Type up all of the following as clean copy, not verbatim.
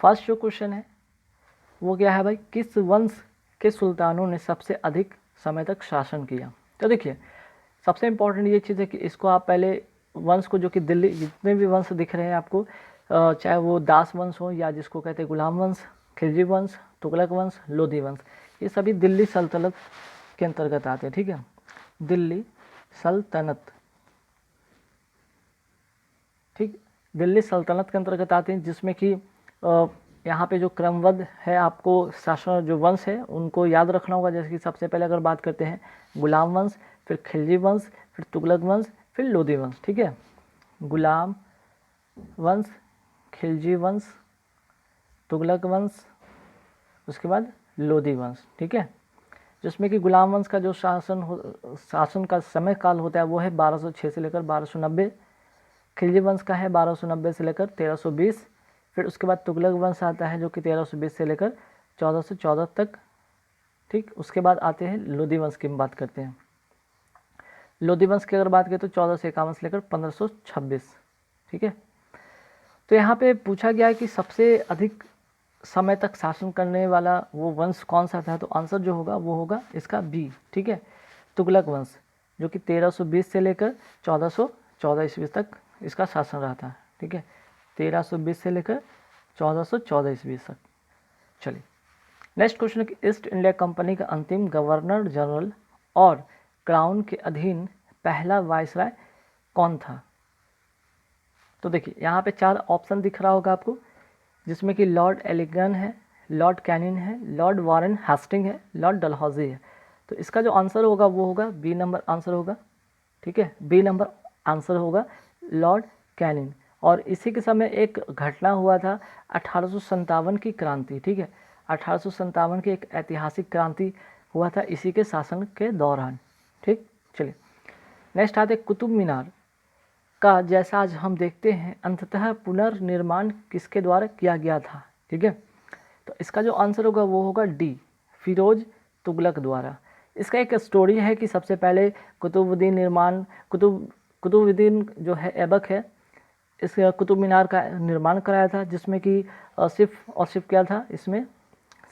First जो question है वो क्या है भाई, किस वंश के सुल्तानों ने सबसे अधिक समय तक शासन किया। तो देखिए सबसे इम्पोर्टेंट ये चीज़ है कि इसको आप पहले वंश को, जो कि दिल्ली जितने भी वंश दिख रहे हैं आपको, चाहे वो दास वंश हो या जिसको कहते हैं गुलाम वंश, खिलजी वंश, तुगलक वंश, लोधी वंश, ये सभी दिल्ली सल्तनत के अंतर्गत आते हैं। ठीक है, दिल्ली सल्तनत, ठीक, दिल्ली सल्तनत के अंतर्गत आते हैं, जिसमें कि यहाँ पे जो क्रमबद्ध है आपको शासन जो वंश है उनको याद रखना होगा। जैसे कि सबसे पहले अगर बात करते हैं गुलाम वंश, फिर खिलजी वंश, फिर तुगलक वंश, फिर लोधी वंश। ठीक है, गुलाम वंश, खिलजी वंश, तुगलक वंश, उसके बाद लोधी वंश। ठीक है, जिसमें कि गुलाम वंश का जो शासन का समय काल होता है वो है 1206 से लेकर 1290, खिलजी वंश का है 1290 से लेकर 1320, फिर उसके बाद तुगलक वंश आता है जो कि 1320 से लेकर 1414 तक। ठीक, उसके बाद आते हैं लोधी वंश की बात करते हैं। लोधी वंश की अगर बात करें तो 1451 से लेकर 1526। ठीक है, तो यहाँ पे पूछा गया है कि सबसे अधिक समय तक शासन करने वाला वो वंश कौन सा था, तो आंसर जो होगा वो होगा इसका बी। ठीक है, तुगलक वंश, जो कि 1320 से लेकर 1414 ईस्वी तक इसका शासन रहा था। ठीक है, 1320 से लेकर 1414 ईस्वी तक। चलिए नेक्स्ट क्वेश्चन है कि ईस्ट इंडिया कंपनी का अंतिम गवर्नर जनरल और क्राउन के अधीन पहला वायसराय कौन था। तो देखिए यहाँ पे 4 ऑप्शन दिख रहा होगा आपको, जिसमें कि लॉर्ड एलिगन है, लॉर्ड कैनिंग है, लॉर्ड वारेन हेस्टिंग है, लॉर्ड डलहौजी है। तो इसका जो आंसर होगा वो होगा बी नंबर आंसर होगा। ठीक है, बी नंबर आंसर होगा लॉर्ड कैनिंग। और इसी के समय एक घटना हुआ था 1857 की क्रांति। ठीक है, 1857 की एक ऐतिहासिक क्रांति हुआ था इसी के शासन के दौरान। ठीक, चलिए नेक्स्ट आते कुतुब मीनार का जैसा आज हम देखते हैं अंततः पुनर्निर्माण किसके द्वारा किया गया था। ठीक है, तो इसका जो आंसर होगा वो होगा डी, फिरोज तुगलक द्वारा। इसका एक स्टोरी है कि सबसे पहले कुतुबुद्दीन जो है ऐबक है, इस कुतुब मीनार का निर्माण कराया था, जिसमें कि सिर्फ क्या था, इसमें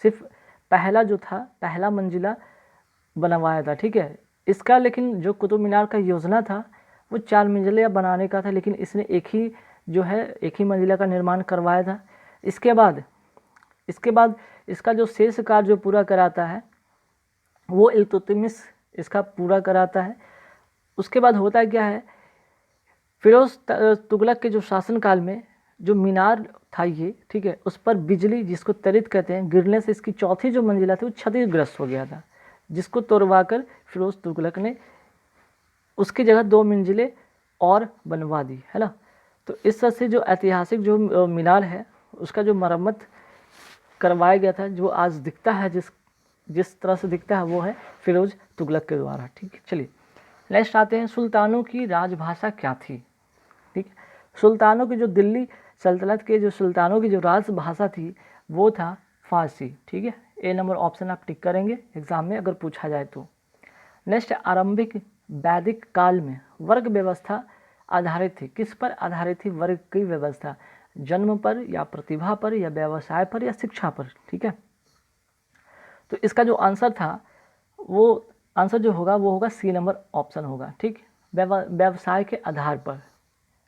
सिर्फ पहला जो था पहला मंजिला बनवाया था। ठीक है, इसका लेकिन जो कुतुब मीनार का योजना था वो 4 मंजिला बनाने का था, लेकिन इसने एक ही मंजिला का निर्माण करवाया था। इसके बाद इसका जो शेष कार्य जो पूरा कराता है वो इल्तुतमिश इसका पूरा कराता है। उसके बाद होता क्या है, फिरोज तुगलक के जो शासनकाल में जो मीनार था ये, ठीक है, उस पर बिजली, जिसको तरित कहते हैं, गिरने से इसकी चौथी जो मंजिला थी वो क्षतिग्रस्त हो गया था, जिसको तोड़वाकर फिरोज तुगलक ने उसकी जगह 2 मंजिलें और बनवा दी, है ना। तो इस तरह से जो ऐतिहासिक जो मीनार है उसका जो मरम्मत करवाया गया था, जो आज दिखता है, जिस तरह से दिखता है वो है फिरोज तुगलक के द्वारा। ठीक है, चलिए नेक्स्ट आते हैं सुल्तानों की राजभाषा क्या थी। ठीक है, सुल्तानों की जो दिल्ली सल्तनत के जो सुल्तानों की जो राजभाषा थी वो था फारसी। ठीक है, ए नंबर ऑप्शन आप टिक करेंगे एग्जाम में अगर पूछा जाए तो। नेक्स्ट, आरंभिक वैदिक काल में वर्ग व्यवस्था आधारित थी, किस पर आधारित थी वर्ग की व्यवस्था, जन्म पर या प्रतिभा पर या व्यवसाय पर या शिक्षा पर। ठीक है, तो इसका जो आंसर था वो आंसर जो होगा वो होगा सी नंबर ऑप्शन होगा। ठीक, व्यवसाय के आधार पर।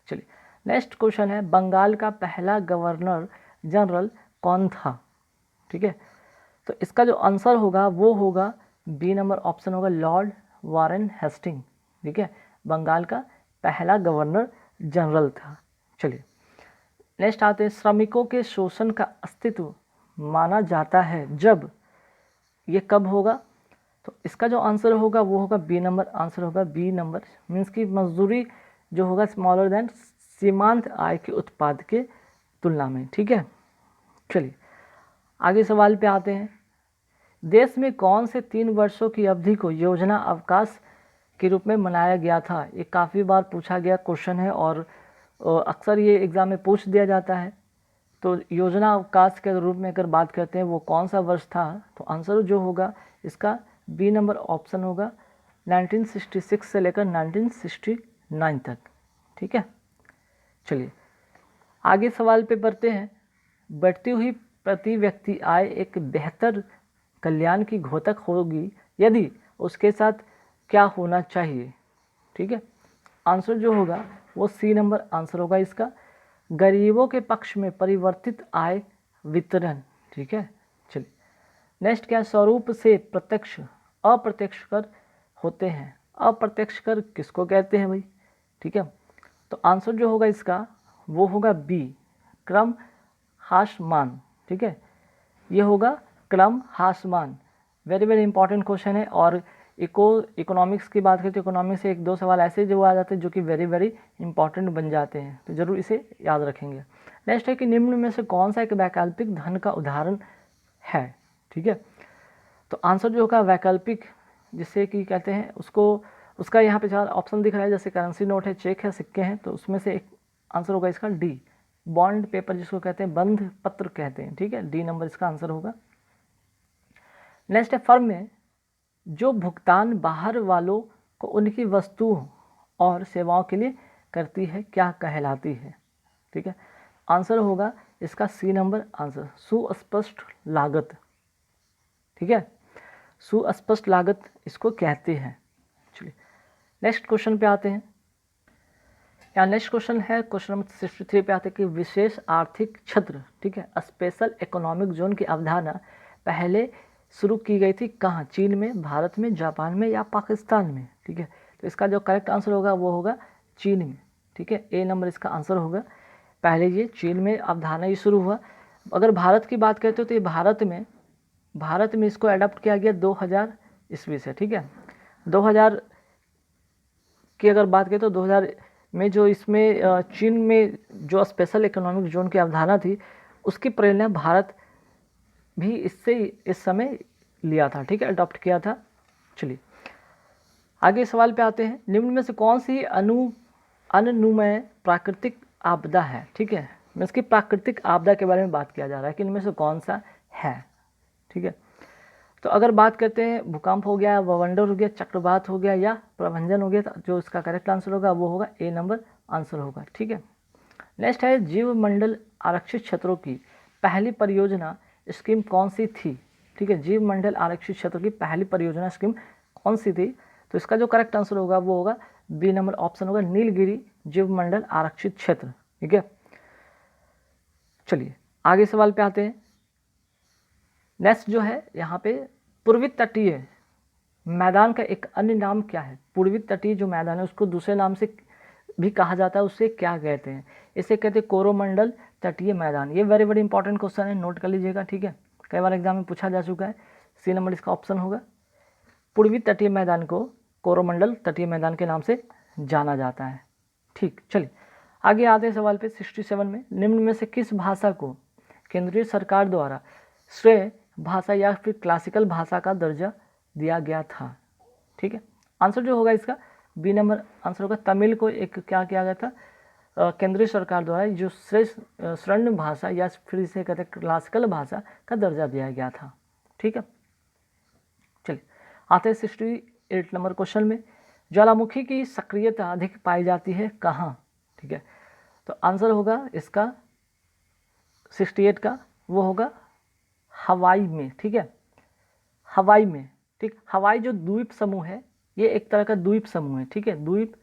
चलिए नेक्स्ट क्वेश्चन है बंगाल का पहला गवर्नर जनरल कौन था। ठीक है, तो इसका जो आंसर होगा वो होगा बी नंबर ऑप्शन होगा लॉर्ड वारेन हेस्टिंग। ठीक है, बंगाल का पहला गवर्नर जनरल था। चलिए नेक्स्ट आते हैं श्रमिकों के शोषण का अस्तित्व माना जाता है जब, ये कब होगा, तो इसका जो आंसर होगा वो होगा बी नंबर आंसर होगा बी नंबर, मीन्स की मजदूरी जो होगा स्मॉलर देन सीमांत आय के उत्पाद के तुलना में। ठीक है, चलिए आगे सवाल पे आते हैं। देश में कौन से 3 वर्षों की अवधि को योजना अवकाश के रूप में मनाया गया था। ये काफ़ी बार पूछा गया क्वेश्चन है और अक्सर ये एग्ज़ाम में पूछ दिया जाता है। तो योजना अवकाश के रूप में अगर बात करते हैं वो कौन सा वर्ष था, तो आंसर जो होगा इसका बी नंबर ऑप्शन होगा 1966 से लेकर 1969 तक। ठीक है, चलिए आगे सवाल पे बढ़ते हैं। बढ़ती हुई प्रति व्यक्ति आय एक बेहतर कल्याण की घोतक होगी यदि उसके साथ क्या होना चाहिए। ठीक है, आंसर जो होगा वो सी नंबर आंसर होगा इसका, गरीबों के पक्ष में परिवर्तित आय वितरण। ठीक है, चलिए नेक्स्ट क्या, स्वरूप से प्रत्यक्ष अप्रत्यक्ष कर होते हैं। अप्रत्यक्ष कर किसको कहते हैं भाई। ठीक है, तो आंसर जो होगा इसका वो होगा बी, क्रम हासमान। ठीक है, ये होगा क्रम हासमान। वेरी वेरी इंपॉर्टेंट क्वेश्चन है। और इकोनॉमिक्स की बात करें तो इकोनॉमिक्स से एक दो सवाल ऐसे जो आ जाते हैं जो कि वेरी वेरी इंपॉर्टेंट बन जाते हैं, तो जरूर इसे याद रखेंगे। नेक्स्ट है कि निम्न में से कौन सा एक वैकल्पिक धन का उदाहरण है। ठीक है, तो आंसर जो होगा वैकल्पिक जिसे कि कहते हैं उसको, उसका यहाँ पे 4 ऑप्शन दिख रहा है, जैसे करेंसी नोट है, चेक है, सिक्के हैं, तो उसमें से एक आंसर होगा इसका डी, बॉन्ड पेपर जिसको कहते हैं, बंध पत्र कहते हैं। ठीक है, डी नंबर इसका आंसर होगा। नेक्स्ट है फर्म में जो भुगतान बाहर वालों को उनकी वस्तुओं और सेवाओं के लिए करती है क्या कहलाती है। ठीक है, आंसर होगा इसका सी नंबर आंसर, सुस्पष्ट लागत। ठीक है, सुस्पष्ट लागत इसको कहते हैं। चलिए नेक्स्ट क्वेश्चन पे आते हैं। यहाँ नेक्स्ट क्वेश्चन है क्वेश्चन नंबर 63 पे आते हैं कि विशेष आर्थिक क्षेत्र, ठीक है, स्पेशल इकोनॉमिक जोन की अवधारणा पहले शुरू की गई थी कहाँ, चीन में, भारत में, जापान में या पाकिस्तान में। ठीक है, तो इसका जो करेक्ट आंसर होगा वो होगा चीन में। ठीक है, ए नंबर इसका आंसर होगा। पहले ये चीन में अवधारणा ये शुरू हुआ। अगर भारत की बात करते हो तो ये भारत में इसको अडॉप्ट किया गया 2000 ईस्वी से। ठीक है, 2000 की अगर बात करें तो 2000 में जो इसमें चीन में जो स्पेशल इकोनॉमिक जोन की अवधारणा थी उसकी प्रेरणा भारत भी इससे इस समय लिया था। ठीक है, अडॉप्ट किया था। चलिए आगे सवाल पे आते हैं। निम्न में से कौन सी अनुमेय प्राकृतिक आपदा है। ठीक है, इसकी प्राकृतिक आपदा के बारे में बात किया जा रहा है कि इनमें से कौन सा है। ठीक है, तो अगर बात करते हैं भूकंप हो गया, वावंडर हो गया, चक्रवात हो गया या प्रभंजन हो गया, तो जो इसका करेक्ट आंसर होगा वो होगा ए नंबर आंसर होगा। ठीक है, नेक्स्ट है जीव मंडल आरक्षित क्षेत्रों की पहली परियोजना स्कीम कौन सी थी। ठीक है, जीव मंडल आरक्षित क्षेत्र की पहली परियोजना स्कीम कौन सी थी, तो इसका जो करेक्ट आंसर होगा वो होगा बी नंबर ऑप्शन होगा, नीलगिरी जीव मंडल आरक्षित क्षेत्र। ठीक है, चलिए आगे सवाल पे आते हैं। नेक्स्ट जो है यहाँ पे पूर्वी तटीय मैदान का एक अन्य नाम क्या है। पूर्वी तटीय जो मैदान है उसको दूसरे नाम से भी कहा जाता है, उससे क्या कहते हैं, इसे कहते हैं कोरोमंडल तटीय मैदान। ये वेरी वेरी इंपॉर्टेंट क्वेश्चन है, नोट कर लीजिएगा। ठीक है, कई बार एग्जाम में पूछा जा चुका है। सी नंबर इसका ऑप्शन होगा, पूर्वी तटीय मैदान को कोरोमंडल तटीय मैदान के नाम से जाना जाता है। ठीक, चलिए आगे आते हैं सवाल पे 67 में। निम्न में से किस भाषा को केंद्रीय सरकार द्वारा श्रेय भाषा या फिर क्लासिकल भाषा का दर्जा दिया गया था। ठीक है, आंसर जो होगा इसका बी नंबर आंसर होगा, तमिल को एक क्या किया गया था, केंद्रीय सरकार द्वारा जो श्रेष्ठ स्वर्ण भाषा या फिर इसे कहते हैं क्लासिकल भाषा का दर्जा दिया गया था। ठीक है, चलिए आते हैं 68 नंबर क्वेश्चन में। ज्वालामुखी की सक्रियता अधिक पाई जाती है कहाँ। ठीक है, तो आंसर होगा इसका 68 का वो होगा हवाई में। ठीक है, हवाई में। ठीक, हवाई जो द्वीप समूह है ये एक तरह का द्वीप समूह है। ठीक है, द्वीप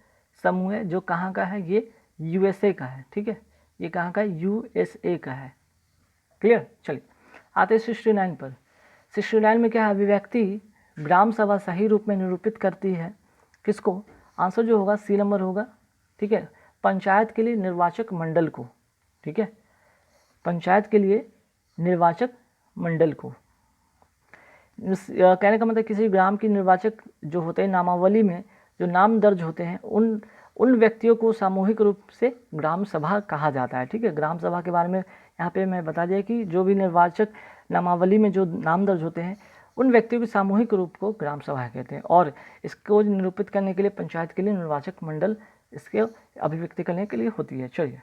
समूह है जो कहाँ का है, ये यूएसए का है। ठीक है, ये कहाँ का है, यूएसए का है। क्लियर, चलिए आते हैं 69 पर। 69 में क्या है, अभिव्यक्ति ग्राम सभा सही रूप में निरूपित करती है किसको, आंसर जो होगा सी नंबर होगा। ठीक है, पंचायत के लिए निर्वाचक मंडल को। ठीक है, पंचायत के लिए निर्वाचक मंडल को। कहने का मतलब किसी ग्राम की निर्वाचक जो होते हैं नामावली में जो नाम दर्ज होते हैं उन व्यक्तियों को सामूहिक रूप से ग्राम सभा कहा जाता है। ठीक है, ग्राम सभा के बारे में यहाँ पे मैं बता दिया कि जो भी निर्वाचक नामावली में जो नाम दर्ज होते हैं उन व्यक्तियों के सामूहिक रूप को ग्राम सभा कहते हैं, और इसको निरूपित करने के लिए पंचायत के लिए निर्वाचक मंडल इसके अभिव्यक्ति करने के लिए होती है। चलिए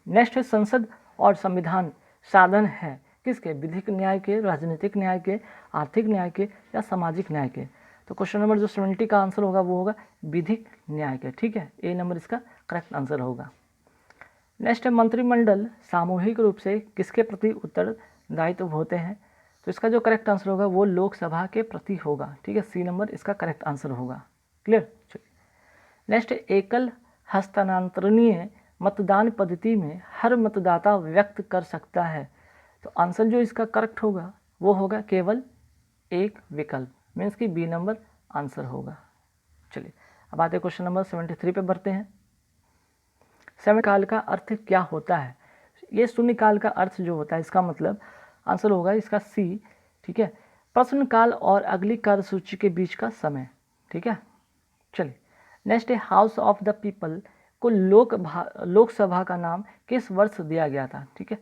नेक्स्ट है संसद और संविधान साधन है किसके, विधिक न्याय के, राजनीतिक न्याय के, आर्थिक न्याय के या सामाजिक न्याय के। तो क्वेश्चन नंबर जो 70 का आंसर होगा वो होगा विधिक न्याय के। ठीक है, ए नंबर इसका करेक्ट आंसर होगा। नेक्स्ट है मंत्रिमंडल सामूहिक रूप से किसके प्रति उत्तरदायित्व होते हैं? तो इसका जो करेक्ट आंसर होगा वो लोकसभा के प्रति होगा। ठीक है, सी नंबर इसका करेक्ट आंसर होगा। क्लियर। चलिए नेक्स्ट, एकल हस्तांतरणीय मतदान पद्धति में हर मतदाता व्यक्त कर सकता है। तो आंसर जो इसका करेक्ट होगा वो होगा केवल एक विकल्प, मीन्स कि बी नंबर आंसर होगा। चलिए अब आते क्वेश्चन नंबर 73 पे बढ़ते हैं। शून्यकाल का अर्थ क्या होता है? ये शून्यकाल का अर्थ जो होता है इसका मतलब आंसर होगा इसका सी। ठीक है, प्रश्नकाल और अगली कार्यसूची के बीच का समय। ठीक है, चलिए नेक्स्ट है हाउस ऑफ द पीपल को लोकसभा का नाम किस वर्ष दिया गया था? ठीक है,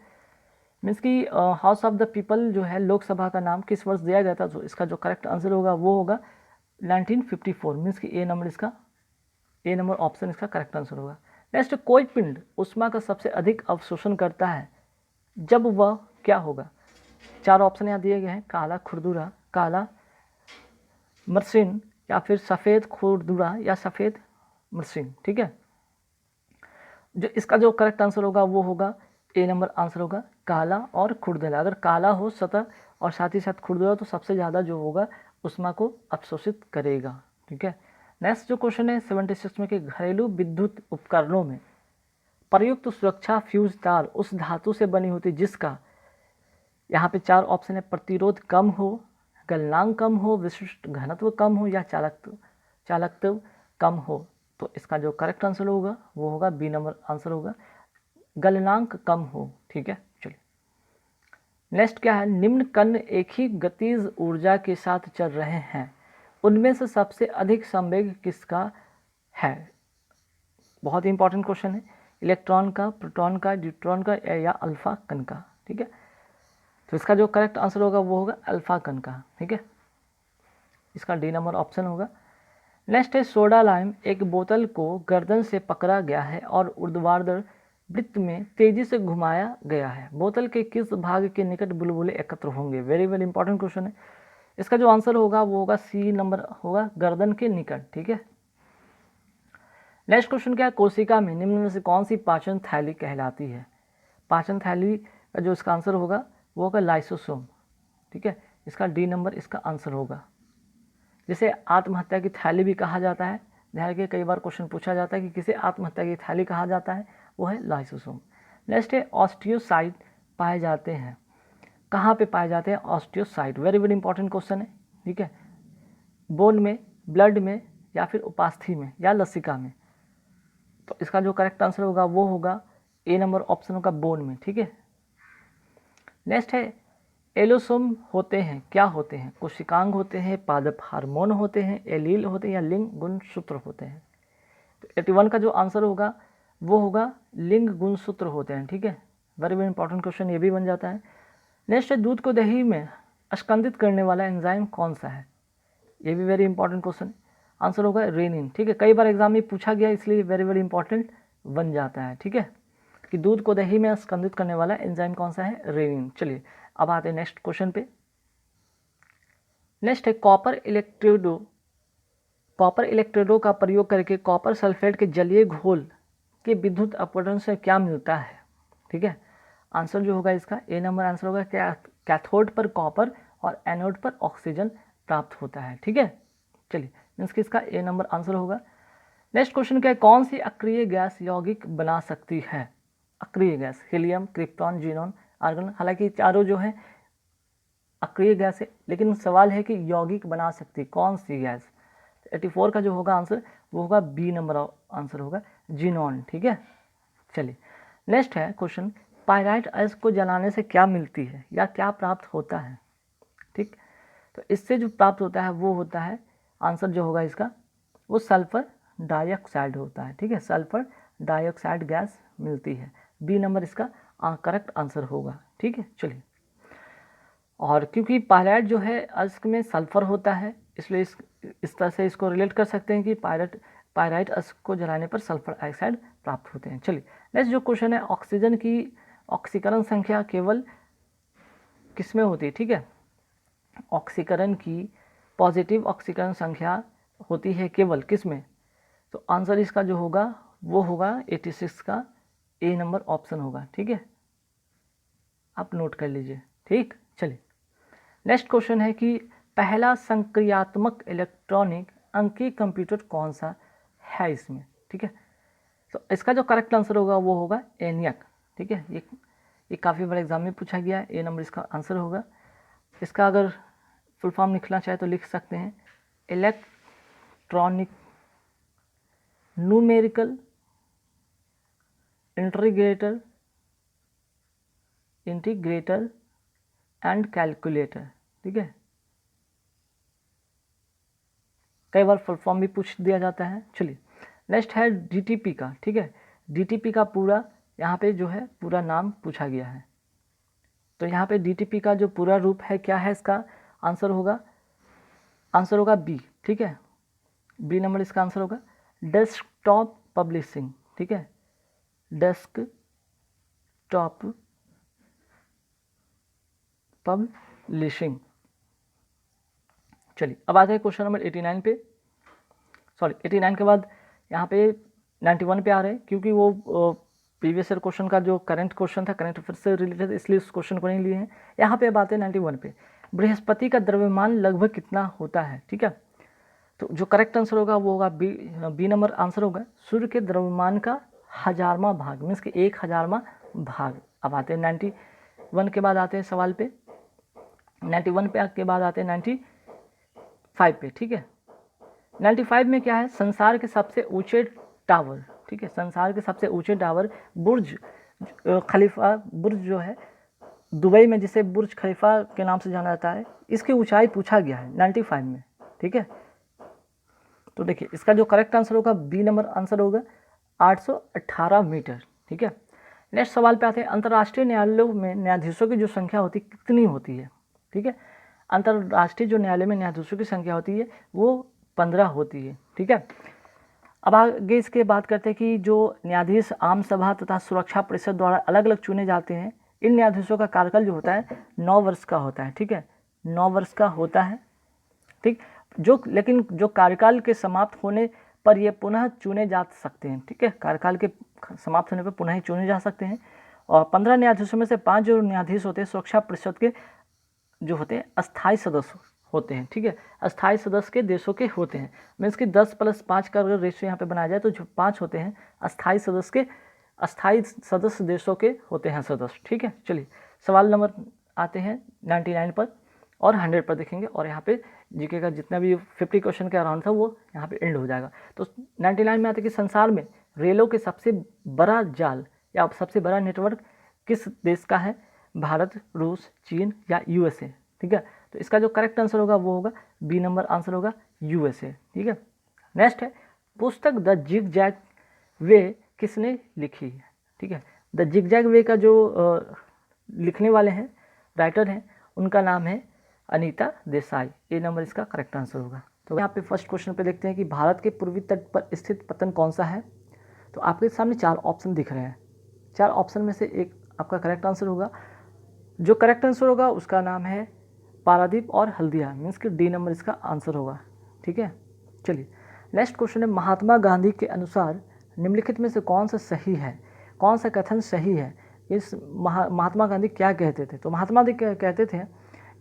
मीन्स कि हाउस ऑफ द पीपल जो है लोकसभा का नाम किस वर्ष दिया गया था? तो इसका जो करेक्ट आंसर होगा वो होगा 1954, मीन्स कि ए नंबर ऑप्शन इसका करेक्ट आंसर होगा। नेक्स्ट, कोई पिंड उष्मा का सबसे अधिक अवशोषण करता है जब वह क्या होगा? चार ऑप्शन यहाँ दिए गए हैं, काला खुरदुरा, काला मरसिन या फिर सफ़ेद खुरदुरा या सफ़ेद मरसिन। ठीक है, जो इसका जो करेक्ट आंसर होगा वो होगा ए नंबर आंसर होगा काला और खुरदुरा। अगर काला हो सतह और साथ ही साथ खुरदुरा तो सबसे ज़्यादा जो होगा उष्मा को अवशोषित करेगा। ठीक है, नेक्स्ट जो क्वेश्चन है 76 में कि घरेलू विद्युत उपकरणों में प्रयुक्त सुरक्षा फ्यूज तार उस धातु से बनी होती जिसका, यहाँ पे चार ऑप्शन है, प्रतिरोध कम हो, गलनांक कम हो, विशिष्ट घनत्व कम हो या चालकत्व कम हो। तो इसका जो करेक्ट आंसर होगा वो होगा बी नंबर आंसर होगा गलनांक कम हो। ठीक है, चलिए नेक्स्ट क्या है, निम्न कण एक ही गतिज ऊर्जा के साथ चल रहे हैं, उनमें से सबसे अधिक संवेग किसका है? बहुत ही इंपॉर्टेंट क्वेश्चन है, इलेक्ट्रॉन का, प्रोटॉन का, न्यूट्रॉन का या अल्फा कण का। ठीक है, तो इसका जो करेक्ट आंसर होगा वो होगा अल्फा कण का। ठीक है, इसका डी नंबर ऑप्शन होगा। नेक्स्ट है सोडा लाइम एक बोतल को गर्दन से पकड़ा गया है और ऊर्ध्वाधर वृत्त में तेजी से घुमाया गया है, बोतल के किस भाग के निकट बुलबुले एकत्र होंगे? वेरी वेरी इंपॉर्टेंट क्वेश्चन है। इसका जो आंसर होगा वो होगा सी नंबर होगा गर्दन के निकट। ठीक है, नेक्स्ट क्वेश्चन क्या है, कोशिका में निम्न में से कौन सी पाचन थैली कहलाती है? पाचन थैली का जो इसका आंसर होगा वो होगा लाइसोसोम। ठीक है, इसका डी नंबर इसका आंसर होगा। जिसे आत्महत्या की थैली भी कहा जाता है, ध्यान रखिए कई बार क्वेश्चन पूछा जाता है कि किसे आत्महत्या की थैली कहा जाता है, वो है लाइसोसोम। नेक्स्ट है ऑस्टियोसाइट पाए जाते हैं, कहाँ पे पाए जाते हैं osteocyte? Very very important question है। ठीक है, बोन में, ब्लड में या फिर उपास्थि में या लसिका में? तो इसका जो करेक्ट आंसर होगा वो होगा ए नंबर ऑप्शन होगा बोन में। ठीक है, नेक्स्ट है एलोसोम होते हैं क्या होते हैं? कोशिकांग होते हैं, पादप हार्मोन होते हैं, एलील होते हैं या लिंग गुणसूत्र होते हैं? तो 81 का जो आंसर होगा वो होगा लिंग गुणसूत्र होते हैं। ठीक है, वेरी वेरी इंपॉर्टेंट क्वेश्चन ये भी बन जाता है। नेक्स्ट है दूध को दही में स्कंदित करने वाला एंजाइम कौन सा है? ये भी वेरी इंपॉर्टेंट क्वेश्चन है, आंसर होगा रेनिन। ठीक है, कई बार एग्जाम में पूछा गया इसलिए वेरी वेरी इंपॉर्टेंट बन जाता है। ठीक है, कि दूध को दही में स्कंदित करने वाला एंजाइम कौन सा है? रेनिन। चलिए अब आते हैं नेक्स्ट क्वेश्चन पे। नेक्स्ट है कॉपर इलेक्ट्रोडों का प्रयोग करके कॉपर सल्फेट के जलीय घोल के विद्युत अपवर्तन से क्या मिलता है? ठीक है, आंसर जो होगा इसका ए नंबर आंसर होगा कैथोड पर कॉपर और एनोड पर ऑक्सीजन प्राप्त होता है। ठीक है, चलिए मीन्स कि इसका ए नंबर आंसर होगा। नेक्स्ट क्वेश्चन क्या है, कौन सी अक्रिय गैस यौगिक बना सकती है? अक्रिय gas, helium, krypton, xenon, argon. हालांकि चारों जो है अक्रिय गैस है, लेकिन सवाल है कि यौगिक बना सकती कौन सी गैस? 84 का जो होगा आंसर वो होगा बी नंबर आंसर होगा जीनोन। ठीक है, चलिए नेक्स्ट है क्वेश्चन, पायराइट अयस्क को जलाने से क्या मिलती है या क्या प्राप्त होता है? ठीक, तो इससे जो प्राप्त होता है वो होता है, आंसर जो होगा इसका वो सल्फर डाइऑक्साइड होता है। ठीक है, सल्फर डाइऑक्साइड गैस मिलती है, बी नंबर इसका करेक्ट आंसर होगा। ठीक है, चलिए और क्योंकि पायराइट जो है अयस्क में सल्फर होता है इसलिए इस तरह से इसको रिलेट कर सकते हैं कि पायराइट अयस्क को जलाने पर सल्फर डाइऑक्साइड प्राप्त होते हैं। चलिए नेक्स्ट जो क्वेश्चन है, ऑक्सीजन की ऑक्सीकरण संख्या केवल किसमें होती है? ठीक है, ऑक्सीकरण की पॉजिटिव ऑक्सीकरण संख्या होती है केवल किस में? तो आंसर इसका जो होगा वो होगा 86 का ए नंबर ऑप्शन होगा। ठीक है, आप नोट कर लीजिए। ठीक, चलिए नेक्स्ट क्वेश्चन है कि पहला संक्रियात्मक इलेक्ट्रॉनिक अंकीय कंप्यूटर कौन सा है इसमें। ठीक है, तो इसका जो करेक्ट आंसर होगा वो होगा एनियक। ठीक है, ये काफ़ी बड़े एग्जाम में पूछा गया है, ए नंबर इसका आंसर होगा। इसका अगर फुल फॉर्म लिखना चाहे तो लिख सकते हैं electronic numerical integrator and calculator. ठीक है, कई बार फुल फॉर्म भी पूछ दिया जाता है। चलिए नेक्स्ट है डीटीपी का। ठीक है, डीटीपी का पूरा यहाँ पे जो है पूरा नाम पूछा गया है। तो यहाँ पे डीटीपी का जो पूरा रूप है क्या है, इसका आंसर होगा बी। ठीक है, बी नंबर इसका आंसर होगा डेस्कटॉप पब्लिशिंग। ठीक है, डेस्कटॉप पब्लिशिंग। चलिए अब आते हैं क्वेश्चन नंबर 89 पे। सॉरी 89 के बाद यहाँ पे 91 पे आ रहे हैं, क्योंकि वो प्रीवियस ईयर क्वेश्चन का जो करंट क्वेश्चन था, करंट अफेयर से रिलेटेड, इसलिए उस क्वेश्चन को नहीं लिए हैं। यहाँ पे बात है 91 पे। बृहस्पति का द्रव्यमान लगभग कितना होता है। ठीक है, तो जो करेक्ट आंसर होगा वो होगा बी नंबर आंसर होगा सूर्य के द्रव्यमान का 1000वां भाग, मीन्स कि 1000वां भाग। अब आते हैं 91 के बाद आते हैं सवाल पे, 91 पे के बाद आते हैं 95 पे। ठीक है, 95 में क्या है, संसार के सबसे ऊंचे टावर। ठीक है, संसार के सबसे ऊंचे टावर बुर्ज खलीफा, बुर्ज जो है दुबई में जिसे बुर्ज खलीफा के नाम से जाना जाता है, इसकी ऊंचाई पूछा गया है 95 में। ठीक है, तो देखिए इसका जो करेक्ट आंसर होगा बी नंबर आंसर होगा 818 मीटर। ठीक है, नेक्स्ट सवाल पे आते हैं अंतर्राष्ट्रीय न्यायालयों में न्यायाधीशों की जो संख्या होती है कितनी होती है। ठीक है, अंतर्राष्ट्रीय जो न्यायालय में न्यायाधीशों की संख्या होती है वो 15 होती है। ठीक है, अब आगे इसके बात करते हैं कि जो न्यायाधीश आम सभा तथा सुरक्षा परिषद द्वारा अलग अलग चुने जाते हैं, इन न्यायाधीशों का कार्यकाल जो होता है 9 वर्ष का होता है। ठीक है, 9 वर्ष का होता है। ठीक, लेकिन जो कार्यकाल के समाप्त होने पर ये पुनः चुने जा सकते हैं। ठीक है, कार्यकाल के समाप्त होने पर पुनः ही चुने जा सकते हैं। और 15 न्यायाधीशों में से 5 जो न्यायाधीश होते हैं सुरक्षा परिषद के जो होते हैं अस्थायी सदस्य होते हैं। ठीक है, अस्थायी सदस्य के देशों के होते हैं, मीन्स कि 10+5 का अगर रेशियो यहाँ पे बनाया जाए तो जो 5 होते हैं अस्थायी सदस्य देशों के होते हैं सदस्य। ठीक है, चलिए सवाल नंबर आते हैं 99 पर और 100 पर देखेंगे, और यहाँ पे जीके का जितना भी 50 क्वेश्चन के अराउंड था वो यहाँ पे एंड हो जाएगा। तो 99 में आते कि संसार में रेलों के सबसे बड़ा जाल या सबसे बड़ा नेटवर्क किस देश का है, भारत, रूस, चीन या यूएसए। ठीक है, तो इसका जो करेक्ट आंसर होगा वो होगा बी नंबर आंसर होगा यूएसए। ठीक है, नेक्स्ट है पुस्तक द जिगजैग वे किसने लिखी है। ठीक है, द जिगजैग वे का जो लिखने वाले हैं, राइटर हैं, उनका नाम है अनीता देसाई। ए नंबर इसका करेक्ट आंसर होगा। तो यहाँ पे फर्स्ट क्वेश्चन पे देखते हैं कि भारत के पूर्वी तट पर स्थित पत्तन कौन सा है। तो आपके सामने 4 ऑप्शन दिख रहे हैं, 4 ऑप्शन में से एक आपका करेक्ट आंसर होगा। जो करेक्ट आंसर होगा उसका नाम है पारादीप और हल्दिया, मीन्स कि डी नंबर इसका आंसर होगा। ठीक है, चलिए नेक्स्ट क्वेश्चन है महात्मा गांधी के अनुसार निम्नलिखित में से कौन सा सही है, कौन सा कथन सही है। इस महात्मा गांधी क्या कहते थे। तो महात्मा गांधी कहते थे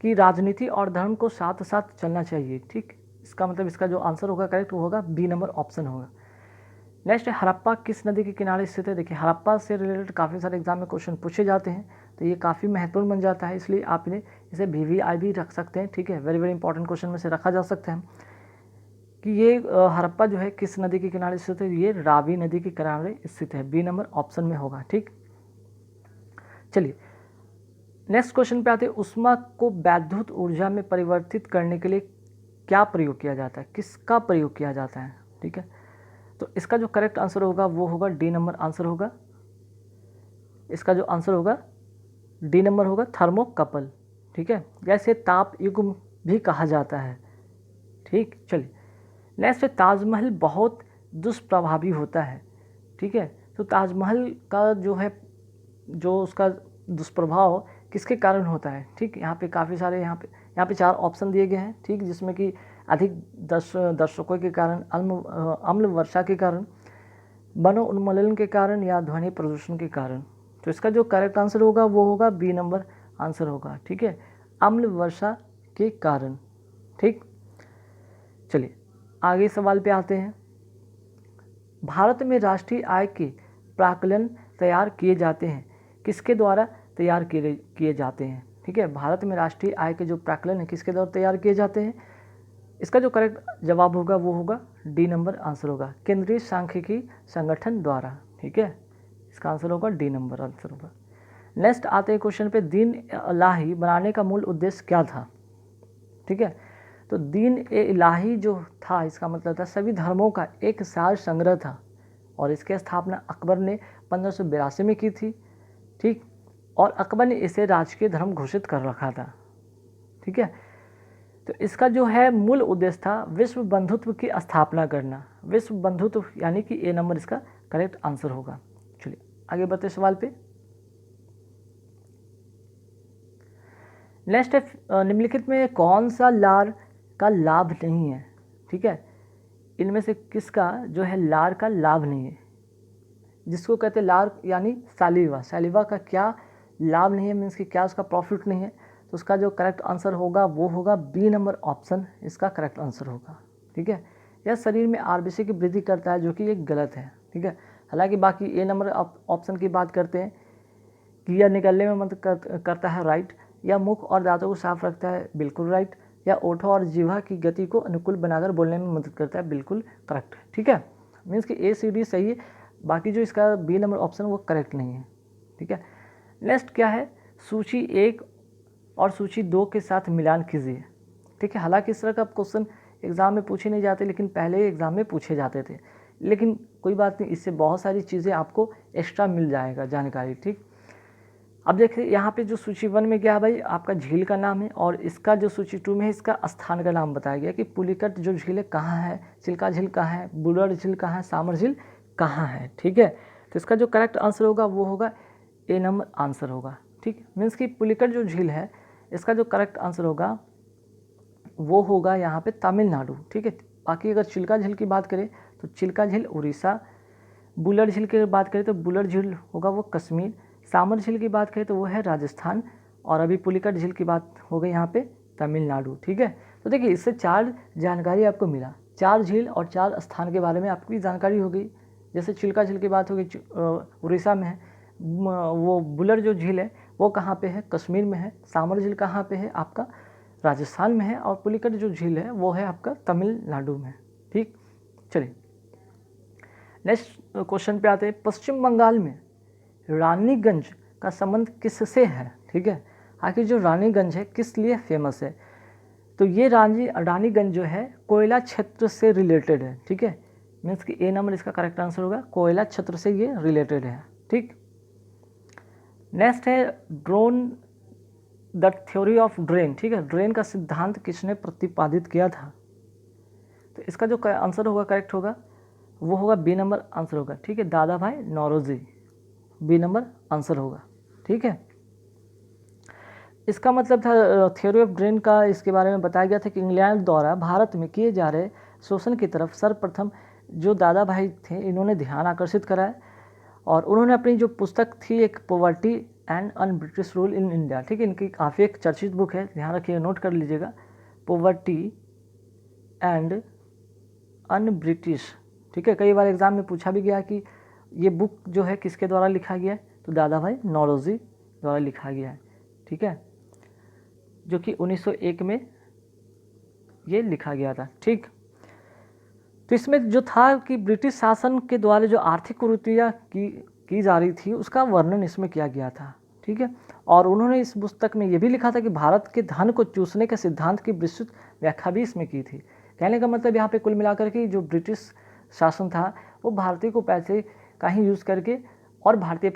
कि राजनीति और धर्म को साथ साथ चलना चाहिए। ठीक, इसका मतलब इसका जो आंसर होगा करेक्ट वो होगा बी नंबर ऑप्शन होगा। नेक्स्ट है हड़प्पा किस नदी के किनारे स्थित है। देखिए हड़प्पा से रिलेटेड काफ़ी सारे एग्जाम में क्वेश्चन पूछे जाते हैं, तो ये काफ़ी महत्वपूर्ण बन जाता है, इसलिए आप इसे VVI भी रख सकते हैं। ठीक है, वेरी वेरी इंपॉर्टेंट क्वेश्चन में से रखा जा सकता है कि ये हड़प्पा जो है किस नदी के किनारे स्थित है। ये रावी नदी के किनारे स्थित है, बी नंबर ऑप्शन में होगा। ठीक, चलिए नेक्स्ट क्वेश्चन पे आते हैं ऊष्मा को वैद्युत ऊर्जा में परिवर्तित करने के लिए क्या प्रयोग किया जाता है, किसका प्रयोग किया जाता है। ठीक है, तो इसका जो करेक्ट आंसर होगा वो होगा डी नंबर आंसर होगा। इसका जो आंसर होगा डी नंबर होगा थर्मोकपल। ठीक है, जैसे ताप युग्म भी कहा जाता है। ठीक, चलिए नेक्स्ट है ताजमहल बहुत दुष्प्रभावी होता है। ठीक है, तो ताजमहल का जो है जो उसका दुष्प्रभाव किसके कारण होता है। ठीक, यहाँ पे काफ़ी सारे यहाँ पे 4 ऑप्शन दिए गए हैं। ठीक, जिसमें कि अधिक दर्शकों के कारण, अम्ल वर्षा के कारण, वन उन्मूलन के कारण या ध्वनि प्रदूषण के कारण। तो इसका जो करेक्ट आंसर होगा वो होगा बी नंबर आंसर होगा, ठीक है, अम्ल वर्षा के कारण। ठीक, चलिए आगे सवाल पे आते हैं। भारत में राष्ट्रीय आय के प्राक्कलन तैयार किए जाते हैं, किसके द्वारा तैयार किए जाते हैं? ठीक है, भारत में राष्ट्रीय आय के जो प्राक्कलन है किसके द्वारा तैयार किए जाते हैं? इसका जो करेक्ट जवाब होगा वो होगा डी नंबर आंसर होगा, केंद्रीय सांख्यिकी संगठन द्वारा। ठीक है, इसका आंसर होगा डी नंबर आंसर होगा। नेक्स्ट आते हैं क्वेश्चन पे, दीन इलाही बनाने का मूल उद्देश्य क्या था? ठीक है, तो दीन ए इलाही जो था इसका मतलब था सभी धर्मों का एक सार संग्रह था, और इसकी स्थापना अकबर ने 1582 में की थी। ठीक, और अकबर ने इसे राजकीय धर्म घोषित कर रखा था। ठीक है, तो इसका जो है मूल उद्देश्य था विश्व बंधुत्व की स्थापना करना। विश्व बंधुत्व यानी कि ए नंबर इसका करेक्ट आंसर होगा। चलिए आगे बढ़ते सवाल पे। नेक्स्ट है, निम्नलिखित में कौन सा लार का लाभ नहीं है? ठीक है, इनमें से किसका जो है लार का लाभ नहीं है? जिसको कहते हैं लार यानी सालिवा, सालिवा का क्या लाभ नहीं है, मीन्स कि क्या उसका प्रॉफिट नहीं है? तो उसका जो करेक्ट आंसर होगा वो होगा बी नंबर ऑप्शन इसका करेक्ट आंसर होगा। ठीक है, यह शरीर में आरबीसी की वृद्धि करता है, जो कि ये गलत है। ठीक है, हालांकि बाकी ए नंबर ऑप्शन की बात करते हैं कि यह निकलने में मदद करता है, राइट, या मुख और दांतों को साफ रखता है, बिल्कुल राइट, या ओठों और जीवा की गति को अनुकूल बनाकर बोलने में मदद करता है, बिल्कुल करेक्ट है। ठीक है, मीन्स कि ए सी डी सही है, बाकी जो इसका बी नंबर ऑप्शन वो करेक्ट नहीं है। ठीक है, नेक्स्ट क्या है, सूची 1 और सूची 2 के साथ मिलान कीजिए। ठीक है, हालांकि इस तरह का क्वेश्चन एग्ज़ाम में पूछे नहीं जाते, लेकिन पहले एग्ज़ाम में पूछे जाते थे, लेकिन कोई बात नहीं, इससे बहुत सारी चीज़ें आपको एक्स्ट्रा मिल जाएगा जानकारी। ठीक, अब देखिए यहाँ पे जो सूची 1 में गया भाई आपका झील का नाम है, और इसका जो सूची 2 में है इसका स्थान का नाम बताया गया कि पुलिकट जो झील है कहाँ है, चिल्का झील कहाँ है, बुलर झील कहाँ है, सामर झील कहाँ है। ठीक है, तो इसका जो करेक्ट आंसर होगा वो होगा ए नंबर आंसर होगा। ठीक, मीन्स कि पुलिकट जो झील है इसका जो करेक्ट आंसर होगा वो होगा यहाँ पे तमिलनाडु। ठीक है, बाकी अगर चिल्का झील की बात करें तो चिल्का झील उड़ीसा, बुलर झील की बात करें तो बुलर झील होगा वो कश्मीर, सामर झील की बात करें तो वो है राजस्थान, और अभी पुलिकट झील की बात हो गई यहाँ पे तमिलनाडु। ठीक है, तो देखिए इससे 4 जानकारी आपको मिला, 4 झील और 4 स्थान के बारे में आपकी जानकारी हो गई। जैसे चिल्का झील की बात हो गई उड़ीसा में है, वो बुलर जो झील है वो कहाँ पे है, कश्मीर में है, सामर झील कहाँ पे है आपका राजस्थान में है, और पुलिकट जो झील है वो है आपका तमिलनाडु में। ठीक, चलिए नेक्स्ट क्वेश्चन पे आते हैं, पश्चिम बंगाल में रानीगंज का संबंध किससे है? ठीक है, आखिर जो रानीगंज है किस लिए फेमस है? तो ये रानीगंज जो है कोयला क्षेत्र से रिलेटेड है। ठीक है, मीन्स कि ए नंबर इसका करेक्ट आंसर होगा, कोयला क्षेत्र से ये रिलेटेड है। ठीक, नेक्स्ट है drone the theory of drain. ठीक है, ड्रेन का सिद्धांत किसने प्रतिपादित किया था? तो इसका जो आंसर होगा करेक्ट होगा वो होगा बी नंबर आंसर होगा। ठीक है, दादा भाई नौरोजी, बी नंबर आंसर होगा। ठीक है, इसका मतलब था थ्योरी ऑफ ड्रेन का, इसके बारे में बताया गया था कि इंग्लैंड द्वारा भारत में किए जा रहे शोषण की तरफ सर्वप्रथम जो दादा भाई थे इन्होंने ध्यान आकर्षित कराया, और उन्होंने अपनी जो पुस्तक थी एक poverty and un British rule in India. ठीक है, इनकी काफ़ी एक चर्चित बुक है, ध्यान रखिए, नोट कर लीजिएगा, पॉवर्टी एंड अन ब्रिटिश। ठीक है, कई बार एग्जाम में पूछा भी गया कि ये बुक जो है किसके द्वारा लिखा गया है, तो दादा भाई नौरोजी द्वारा लिखा गया है। ठीक है, जो कि 1901 में ये लिखा गया था। ठीक, तो इसमें जो था कि ब्रिटिश शासन के द्वारा जो आर्थिक कुरीतियाँ की जा रही थी उसका वर्णन इसमें किया गया था। ठीक है, और उन्होंने इस पुस्तक में ये भी लिखा था कि भारत के धन को चूसने के सिद्धांत की विस्तृत व्याख्या भी इसमें की थी। कहने का मतलब यहाँ पे कुल मिलाकर के जो ब्रिटिश शासन था वो भारतीय को पैसे का ही यूज़ करके और भारतीय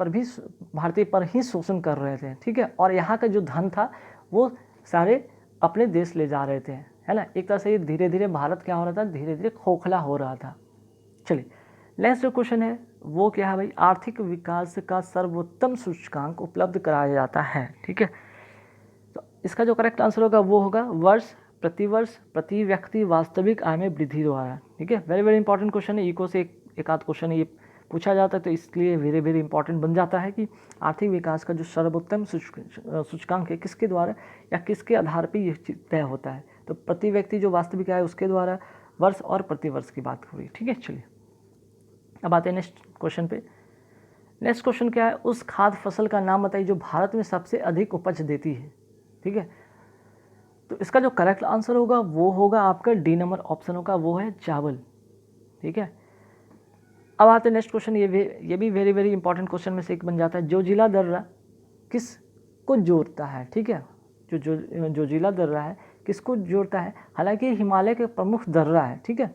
पर ही शोषण कर रहे थे। ठीक है, और यहाँ का जो धन था वो सारे अपने देश ले जा रहे थे, है ना। एक तरह से धीरे धीरे भारत क्या हो रहा था, धीरे धीरे खोखला हो रहा था। चलिए नेक्स्ट जो क्वेश्चन है वो क्या है भाई, आर्थिक विकास का सर्वोत्तम सूचकांक उपलब्ध कराया जाता है। ठीक है, तो इसका जो करेक्ट आंसर होगा वो होगा वर्ष प्रति व्यक्ति वास्तविक आय में वृद्धि द्वारा। ठीक है, वेरी वेरी इंपॉर्टेंट क्वेश्चन है, इको से एक आध क्वेश्चन ये पूछा जाता है, तो इसलिए वेरी वेरी इंपॉर्टेंट बन जाता है कि आर्थिक विकास का जो सर्वोत्तम सूचकांक है किसके द्वारा या किसके आधार पर यह तय होता है। तो प्रति व्यक्ति जो वास्तविक आय है उसके द्वारा, वर्ष और प्रति वर्ष की बात हो रही है। ठीक है, चलिए अब आते हैं नेक्स्ट क्वेश्चन पे। नेक्स्ट क्वेश्चन क्या है, उस खाद्य फसल का नाम बताइए जो भारत में सबसे अधिक उपज देती है। ठीक है, तो इसका जो करेक्ट आंसर होगा वो होगा आपका डी नंबर ऑप्शन होगा, वो है चावल। ठीक है, अब आते हैं नेक्स्ट क्वेश्चन। ये भी वेरी वेरी इंपॉर्टेंट क्वेश्चन में से एक बन जाता है। जोजिला दर्रा किस को जोड़ता है। ठीक है, जोजिला दर्रा है किसको जोड़ता है, हालांकि हिमालय के प्रमुख दर्रा है। ठीक है,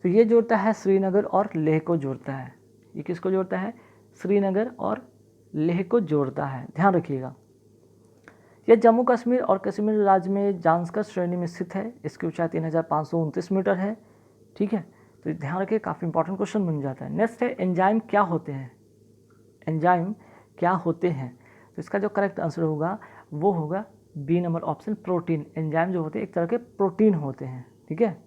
तो ये जोड़ता है श्रीनगर और लेह को जोड़ता है। ये किसको जोड़ता है, श्रीनगर और लेह को जोड़ता है, ध्यान रखिएगा। यह जम्मू कश्मीर और कश्मीर राज्य में जांस्कर श्रेणी में स्थित है। इसकी ऊंचाई 3529 मीटर है। ठीक है, तो ध्यान रखिए, काफ़ी इंपॉर्टेंट क्वेश्चन बन जाता है। नेक्स्ट है एंजाइम क्या होते हैं। एंजाइम क्या होते हैं, तो इसका जो करेक्ट आंसर होगा वो होगा B number option, protein. Enzyme जो होते हैं एक तरह के प्रोटीन होते हैं। ठीक है,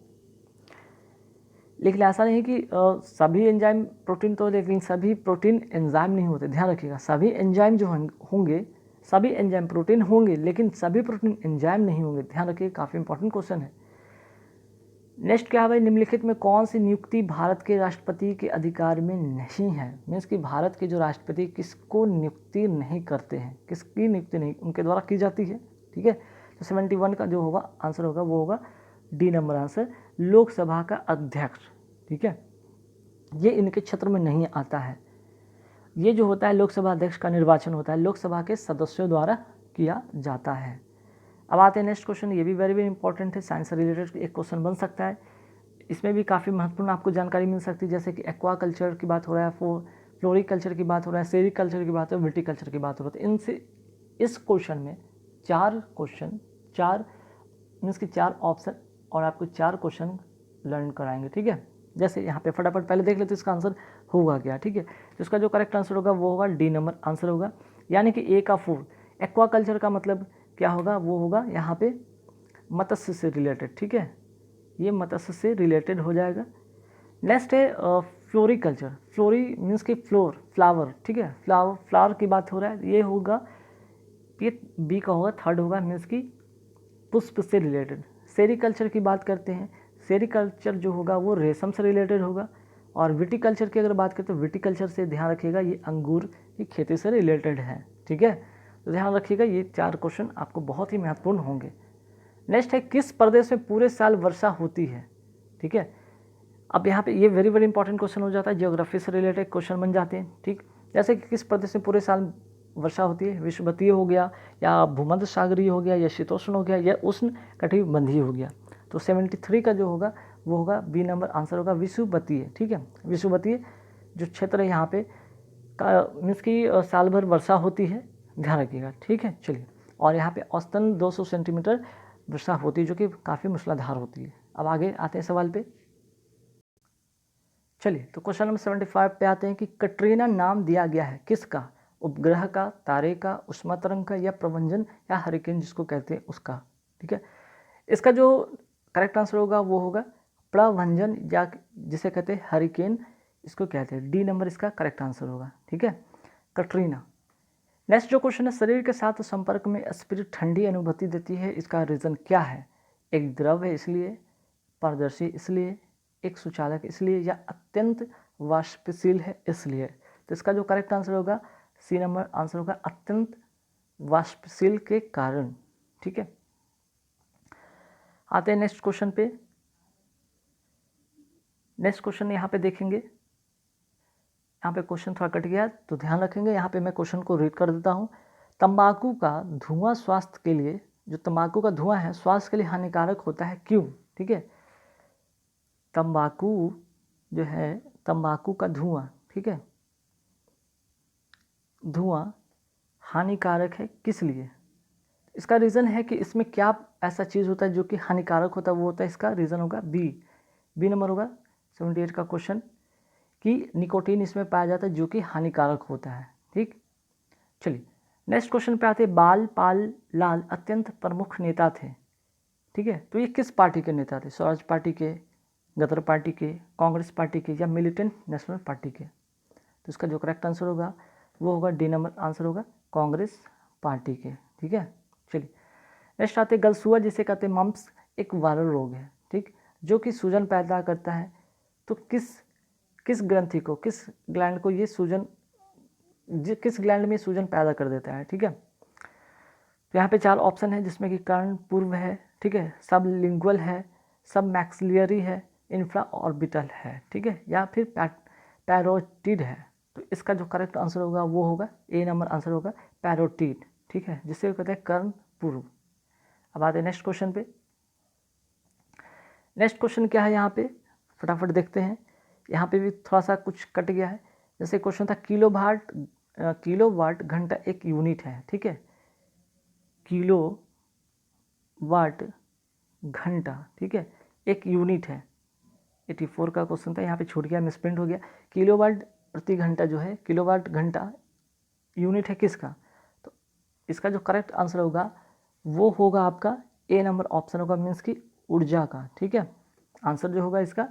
लेकिन ऐसा नहीं कि सभी एंजाइम प्रोटीन तो, लेकिन सभी प्रोटीन एंजाइम नहीं होते, ध्यान रखिएगा। सभी एंजाइम जो होंगे, सभी एंजाइम प्रोटीन होंगे, लेकिन सभी प्रोटीन एंजाइम नहीं होंगे, ध्यान रखिए, काफ़ी इंपॉर्टेंट क्वेश्चन है। नेक्स्ट क्या है भाई, निम्नलिखित में कौन सी नियुक्ति भारत के राष्ट्रपति के अधिकार में नहीं है। मीन्स कि भारत के जो राष्ट्रपति किसको नियुक्ति नहीं करते हैं, किसकी नियुक्ति नहीं उनके द्वारा की जाती है। ठीक है, तो 71 का जो होगा आंसर होगा वो होगा डी नंबर आंसर, लोकसभा का अध्यक्ष। ठीक है, ये इनके क्षेत्र में नहीं आता है। ये जो होता है लोकसभा अध्यक्ष का निर्वाचन होता है लोकसभा के सदस्यों द्वारा किया जाता है। अब आते हैं नेक्स्ट क्वेश्चन। ये भी वेरी वेरी इंपॉर्टेंट है, साइंस से रिलेटेड एक क्वेश्चन बन सकता है। इसमें भी काफ़ी महत्वपूर्ण आपको जानकारी मिल सकती है, जैसे कि एक्वा कल्चर की बात हो रहा है, फ्लोरिकल्चर की बात हो रहा है, सेरिकल्चर की बात हो रहा है, विटिकल्चर की बात हो रही है। इनसे इस क्वेश्चन में 4 क्वेश्चन, 4 मीन्स की 4 ऑप्शन और आपको 4 क्वेश्चन लर्न कराएंगे। ठीक है, जैसे यहाँ पे फटाफट पहले देख लेते इसका आंसर होगा क्या। ठीक है, तो इसका जो करेक्ट आंसर होगा वो होगा डी नंबर आंसर होगा, यानी कि ए का 4। एक्वा कल्चर का मतलब क्या होगा, वो होगा यहाँ पे मत्स्य से रिलेटेड। ठीक है, ये मत्स्य से रिलेटेड हो जाएगा। नेक्स्ट है फ्लोरिकल्चर। फ्लोरी मीन्स की फ्लावर। ठीक है, फ्लावर की बात हो रहा है, ये होगा, ये बी का होगा, थर्ड होगा, मीन्स की पुष्प से रिलेटेड। सेरिकल्चर की बात करते हैं, सेरिकल्चर जो होगा वो रेशम से रिलेटेड होगा। और विटिकल्चर की अगर बात करें तो विटिकल्चर से ध्यान रखिएगा ये अंगूर की खेती से रिलेटेड है। ठीक है, तो ध्यान रखिएगा ये 4 क्वेश्चन आपको बहुत ही महत्वपूर्ण होंगे। नेक्स्ट है किस प्रदेश में पूरे साल वर्षा होती है। ठीक है, अब यहाँ पे ये वेरी वेरी इंपॉर्टेंट क्वेश्चन हो जाता है, ज्योग्राफी से रिलेटेड क्वेश्चन बन जाते हैं। ठीक, जैसे कि किस प्रदेश में पूरे साल वर्षा होती है, विषुवतीय हो गया या भूमध्य सागरीय हो गया या शीतोष्ण हो गया या उष्ण कटिबंधीय हो गया। तो 73 का जो होगा वो होगा बी नंबर आंसर होगा, विषुवतीय। ठीक है, विषुवतीय जो क्षेत्र है यहाँ पे मीन्स की साल भर वर्षा होती है, ध्यान रखिएगा। ठीक है, चलिए, और यहाँ पे औसतन 200 सेंटीमीटर वर्षा होती है जो कि काफ़ी मूसलाधार होती है। अब आगे आते हैं सवाल पे। चलिए, तो क्वेश्चन नंबर 75 पे आते हैं कि कटरीना नाम दिया गया है किसका, उपग्रह का, तारे का, उष्मा तरंग का या प्रवंजन या हरिकेन जिसको कहते हैं उसका। ठीक है, इसका जो करेक्ट आंसर होगा वो होगा प्रवंजन या जिसे कहते हैं हरिकेन, इसको कहते हैं। डी नंबर इसका करेक्ट आंसर होगा। ठीक है, कटरीना। नेक्स्ट जो क्वेश्चन है, शरीर के साथ संपर्क में स्पिरिट ठंडी अनुभूति देती है, इसका रीज़न क्या है। एक द्रव है इसलिए, पारदर्शी इसलिए, एक सुचालक इसलिए या अत्यंत वाष्पशील है इसलिए। तो इसका जो करेक्ट आंसर होगा सी नंबर आंसर होगा, अत्यंत वाष्पशील के कारण। ठीक है, आते हैं नेक्स्ट क्वेश्चन पे। नेक्स्ट क्वेश्चन यहाँ पे देखेंगे, यहाँ पे क्वेश्चन थोड़ा कट गया तो ध्यान रखेंगे। यहाँ पे मैं क्वेश्चन को रीड कर देता हूँ। तंबाकू का धुआं स्वास्थ्य के लिए, जो तंबाकू का धुआं है स्वास्थ्य के लिए हानिकारक होता है, क्यों। ठीक है, तंबाकू जो है, तंबाकू का धुआं, ठीक है, धुआं हानिकारक है किस लिए। इसका रीज़न है कि इसमें क्या ऐसा चीज़ होता है जो कि हानिकारक होता है, वो होता है, इसका रीज़न होगा बी नंबर होगा 78 का क्वेश्चन, कि निकोटीन इसमें पाया जाता है जो कि हानिकारक होता है। ठीक, चलिए नेक्स्ट क्वेश्चन पे आते हैं। बाल पाल लाल अत्यंत प्रमुख नेता थे। ठीक है, तो ये किस पार्टी के नेता थे, स्वराज पार्टी के, गदर पार्टी के, कांग्रेस पार्टी के या मिलिटेंट नेशनल पार्टी के। तो इसका जो करेक्ट आंसर होगा वो होगा डी नंबर आंसर होगा, कांग्रेस पार्टी के। ठीक है, चलिए नेक्स्ट आते गलसुआ जिसे कहते हैं मम्प्स, एक वायरल रोग है, ठीक, जो कि सूजन पैदा करता है। तो किस ग्रंथि को, किस ग्लैंड को ये सूजन, किस ग्लैंड में सूजन पैदा कर देता है। ठीक है, तो यहाँ पे 4 ऑप्शन है जिसमें कि कर्ण पूर्व है, ठीक है, सब लिंगुअल है, सब मैक्सिलियरी है, इंफ्रा ऑर्बिटल है, ठीक है, या फिर पैरोटिड है। तो इसका जो करेक्ट आंसर होगा वो होगा ए नंबर आंसर होगा पैरोटिड। ठीक है, जिसे कहते हैं कर्ण पूर्व। अब आते हैं नेक्स्ट क्वेश्चन पे। नेक्स्ट क्वेश्चन क्या है यहाँ पे, फटाफट देखते हैं। यहाँ पे भी थोड़ा सा कुछ कट गया है। जैसे क्वेश्चन था किलोवाट घंटा एक यूनिट है। ठीक है, किलोवाट घंटा, ठीक है, एक यूनिट है। 84 का क्वेश्चन था, यहाँ पे छूट गया, मिसप्रिंट हो गया। किलोवाट प्रति घंटा जो है, किलोवाट घंटा यूनिट है किसका, तो इसका जो करेक्ट आंसर होगा वो होगा आपका ए नंबर ऑप्शन होगा, मीन्स की ऊर्जा का। ठीक है, आंसर जो होगा इसका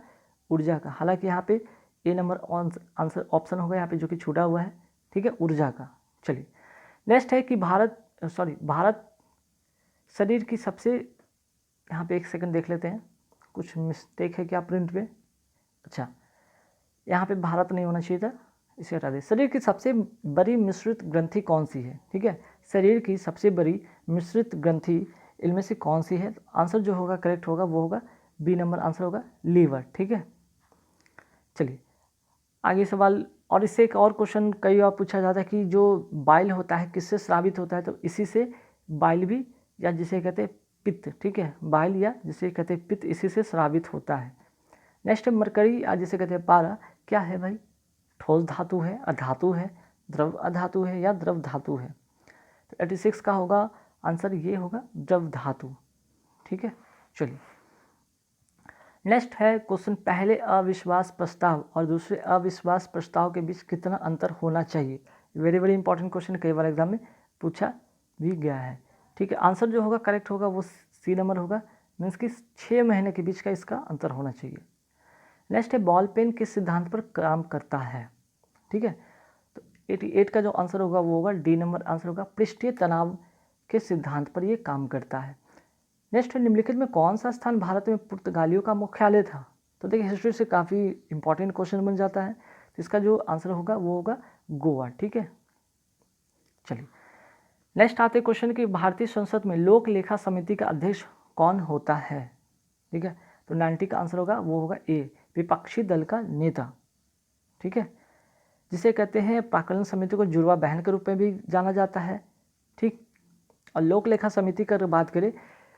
ऊर्जा का। हालांकि यहाँ पे ए नंबर आंसर ऑप्शन होगा यहाँ पे जो कि छूटा हुआ है। ठीक है, ऊर्जा का। चलिए नेक्स्ट है कि भारत शरीर की सबसे, यहाँ पे एक सेकंड देख लेते हैं, कुछ मिस्टेक है क्या प्रिंट पे। अच्छा, यहाँ पे भारत नहीं होना चाहिए था, इसे हटा दे। शरीर की सबसे बड़ी मिश्रित ग्रंथि कौन सी है। ठीक है, शरीर की सबसे बड़ी मिश्रित ग्रंथि इनमें से कौन सी है। आंसर जो होगा करेक्ट होगा वो होगा बी नंबर आंसर होगा लीवर। ठीक है, चलिए आगे सवाल। और इससे एक और क्वेश्चन कई बार पूछा जाता है कि जो बाइल होता है किससे स्रावित होता है, तो इसी से बाइल भी, या जिसे कहते हैं पित्त। ठीक है, बाइल या जिसे कहते हैं पित्त, इसी से स्रावित होता है। नेक्स्ट है मरकरी या जिसे कहते हैं पारा, क्या है भाई, ठोस धातु है, अधातु है, द्रव अधातु है, या द्रव धातु है। तो 86 का होगा आंसर ये होगा द्रव धातु। ठीक है, चलिए नेक्स्ट है क्वेश्चन, पहले अविश्वास प्रस्ताव और दूसरे अविश्वास प्रस्ताव के बीच कितना अंतर होना चाहिए। वेरी इंपॉर्टेंट क्वेश्चन, कई बार एग्जाम में पूछा भी गया है। ठीक है, आंसर जो होगा करेक्ट होगा वो सी नंबर होगा, मीन्स कि 6 महीने के बीच का इसका अंतर होना चाहिए। नेक्स्ट है बॉल पेन किस सिद्धांत पर काम करता है। ठीक है, तो 88 का जो आंसर होगा वो होगा डी नंबर आंसर होगा, पृष्ठीय तनाव के सिद्धांत पर ये काम करता है। नेक्स्ट है निम्नलिखित में कौन सा स्थान भारत में पुर्तगालियों का मुख्यालय था। तो देखिए हिस्ट्री से काफ़ी इंपॉर्टेंट क्वेश्चन बन जाता है, तो इसका जो आंसर होगा वो होगा गोवा। ठीक है, चलिए नेक्स्ट आते क्वेश्चन कि भारतीय संसद में लोक लेखा समिति का अध्यक्ष कौन होता है। ठीक है, तो 90 का आंसर होगा वो होगा ए, विपक्षी दल का नेता। ठीक है, जिसे कहते हैं प्राक्कलन समिति को जुड़वा बहन के रूप में भी जाना जाता है। ठीक, और लोक लेखा समिति का बात करें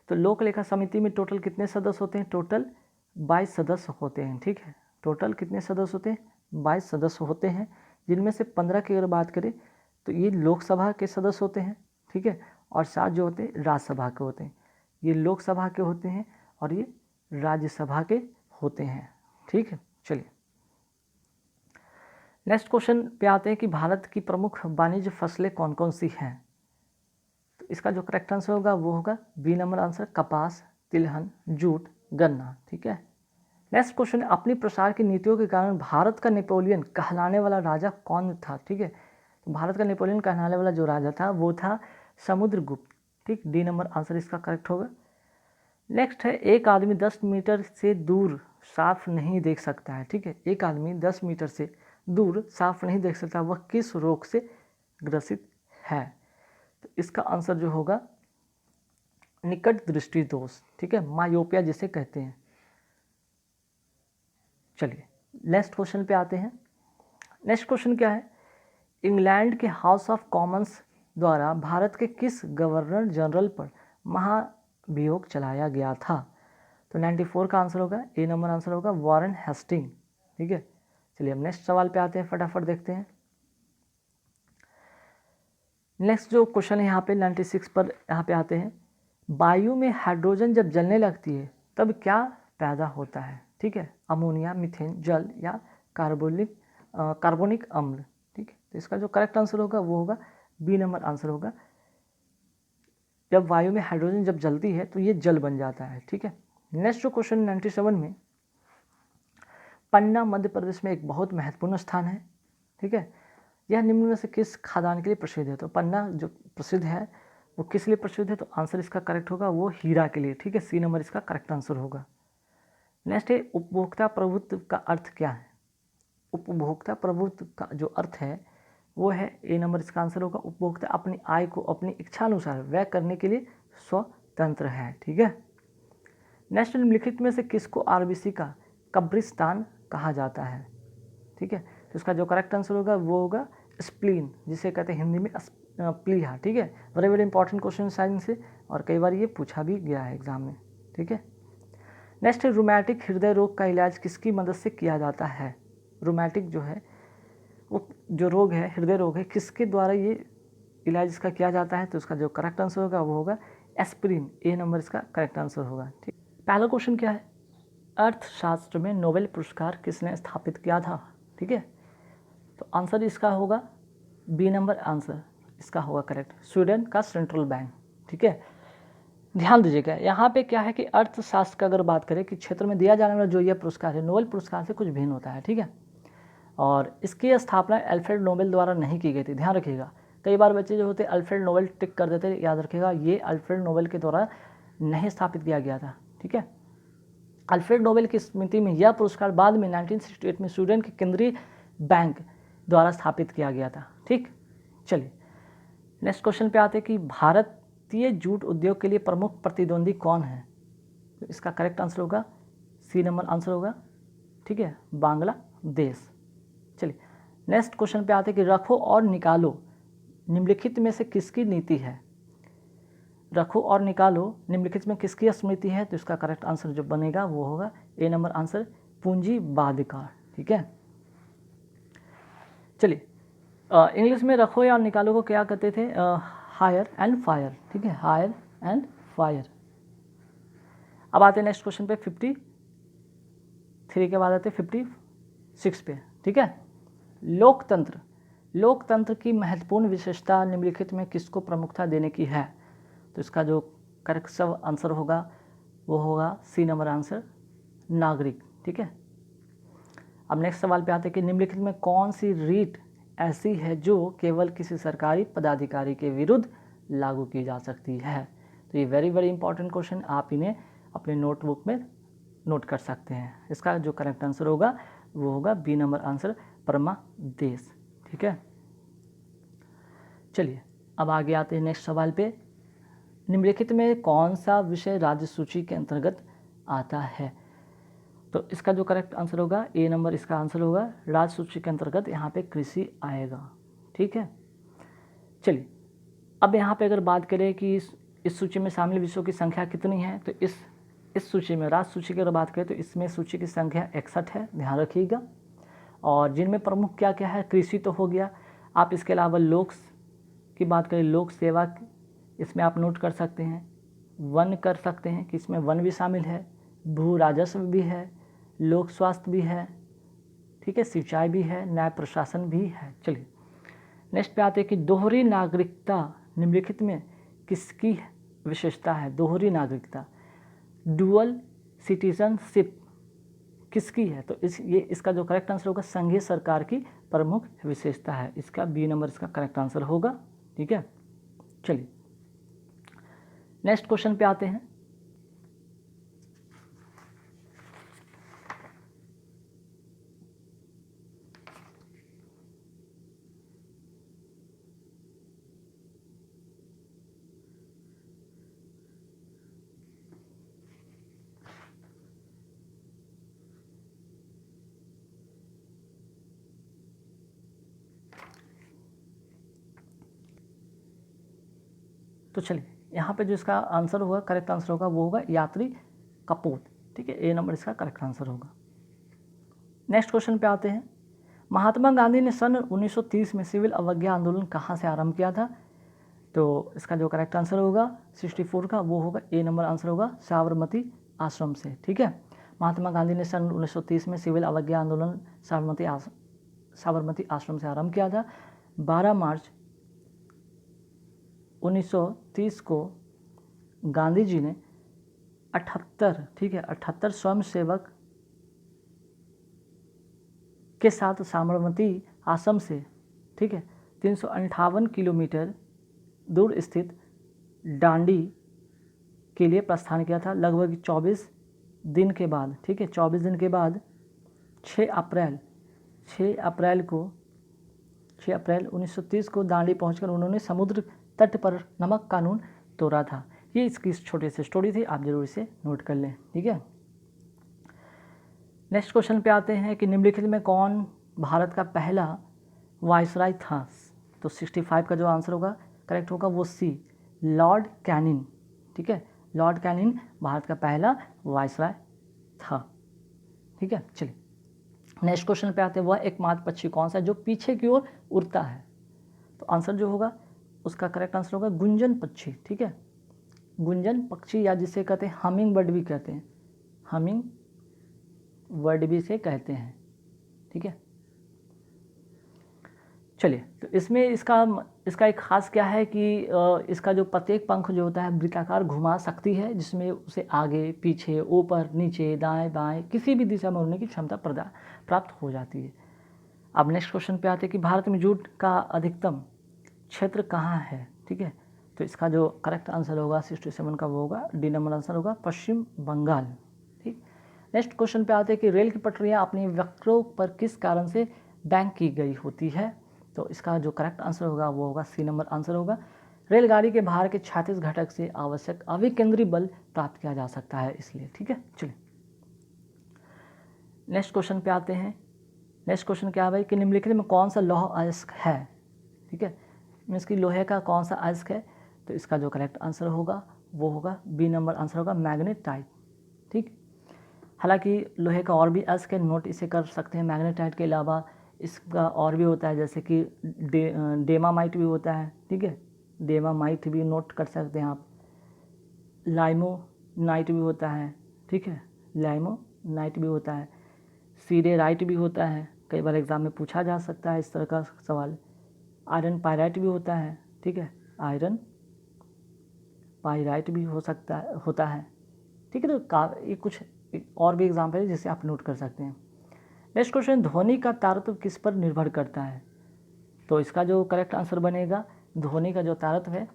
तो लोक लेखा समिति में टोटल कितने सदस्य होते हैं, टोटल 22 सदस्य होते हैं। ठीक है, टोटल कितने सदस्य होते हैं, 22 सदस्य होते हैं, जिनमें से 15 की अगर बात करें तो ये लोकसभा के सदस्य होते हैं। ठीक है, और 7 जो होते हैं राज्यसभा के होते हैं। ये लोकसभा के होते हैं और ये राज्यसभा के होते हैं। ठीक है, चलिए नेक्स्ट क्वेश्चन पे आते हैं कि भारत की प्रमुख वाणिज्य फसलें कौन कौन सी हैं। तो इसका जो करेक्ट आंसर होगा वो होगा बी नंबर आंसर, कपास, तिलहन, जूट, गन्ना। ठीक है, नेक्स्ट क्वेश्चन, अपनी प्रसार की नीतियों के कारण भारत का नेपोलियन कहलाने वाला राजा कौन था। ठीक है, तो भारत का नेपोलियन कहलाने वाला जो राजा था वो था समुद्रगुप्त। ठीक, डी नंबर आंसर इसका करेक्ट होगा। नेक्स्ट है एक आदमी 10 मीटर से दूर साफ नहीं देख सकता है। ठीक है, एक आदमी 10 मीटर से दूर साफ नहीं देख सकता, वह किस रोग से ग्रसित है। तो इसका आंसर जो होगा निकट दृष्टि दोष। ठीक है, मायोपिया जिसे कहते हैं। चलिए नेक्स्ट क्वेश्चन पे आते हैं। नेक्स्ट क्वेश्चन क्या है, इंग्लैंड के हाउस ऑफ कॉमन्स द्वारा भारत के किस गवर्नर जनरल पर महाभियोग चलाया गया था। तो 94 का आंसर होगा ए नंबर आंसर होगा वॉरेन हेस्टिंग। ठीक है, चलिए अब नेक्स्ट सवाल पे आते हैं, फटाफट देखते हैं। नेक्स्ट जो क्वेश्चन है यहाँ पे 96 पर यहाँ पे आते हैं, वायु में हाइड्रोजन जब जलने लगती है तब क्या पैदा होता है। ठीक है, अमोनिया, मीथेन, जल या कार्बोनिक अम्ल। ठीक है, तो इसका जो करेक्ट आंसर होगा वो होगा बी नंबर आंसर होगा, जब वायु में हाइड्रोजन जब जलती है तो ये जल बन जाता है। ठीक है, नेक्स्ट जो क्वेश्चन 97 में, पन्ना मध्य प्रदेश में एक बहुत महत्वपूर्ण स्थान है। ठीक है। यह निम्न में से किस खादान के लिए प्रसिद्ध है? तो पन्ना जो प्रसिद्ध है वो किस लिए प्रसिद्ध है? तो आंसर इसका करेक्ट होगा वो हीरा के लिए, ठीक है। सी नंबर इसका करेक्ट आंसर होगा। नेक्स्ट है उपभोक्ता प्रभुत्व का अर्थ क्या है? उपभोक्ता प्रभुत्व का जो अर्थ है वो है, ए नंबर इसका आंसर होगा, उपभोक्ता अपनी आय को अपनी इच्छानुसार व्यय करने के लिए स्वतंत्र है, ठीक है। नेक्स्ट, निम्नलिखित में से किसको आरबीसी का कब्रिस्तान कहा जाता है? ठीक है, तो इसका जो करेक्ट आंसर होगा वो होगा स्प्लीन, जिसे कहते हैं हिंदी में प्लीहा, ठीक है। Very very important question science से, और कई बार ये पूछा भी गया है एग्जाम में, ठीक है। नेक्स्ट है, रोमैटिक हृदय रोग का इलाज किसकी मदद से किया जाता है? रोमैटिक जो है वो जो रोग है, हृदय रोग है, किसके द्वारा ये इलाज इसका किया जाता है? तो इसका जो करेक्ट आंसर होगा वो होगा एस्पिरिन, ए नंबर इसका करेक्ट आंसर होगा, ठीक। पहला क्वेश्चन क्या है? अर्थशास्त्र में नोबेल पुरस्कार किसने स्थापित किया था? ठीक है, तो आंसर इसका होगा बी नंबर आंसर इसका होगा करेक्ट, स्वीडन का सेंट्रल बैंक, ठीक है। ध्यान दीजिएगा, यहाँ पे क्या है कि अर्थशास्त्र का अगर बात करें कि क्षेत्र में दिया जाने वाला जो यह पुरस्कार है नोबेल पुरस्कार से कुछ भिन्न होता है, ठीक है। और इसकी स्थापना अल्फ्रेड नोबेल द्वारा नहीं की गई थी, ध्यान रखिएगा। कई बार बच्चे जो होते अल्फ्रेड नोबेल टिक कर देते, याद रखिएगा ये अल्फ्रेड नोबेल के द्वारा नहीं स्थापित किया गया था, ठीक है। अल्फ्रेड नोबेल की स्मृति में यह पुरस्कार बाद में 1968 में स्वीडन के केंद्रीय बैंक द्वारा स्थापित किया गया था, ठीक। चलिए नेक्स्ट क्वेश्चन पे आते हैं कि भारतीय जूट उद्योग के लिए प्रमुख प्रतिद्वंदी कौन है? तो इसका करेक्ट आंसर होगा सी नंबर आंसर होगा, ठीक है, बांग्लादेश। चलिए नेक्स्ट क्वेश्चन पे आते हैं कि रखो और निकालो निम्नलिखित में से किसकी नीति है? रखो और निकालो निम्नलिखित में किसकी स्मृति है? तो इसका करेक्ट आंसर जो बनेगा वो होगा ए नंबर आंसर पूंजीवादिकार, ठीक है। चलिए इंग्लिश में रखो या निकालो को क्या कहते थे? हायर एंड फायर, ठीक है, हायर एंड फायर। अब आते हैं नेक्स्ट क्वेश्चन पे 53 के बाद आते हैं 56 पे, ठीक है। लोकतंत्र, लोकतंत्र की महत्वपूर्ण विशेषता निम्नलिखित में किसको प्रमुखता देने की है? तो इसका जो करेक्ट आंसर होगा वो होगा सी नंबर आंसर नागरिक, ठीक है। अब नेक्स्ट सवाल पे आते हैं कि निम्नलिखित में कौन सी रीट ऐसी है जो केवल किसी सरकारी पदाधिकारी के विरुद्ध लागू की जा सकती है? तो ये वेरी वेरी इंपॉर्टेंट क्वेश्चन, आप इन्हें अपने नोटबुक में नोट कर सकते हैं। इसका जो करेक्ट आंसर होगा वो होगा बी नंबर आंसर परमादेश, ठीक है। चलिए अब आगे आते हैं नेक्स्ट सवाल पे, निम्नलिखित में कौन सा विषय राज्य सूची के अंतर्गत आता है? तो इसका जो करेक्ट आंसर होगा ए नंबर इसका आंसर होगा, राज्य सूची के अंतर्गत यहाँ पे कृषि आएगा, ठीक है। चलिए अब यहाँ पे अगर बात करें कि इस सूची में शामिल विषयों की संख्या कितनी है, तो इस सूची में राज्य सूची की अगर बात करें तो इसमें सूची की संख्या 61 है, ध्यान रखिएगा। और जिनमें प्रमुख क्या क्या है? कृषि तो हो गया, आप इसके अलावा लोक की बात करें, लोक सेवा इसमें आप नोट कर सकते हैं, वन कर सकते हैं कि इसमें वन भी शामिल है, भू राजस्व भी है, लोक स्वास्थ्य भी है, ठीक है, सिंचाई भी है, न्याय प्रशासन भी है। चलिए नेक्स्ट पे आते हैं कि दोहरी नागरिकता निम्नलिखित में किसकी विशेषता है? दोहरी नागरिकता, डुअल सिटीजनशिप किसकी है? तो इसका जो करेक्ट आंसर होगा संघीय सरकार की प्रमुख विशेषता है, इसका बी नंबर इसका करेक्ट आंसर होगा, ठीक है। चलिए नेक्स्ट क्वेश्चन पे आते हैं, तो चलिए यहाँ पे जो इसका आंसर होगा करेक्ट आंसर होगा वो होगा यात्री कपूत, ठीक है, ए नंबर इसका करेक्ट आंसर होगा। नेक्स्ट क्वेश्चन पे आते हैं, महात्मा गांधी ने सन 1930 में सिविल अवज्ञा आंदोलन कहाँ से आरंभ किया था? तो इसका जो करेक्ट आंसर होगा 64 का वो होगा ए नंबर आंसर होगा साबरमती आश्रम से, ठीक है। महात्मा गांधी ने सन 1930 में सिविल अवज्ञा आंदोलन साबरमती आश्रम से आरंभ किया था। 12 मार्च 1930 को गांधी जी ने 78, ठीक है, 78 स्वयंसेवक के साथ साबरमती असम से, ठीक है, 358 किलोमीटर दूर स्थित डांडी के लिए प्रस्थान किया था लगभग 24 दिन के बाद, ठीक है, 24 दिन के बाद 6 अप्रैल 1930 को दांडी पहुंचकर उन्होंने समुद्र तट पर नमक कानून तोड़ा था। ये इसकी छोटी सी स्टोरी थी, आप जरूर इसे नोट कर लें, ठीक है। नेक्स्ट क्वेश्चन पे आते हैं कि निम्नलिखित में कौन भारत का पहला वायसराय था। तो 65 का जो आंसर होगा करेक्ट होगा वो सी, लॉर्ड कैनिंग, ठीक है, लॉर्ड कैनिंग भारत का पहला वायसराय था, ठीक है। चलिए नेक्स्ट क्वेश्चन पे आते हैं, वह एकमात्र पक्षी कौन सा है जो पीछे की ओर उड़ता है। तो आंसर जो होगा उसका करेक्ट आंसर होगा गुंजन पक्षी, ठीक है, गुंजन पक्षी या जिसे कहते हैं हमिंग बर्ड भी कहते हैं, हमिंग बर्ड भी इसे कहते हैं, ठीक है। चलिए तो इसमें इसका एक खास क्या है कि इसका जो प्रत्येक पंख जो होता है वृत्ताकार घुमा सकती है, जिसमें उसे आगे पीछे ऊपर नीचे दाएं बाएं किसी भी दिशा में उड़ने की क्षमता प्राप्त हो जाती है। अब नेक्स्ट क्वेश्चन पे आते हैं कि भारत में जूट का अधिकतम क्षेत्र कहाँ है, ठीक है। तो इसका जो करेक्ट आंसर होगा 67 का वो होगा डी नंबर आंसर होगा पश्चिम बंगाल, ठीक। नेक्स्ट क्वेश्चन पे आते हैं कि रेल की पटरियाँ अपनी वक्रों पर किस कारण से बैंक की गई होती है। तो इसका जो करेक्ट आंसर होगा वो होगा सी नंबर आंसर होगा रेलगाड़ी के भार के 36 घटक से आवश्यक अभिकेंद्री बल प्राप्त किया जा सकता है इसलिए, ठीक है। चलिए नेक्स्ट क्वेश्चन पे आते हैं। नेक्स्ट क्वेश्चन क्या है भाई कि निम्नलिखित में कौन सा लौह अयस्क है, ठीक है, मीन्स कि लोहे का कौन सा अयस्क है। तो इसका जो करेक्ट आंसर होगा वो होगा बी नंबर आंसर होगा मैग्नेटाइट, ठीक। हालांकि लोहे का और भी अयस्क है, नोट इसे कर सकते हैं। मैग्नेटाइट के अलावा इसका और भी होता है जैसे कि डेमामाइट भी होता है, ठीक है, डेमामाइट भी नोट कर सकते हैं आप। लाइमोनाइट भी होता है, ठीक है, लाइमोनाइट भी होता है। सीडेराइट भी होता है, कई बार एग्जाम में पूछा जा सकता है इस तरह का सवाल। आयरन पायराइट भी होता है, ठीक है, आयरन पायराइट भी होता है, ठीक है। तो ये कुछ और भी एग्जाम्पल है जिसे आप नोट कर सकते हैं। नेक्स्ट क्वेश्चन, ध्वनि का तारतम्य किस पर निर्भर करता है। तो इसका जो करेक्ट आंसर बनेगा ध्वनि का जो तारतम्य है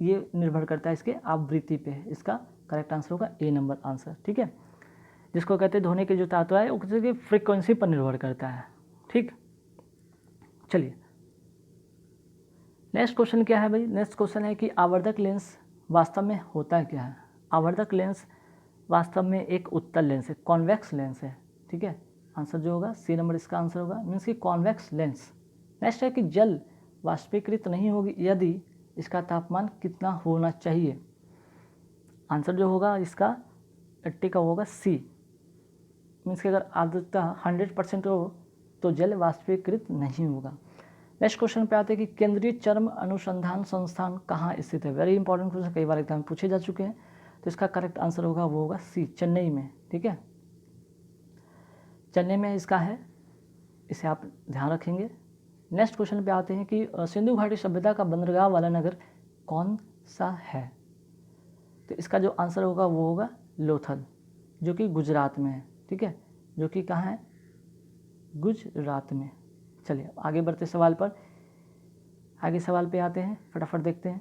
ये निर्भर करता है इसके आवृत्ति पे, इसका करेक्ट आंसर होगा ए नंबर आंसर, ठीक है। जिसको कहते हैं ध्वनि के जो तारतम्य है वो किसी फ्रीक्वेंसी पर निर्भर करता है, ठीक। चलिए नेक्स्ट क्वेश्चन क्या है भाई, नेक्स्ट क्वेश्चन है कि आवर्धक लेंस वास्तव में होता क्या है। आवर्धक लेंस वास्तव में एक उत्तल लेंस है, कॉन्वेक्स लेंस है, ठीक है। आंसर जो होगा सी नंबर इसका आंसर होगा, मीन्स की कॉन्वेक्स लेंस। नेक्स्ट है कि जल वाष्पीकृत नहीं होगी यदि इसका तापमान कितना होना चाहिए। आंसर जो होगा इसका 80 का होगा सी, मीन्स कि अगर आर्द्रता 100% हो तो जल वाष्पीकृत नहीं होगा। नेक्स्ट क्वेश्चन पे आते हैं कि केंद्रीय चर्म अनुसंधान संस्थान कहाँ स्थित है। वेरी इंपॉर्टेंट क्वेश्चन, कई बार एग्जाम में पूछे जा चुके हैं। तो इसका करेक्ट आंसर होगा वो होगा सी, चेन्नई में, ठीक है, चेन्नई में इसका है, इसे आप ध्यान रखेंगे। नेक्स्ट क्वेश्चन पे आते हैं कि सिंधु घाटी सभ्यता का बंदरगाह वाला नगर कौन सा है। तो इसका जो आंसर होगा वो होगा लोथल, जो कि गुजरात में है, ठीक है, जो कि कहाँ है, गुजरात में। चलिए आगे बढ़ते सवाल पर, आगे सवाल पे आते हैं, फटाफट देखते हैं।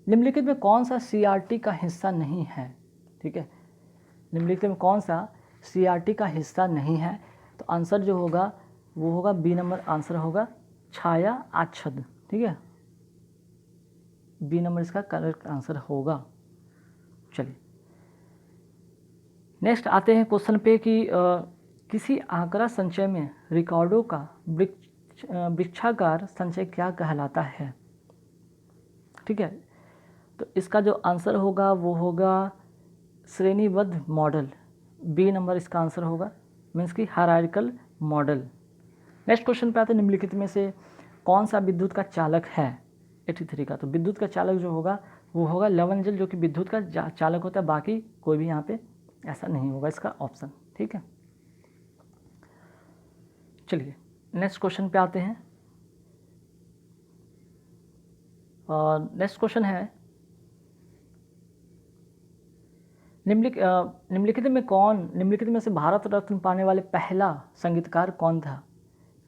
निम्नलिखित में कौन सा सीआरटी का हिस्सा नहीं है, ठीक है, निम्नलिखित में कौन सा सीआरटी का हिस्सा नहीं है। तो आंसर जो होगा वो होगा बी नंबर आंसर होगा छाया आच्छादन, ठीक है, बी नंबर इसका करेक्ट आंसर होगा। चलिए नेक्स्ट आते हैं क्वेश्चन पे कि किसी आंकड़ा संचय में रिकॉर्डों का वृक्षाकार संचय क्या कहलाता है, ठीक है। तो इसका जो आंसर होगा वो होगा श्रेणीबद्ध मॉडल, बी नंबर इसका आंसर होगा, मीन्स की हायरार्किकल मॉडल। नेक्स्ट क्वेश्चन पे आते हैं निम्नलिखित में से कौन सा विद्युत का चालक है 83 का। तो विद्युत का चालक जो होगा वो होगा लवण जल, जो कि विद्युत का चालक होता है, बाकी कोई भी यहाँ पे ऐसा नहीं होगा इसका ऑप्शन, ठीक है। चलिए नेक्स्ट क्वेश्चन पे आते हैं। और नेक्स्ट क्वेश्चन है निम्नलिखित में से भारत रत्न पाने वाले पहला संगीतकार कौन था?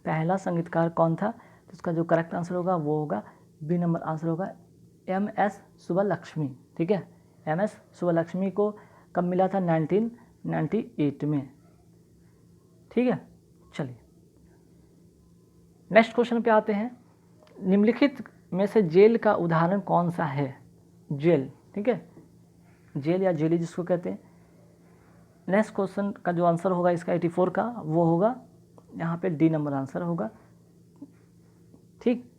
पहला संगीतकार कौन था? तो इसका जो करेक्ट आंसर होगा वो होगा बी नंबर आंसर होगा एम.एस. सुब्बलक्ष्मी। ठीक है, एम.एस. सुब्बलक्ष्मी को कब मिला था? 1998 में। ठीक है, चलिए नेक्स्ट क्वेश्चन पे आते हैं। निम्नलिखित में से जेल का उदाहरण कौन सा है? जेल, ठीक है, जेल या जेली जिसको कहते हैं। नेक्स्ट क्वेश्चन का जो आंसर होगा इसका 84 का वो होगा यहाँ पे डी नंबर आंसर होगा। ठीक,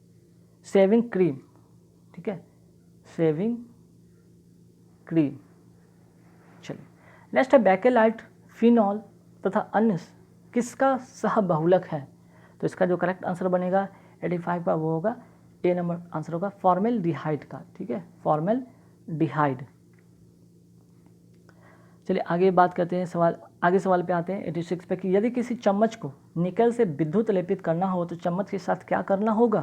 शेविंग क्रीम। ठीक है, शेविंग क्रीम। चलिए नेक्स्ट है बैकेलाइट, फिनॉल तथा अन्य किसका सहबहुलक है? तो इसका जो करेक्ट आंसर बनेगा 85 का वो होगा ए नंबर आंसर होगा फॉर्मेल्डिहाइड का। ठीक है, फॉर्मेल्डिहाइड। चलिए आगे बात करते हैं, सवाल पे आते हैं 86 पे कि यदि किसी चम्मच को निकल से विद्युत लेपित करना हो तो चम्मच के साथ क्या करना होगा?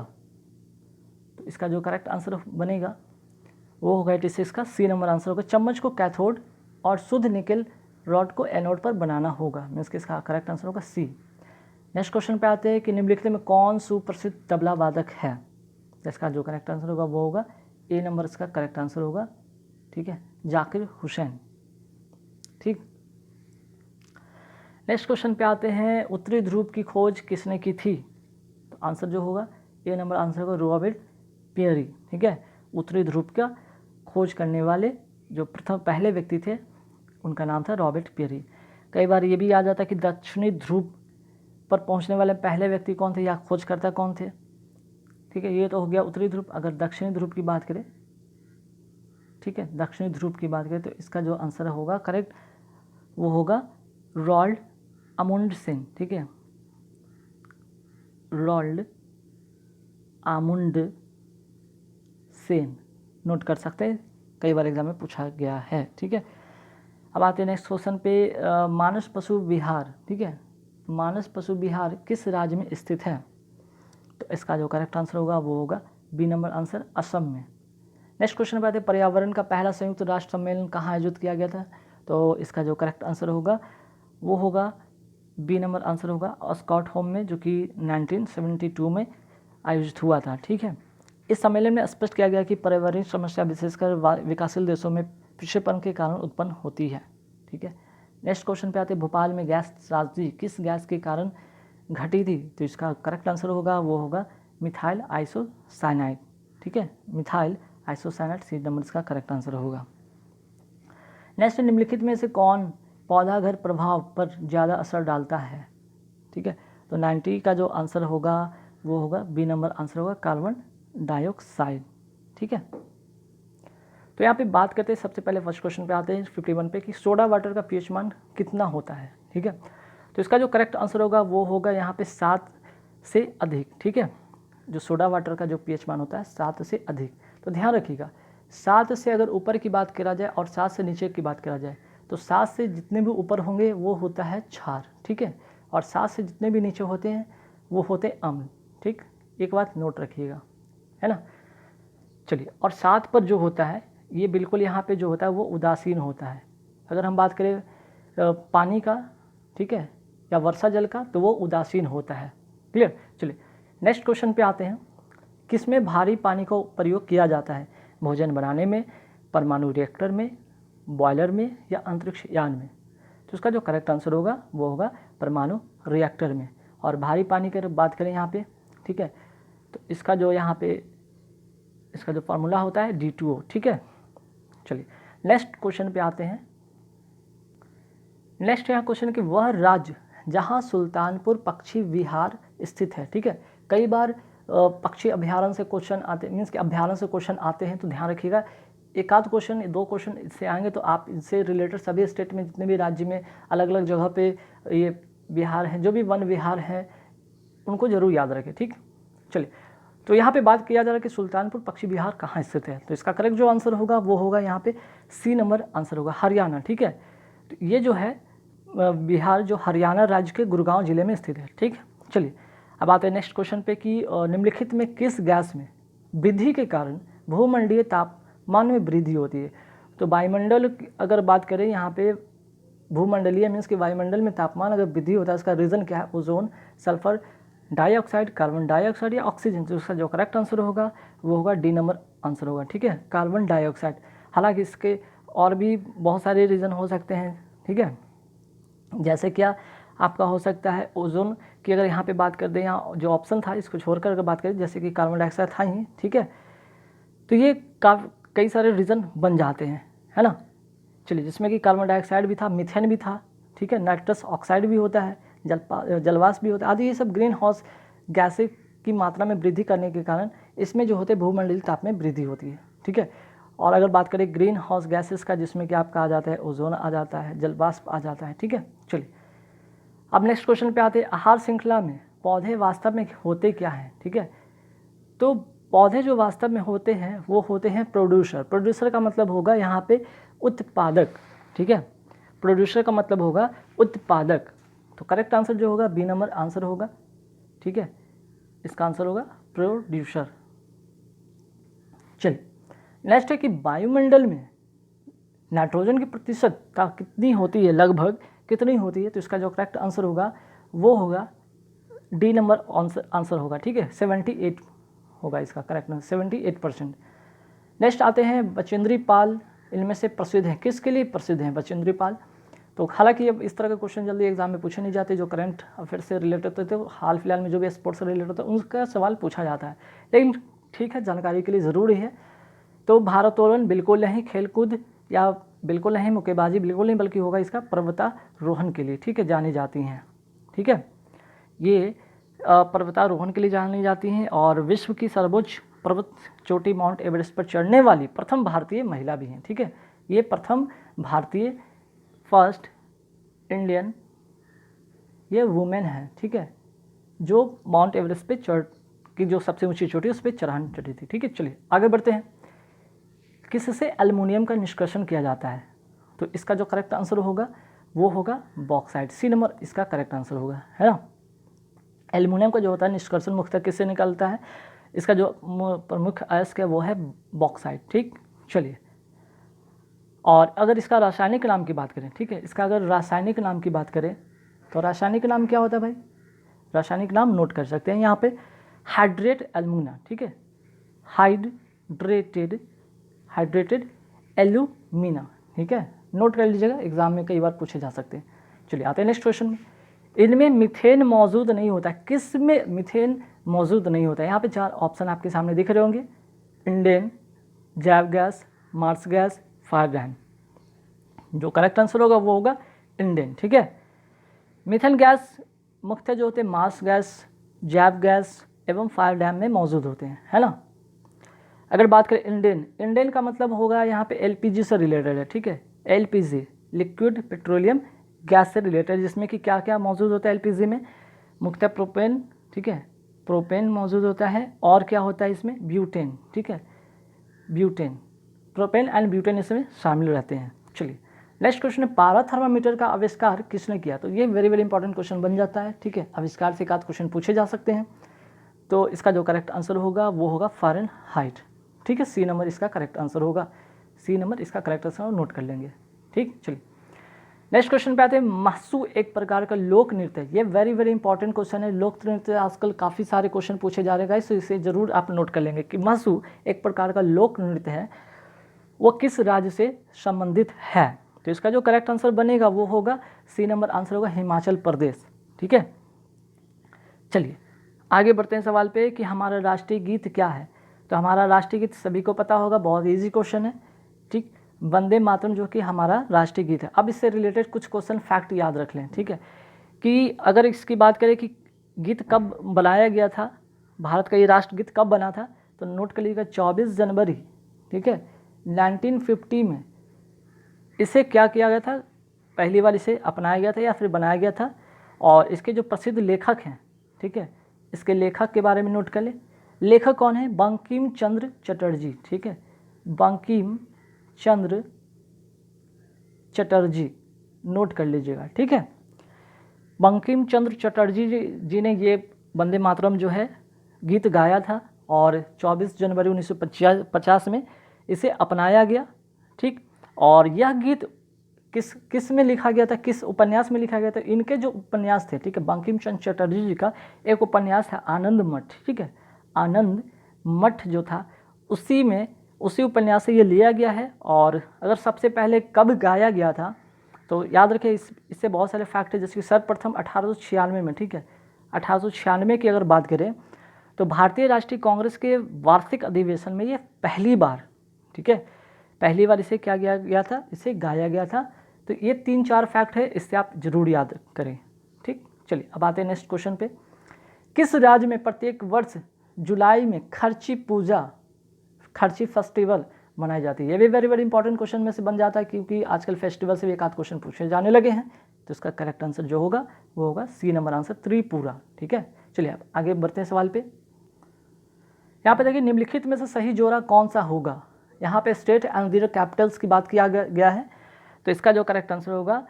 तो इसका जो करेक्ट आंसर बनेगा वो होगा 86 का सी नंबर आंसर होगा चम्मच को कैथोड और शुद्ध निकल रॉड को एनोड पर बनाना होगा। मीन्स कि इसका करेक्ट आंसर होगा सी। नेक्स्ट क्वेश्चन पे आते हैं कि निम्नलिखित में कौन सुप्रसिद्ध तबला वादक है? तो इसका जो करेक्ट आंसर होगा वो होगा ए नंबर इसका करेक्ट आंसर होगा। ठीक है, जाकिर हुसैन। ठीक, नेक्स्ट क्वेश्चन पे आते हैं उत्तरी ध्रुव की खोज किसने की थी? तो आंसर जो होगा ए नंबर आंसर होगा रॉबर्ट पियरी। ठीक है, उत्तरी ध्रुव का खोज करने वाले जो पहले व्यक्ति थे उनका नाम था रॉबर्ट पियरी। कई बार ये भी याद आता है कि दक्षिणी ध्रुव पर पहुंचने वाले पहले व्यक्ति कौन थे या खोजकर्ता कौन थे? ठीक है, ये तो हो गया उत्तरी ध्रुव। अगर दक्षिणी ध्रुव की बात करें, ठीक है, दक्षिणी ध्रुव की बात करें तो इसका जो आंसर होगा करेक्ट वो होगा रॉल्ड अमुंडसेन। ठीक है, रॉल्ड आमुंडसेन नोट कर सकते हैं, कई बार एग्जाम में पूछा गया है। ठीक है, अब आते हैं नेक्स्ट क्वेश्चन पे। मानस पशु विहार, ठीक है, मानस पशु विहार किस राज्य में स्थित है? तो इसका जो करेक्ट आंसर होगा वो होगा बी नंबर आंसर असम में। नेक्स्ट क्वेश्चन पे आते हैं पर्यावरण का पहला संयुक्त राष्ट्र सम्मेलन कहाँ आयोजित किया गया था? तो इसका जो करेक्ट आंसर होगा वो होगा बी नंबर आंसर होगा स्टॉकहोम में, जो कि 1972 में आयोजित हुआ था। ठीक है, इस सम्मेलन में स्पष्ट किया गया कि पर्यावरणीय समस्या विशेषकर विकासशील देशों में पिछड़ेपन के कारण उत्पन्न होती है। ठीक है, नेक्स्ट क्वेश्चन पे आते हैं भोपाल में गैस त्रासदी किस गैस के कारण घटी थी? तो इसका करेक्ट आंसर होगा वो होगा मिथाइल आइसोसाइनाइड। ठीक है, मिथाइल आइसोसाइनाइड सी नंबर इसका करेक्ट आंसर होगा। नेक्स्ट, निम्नलिखित में से कौन पौधाघर प्रभाव पर ज़्यादा असर डालता है? ठीक है, तो 90 का जो आंसर होगा वो होगा बी नंबर आंसर होगा कार्बन डाइऑक्साइड। ठीक है, तो यहाँ पे बात करते हैं सबसे पहले फर्स्ट क्वेश्चन पे आते हैं 51 पे कि सोडा वाटर का पीएच मान कितना होता है? ठीक है, तो इसका जो करेक्ट आंसर होगा वो होगा यहाँ पे 7 से अधिक। ठीक है, जो सोडा वाटर का जो पीएच मान होता है 7 से अधिक। तो ध्यान रखिएगा 7 से अगर ऊपर की बात करा जाए और 7 से नीचे की बात करा जाए तो 7 से जितने भी ऊपर होंगे वो होता है क्षार। ठीक है, और 7 से जितने भी नीचे होते हैं वो होते अम्ल। ठीक, एक बात नोट रखिएगा, है ना। चलिए, और 7 पर जो होता है ये बिल्कुल यहाँ पे जो होता है वो उदासीन होता है। अगर हम बात करें पानी का, ठीक है, या वर्षा जल का, तो वो उदासीन होता है। क्लियर। चलिए नेक्स्ट क्वेश्चन पे आते हैं, किसमें भारी पानी का प्रयोग किया जाता है? भोजन बनाने में, परमाणु रिएक्टर में, बॉयलर में या अंतरिक्ष यान में? तो इसका जो करेक्ट आंसर होगा वो होगा परमाणु रिएक्टर में। और भारी पानी की बात करें यहाँ पे, ठीक है, तो इसका जो यहाँ पे इसका जो फार्मूला होता है D2O। ठीक है, चलिए नेक्स्ट क्वेश्चन पे आते हैं। नेक्स्ट यहाँ क्वेश्चन कि वह राज्य जहाँ सुल्तानपुर पक्षी विहार स्थित है। ठीक है, कई बार पक्षी अभ्यारण्य से क्वेश्चन आते, मीन्स कि अभ्यारण्य से क्वेश्चन आते हैं, तो ध्यान रखिएगा एक आध क्वेश्चन, 2 क्वेश्चन इससे आएंगे तो आप इससे रिलेटेड सभी स्टेट में जितने भी राज्य में अलग अलग जगह पे ये विहार हैं, जो भी वन विहार हैं, उनको जरूर याद रखें। ठीक, चलिए तो यहाँ पे बात किया जा रहा है कि सुल्तानपुर पक्षी विहार कहाँ स्थित है। तो इसका करेक्ट जो आंसर होगा वो होगा यहाँ पे सी नंबर आंसर होगा हरियाणा। ठीक है, तो ये जो है बिहार जो हरियाणा राज्य के गुड़गांव जिले में स्थित है। ठीक, चलिए अब आते हैं नेक्स्ट क्वेश्चन पे कि निम्नलिखित में किस गैस में वृद्धि के कारण भूमंडलीय तापमान में वृद्धि होती है? तो वायुमंडल अगर बात करें यहाँ पे भूमंडलीय मीन्स कि वायुमंडल में तापमान अगर वृद्धि होता है उसका रीज़न क्या है, ozone, sulphur dioxide, carbon dioxide या ऑक्सीजन। तो उसका जो करेक्ट आंसर होगा वो होगा डी नंबर आंसर होगा, ठीक है, कार्बन डाइऑक्साइड। हालांकि इसके और भी बहुत सारे रीज़न हो सकते हैं, ठीक है, जैसे क्या आपका हो सकता है ओजोन की अगर यहाँ पे बात कर दें, यहाँ जो ऑप्शन था इसको छोड़कर अगर बात करें जैसे कि कार्बन डाइऑक्साइड था ही, ठीक है, तो ये कई सारे रीज़न बन जाते हैं, है ना। चलिए, जिसमें कि कार्बन डाइऑक्साइड भी था, मीथेन भी था, ठीक है, नाइट्रस ऑक्साइड भी होता है, जलवाष्प भी होता है आदि। ये सब ग्रीन हाउस गैसें की मात्रा में वृद्धि करने के कारण इसमें जो होते हैं भूमंडलीय ताप में वृद्धि होती है, ठीक है। और अगर बात करें ग्रीन हाउस गैसेस का, जिसमें कि आपका आ जाता है ओजोन आ जाता है, जलवाष्प आ जाता है, ठीक है। चलिए, अब नेक्स्ट क्वेश्चन पे आते हैं। आहार श्रृंखला में पौधे वास्तव में होते क्या हैं, ठीक है। तो पौधे जो वास्तव में होते हैं वो होते हैं प्रोड्यूसर। प्रोड्यूसर का मतलब होगा यहाँ पे उत्पादक, ठीक है, प्रोड्यूसर का मतलब होगा उत्पादक। तो करेक्ट आंसर जो होगा बी नंबर आंसर होगा, ठीक है, इसका आंसर होगा प्रोड्यूसर। चलिए, नेक्स्ट है कि वायुमंडल में नाइट्रोजन की प्रतिशतता कितनी होती है, लगभग कितनी होती है। तो इसका जो करेक्ट आंसर होगा वो होगा डी नंबर आंसर होगा, ठीक है, 78 होगा इसका करेक्ट आंसर, 78%। नेक्स्ट आते हैं बचेंद्री पाल, इनमें से प्रसिद्ध हैं, किसके लिए प्रसिद्ध हैं बचेंद्री पाल। तो हालांकि अब इस तरह के क्वेश्चन जल्दी एग्जाम में पूछे नहीं जाते, जो करंट अफेयर से रिलेटेड होते हैं, हाल फिलहाल में जो भी स्पोर्ट्स से रिलेटेड होता है उनका सवाल पूछा जाता है, लेकिन ठीक है, जानकारी के लिए ज़रूरी है। तो भारोत्तोलन बिल्कुल नहीं, खेलकूद या बिल्कुल नहीं, मुक्केबाजी बिल्कुल नहीं, बल्कि होगा इसका पर्वतारोहण के लिए, ठीक है, जानी जाती हैं, ठीक है, ये पर्वतारोहण के लिए जानी जाती हैं। और विश्व की सर्वोच्च पर्वत चोटी माउंट एवरेस्ट पर चढ़ने वाली प्रथम भारतीय महिला भी हैं, ठीक है, ये प्रथम भारतीय, फर्स्ट इंडियन ये वुमेन है, ठीक है, जो माउंट एवरेस्ट पे की जो सबसे ऊंची चोटी उस पर चढ़ी थी, ठीक है। चलिए आगे बढ़ते हैं। किससे एल्युमिनियम का निष्कर्षण किया जाता है। तो इसका जो करेक्ट आंसर होगा वो होगा बॉक्साइट, सी नंबर इसका करेक्ट आंसर होगा, है ना। एल्युमिनियम का जो होता है निष्कर्षण मुख्यतः किससे निकलता है, इसका जो प्रमुख अयस्क है वो है बॉक्साइट, ठीक। चलिए, और अगर इसका रासायनिक नाम की बात करें, ठीक है, इसका अगर रासायनिक नाम की बात करें तो रासायनिक नाम क्या होता है भाई, रासायनिक नाम नोट कर सकते हैं यहाँ पे, हाइड्रेट एल्यूमिना, ठीक है, हाइड्रेटेड एल्यूमिना, ठीक है, नोट कर लीजिएगा, एग्जाम में कई बार पूछे जा सकते हैं। चलिए आते हैं नेक्स्ट क्वेश्चन में। इनमें मीथेन मौजूद नहीं होता, किस में मीथेन मौजूद नहीं होता है। यहाँ पे 4 ऑप्शन आपके सामने दिख रहे होंगे, इंडेन, जैव gas, marsh gas, fire dam. जो करेक्ट आंसर होगा वो होगा इंडेन, ठीक है। मीथेन गैस मुख्यतः जो होते हैं मार्स गैस, जैव गैस एवं फायर डैम में मौजूद होते हैं, है ना। अगर बात करें इंडेन का मतलब होगा यहाँ पे एलपीजी से रिलेटेड है, ठीक है, एलपीजी लिक्विड पेट्रोलियम गैस से रिलेटेड, जिसमें कि क्या क्या मौजूद होता है एलपीजी में, मुख्यतः प्रोपेन, ठीक है, प्रोपेन मौजूद होता है, और क्या होता है इसमें ब्यूटेन, ठीक है, ब्यूटेन, प्रोपेन एंड ब्यूटेन इसमें शामिल रहते हैं। चलिए नेक्स्ट क्वेश्चन है, पारा थर्मामीटर का आविष्कार किसने किया। तो ये वेरी इंपॉर्टेंट क्वेश्चन बन जाता है, ठीक है, आविष्कार से एक आध क्वेश्चन पूछे जा सकते हैं। तो इसका जो करेक्ट आंसर होगा वो होगा फ़ारेनहाइट, ठीक है, सी नंबर इसका करेक्ट आंसर होगा, सी नंबर इसका करेक्ट आंसर नोट कर लेंगे, ठीक। चलिए नेक्स्ट क्वेश्चन पे आते हैं। महसू एक प्रकार का लोक नृत्य है, ये वेरी इंपॉर्टेंट क्वेश्चन है। लोक नृत्य आजकल काफ़ी सारे क्वेश्चन पूछे जा रहे हैं, तो इसे जरूर आप नोट कर लेंगे कि महसू एक प्रकार का लोक नृत्य है, वो किस राज्य से संबंधित है। तो इसका जो करेक्ट आंसर बनेगा वो होगा सी नंबर आंसर होगा हिमाचल प्रदेश, ठीक है। चलिए आगे बढ़ते हैं सवाल पे कि हमारा राष्ट्रीय गीत क्या है। तो हमारा राष्ट्रीय गीत सभी को पता होगा, बहुत इजी क्वेश्चन है, ठीक, वंदे मातरम जो कि हमारा राष्ट्रीय गीत है। अब इससे रिलेटेड कुछ क्वेश्चन फैक्ट याद रख लें, ठीक है, कि अगर इसकी बात करें कि गीत कब बनाया गया था, भारत का ये राष्ट्रगीत कब बना था, तो नोट कर लीजिएगा 24 जनवरी, ठीक है, 1950 में इसे क्या किया गया था, पहली बार इसे अपनाया गया था या फिर बनाया गया था। और इसके जो प्रसिद्ध लेखक हैं, ठीक है, इसके लेखक के बारे में नोट कर ले। लेखक कौन है, बंकिम चंद्र चटर्जी, ठीक है, बंकिम चंद्र चटर्जी, नोट कर लीजिएगा, ठीक है। बंकिम चंद्र चटर्जी जी ने ये वंदे मातरम जो है गीत गाया था, और 24 जनवरी 1950 में इसे अपनाया गया, ठीक। और यह गीत किस में लिखा गया था, किस उपन्यास में लिखा गया था? इनके जो उपन्यास थे, ठीक है, बंकिम चंद्र चटर्जी जी का एक उपन्यास है आनंद मठ, ठीक है, आनंद मठ जो था उसी उपन्यास से ये लिया गया है। और अगर सबसे पहले कब गाया गया था तो याद रखें, इससे बहुत सारे फैक्ट है, जैसे कि सर्वप्रथम 1896 में, ठीक है, 1896 की अगर बात करें तो भारतीय राष्ट्रीय कांग्रेस के वार्षिक अधिवेशन में ये पहली बार, ठीक है, पहली बार इसे क्या किया गया था, इसे गाया गया था। तो ये 3-4 फैक्ट है, इससे आप जरूर याद करें, ठीक। चलिए अब आते हैं नेक्स्ट क्वेश्चन पे। किस राज्य में प्रत्येक वर्ष जुलाई में खर्ची फेस्टिवल मनाई जाती है? ये भी वेरी इंपॉर्टेंट क्वेश्चन में से बन जाता है, क्योंकि आजकल फेस्टिवल से भी एक आध क्वेश्चन पूछे जाने लगे हैं। तो इसका करेक्ट आंसर जो होगा वो होगा सी नंबर आंसर, त्रिपुरा, ठीक है। चलिए अब आगे बढ़ते हैं सवाल पे। यहाँ पे देखिए निम्नलिखित में से सही जोड़ा कौन सा होगा? यहाँ पे स्टेट एंड देयर कैपिटल्स की बात किया गया है, तो इसका जो करेक्ट आंसर होगा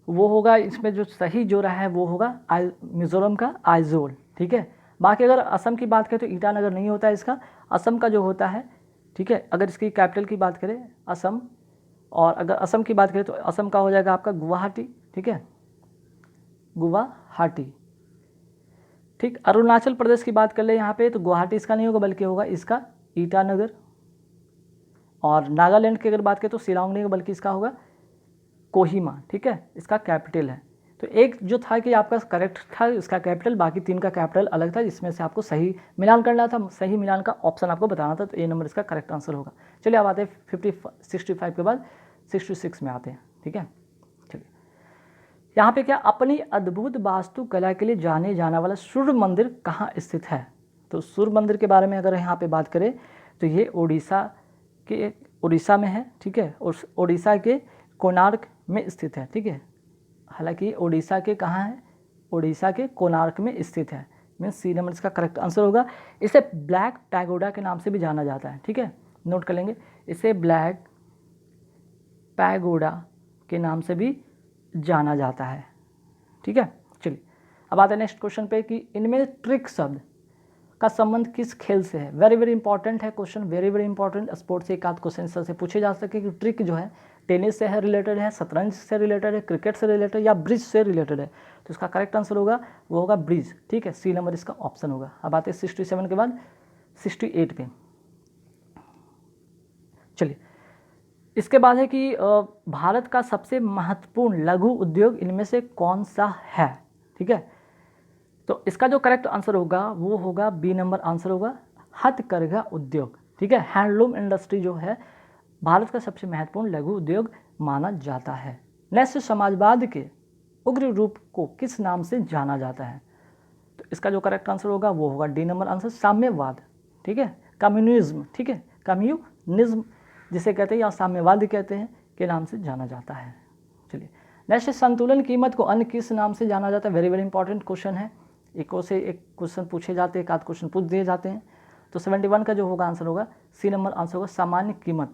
वो होगा, इसमें जो सही जोड़ा है वो होगा मिजोरम का आइजोल, ठीक है। बाकी अगर असम की बात करें तो ईटानगर नहीं होता है इसका, असम का जो होता है, ठीक है, अगर इसकी कैपिटल की बात करें असम, और अगर असम की बात करें तो असम का हो जाएगा आपका गुवाहाटी, ठीक है, गुवाहाटी, ठीक। अरुणाचल प्रदेश की बात कर ले यहाँ पे तो गुवाहाटी इसका नहीं होगा, बल्कि होगा इसका ईटानगर। और नागालैंड की अगर बात करें तो शिलांग नहीं होगा, बल्कि इसका होगा कोहिमा, ठीक है, इसका कैपिटल है। तो एक जो था कि आपका करेक्ट था इसका कैपिटल, बाकी 3 का कैपिटल अलग था, जिसमें से आपको सही मिलान करना था, सही मिलान का ऑप्शन आपको बताना था, तो ए नंबर इसका करेक्ट आंसर होगा। चलिए अब आते हैं 65 के बाद 66 में आते हैं, ठीक है। चलिए यहाँ पे क्या, अपनी अद्भुत वास्तुकला के लिए जाने जाने वाला सूर्य मंदिर कहाँ स्थित है? तो सूर्य मंदिर के बारे में अगर यहाँ पे बात करें तो ये उड़ीसा में है, ठीक है, और उड़ीसा के कोणार्क में स्थित है, ठीक है। हालांकि उड़ीसा के कहाँ है? उड़ीसा के कोणार्क में स्थित है, मीन्स सी नंबर इसका करेक्ट आंसर होगा। इसे ब्लैक पैगोडा के नाम से भी जाना जाता है, ठीक है, नोट कर लेंगे, इसे ब्लैक पैगोडा के नाम से भी जाना जाता है, ठीक है। चलिए अब आते हैं नेक्स्ट क्वेश्चन पे कि इनमें ट्रिक शब्द का संबंध किस खेल से है? वेरी इंपॉर्टेंट है क्वेश्चन, वेरी इंपॉर्टेंट। स्पोर्ट्स से एक आध क्वेश्चन से पूछे जा सके कि ट्रिक जो है टेनिस से है रिलेटेड है, शतरंज से रिलेटेड है, क्रिकेट से रिलेटेड या ब्रिज से रिलेटेड है, तो इसका करेक्ट आंसर होगा वो होगा ब्रिज, ठीक है, सी नंबर इसका ऑप्शन होगा। अब आते हैं 67 के बाद 68 पे। चलिए इसके बाद है कि भारत का सबसे महत्वपूर्ण लघु उद्योग इनमें से कौन सा है, ठीक है। तो इसका जो करेक्ट आंसर होगा वो होगा बी नंबर आंसर होगा हथकरघा उद्योग, ठीक है। हैंडलूम इंडस्ट्री जो है भारत का सबसे महत्वपूर्ण लघु उद्योग माना जाता है। नेक्स्ट, समाजवाद के उग्र रूप को किस नाम से जाना जाता है? तो इसका जो करेक्ट आंसर होगा वो होगा डी नंबर आंसर, साम्यवाद, ठीक है, कम्युनिज्म, ठीक है, कम्युनिज्म जिसे कहते हैं या साम्यवाद कहते हैं के नाम से जाना जाता है। चलिए नेक्स्ट, संतुलन कीमत को अन्य किस नाम से जाना जाता है? वेरी इंपॉर्टेंट क्वेश्चन है, एक से एक क्वेश्चन पूछे जाते हैं, एक आध क्वेश्चन पूछ दिए जाते हैं। तो 71 का जो होगा आंसर होगा सी नंबर आंसर होगा सामान्य कीमत,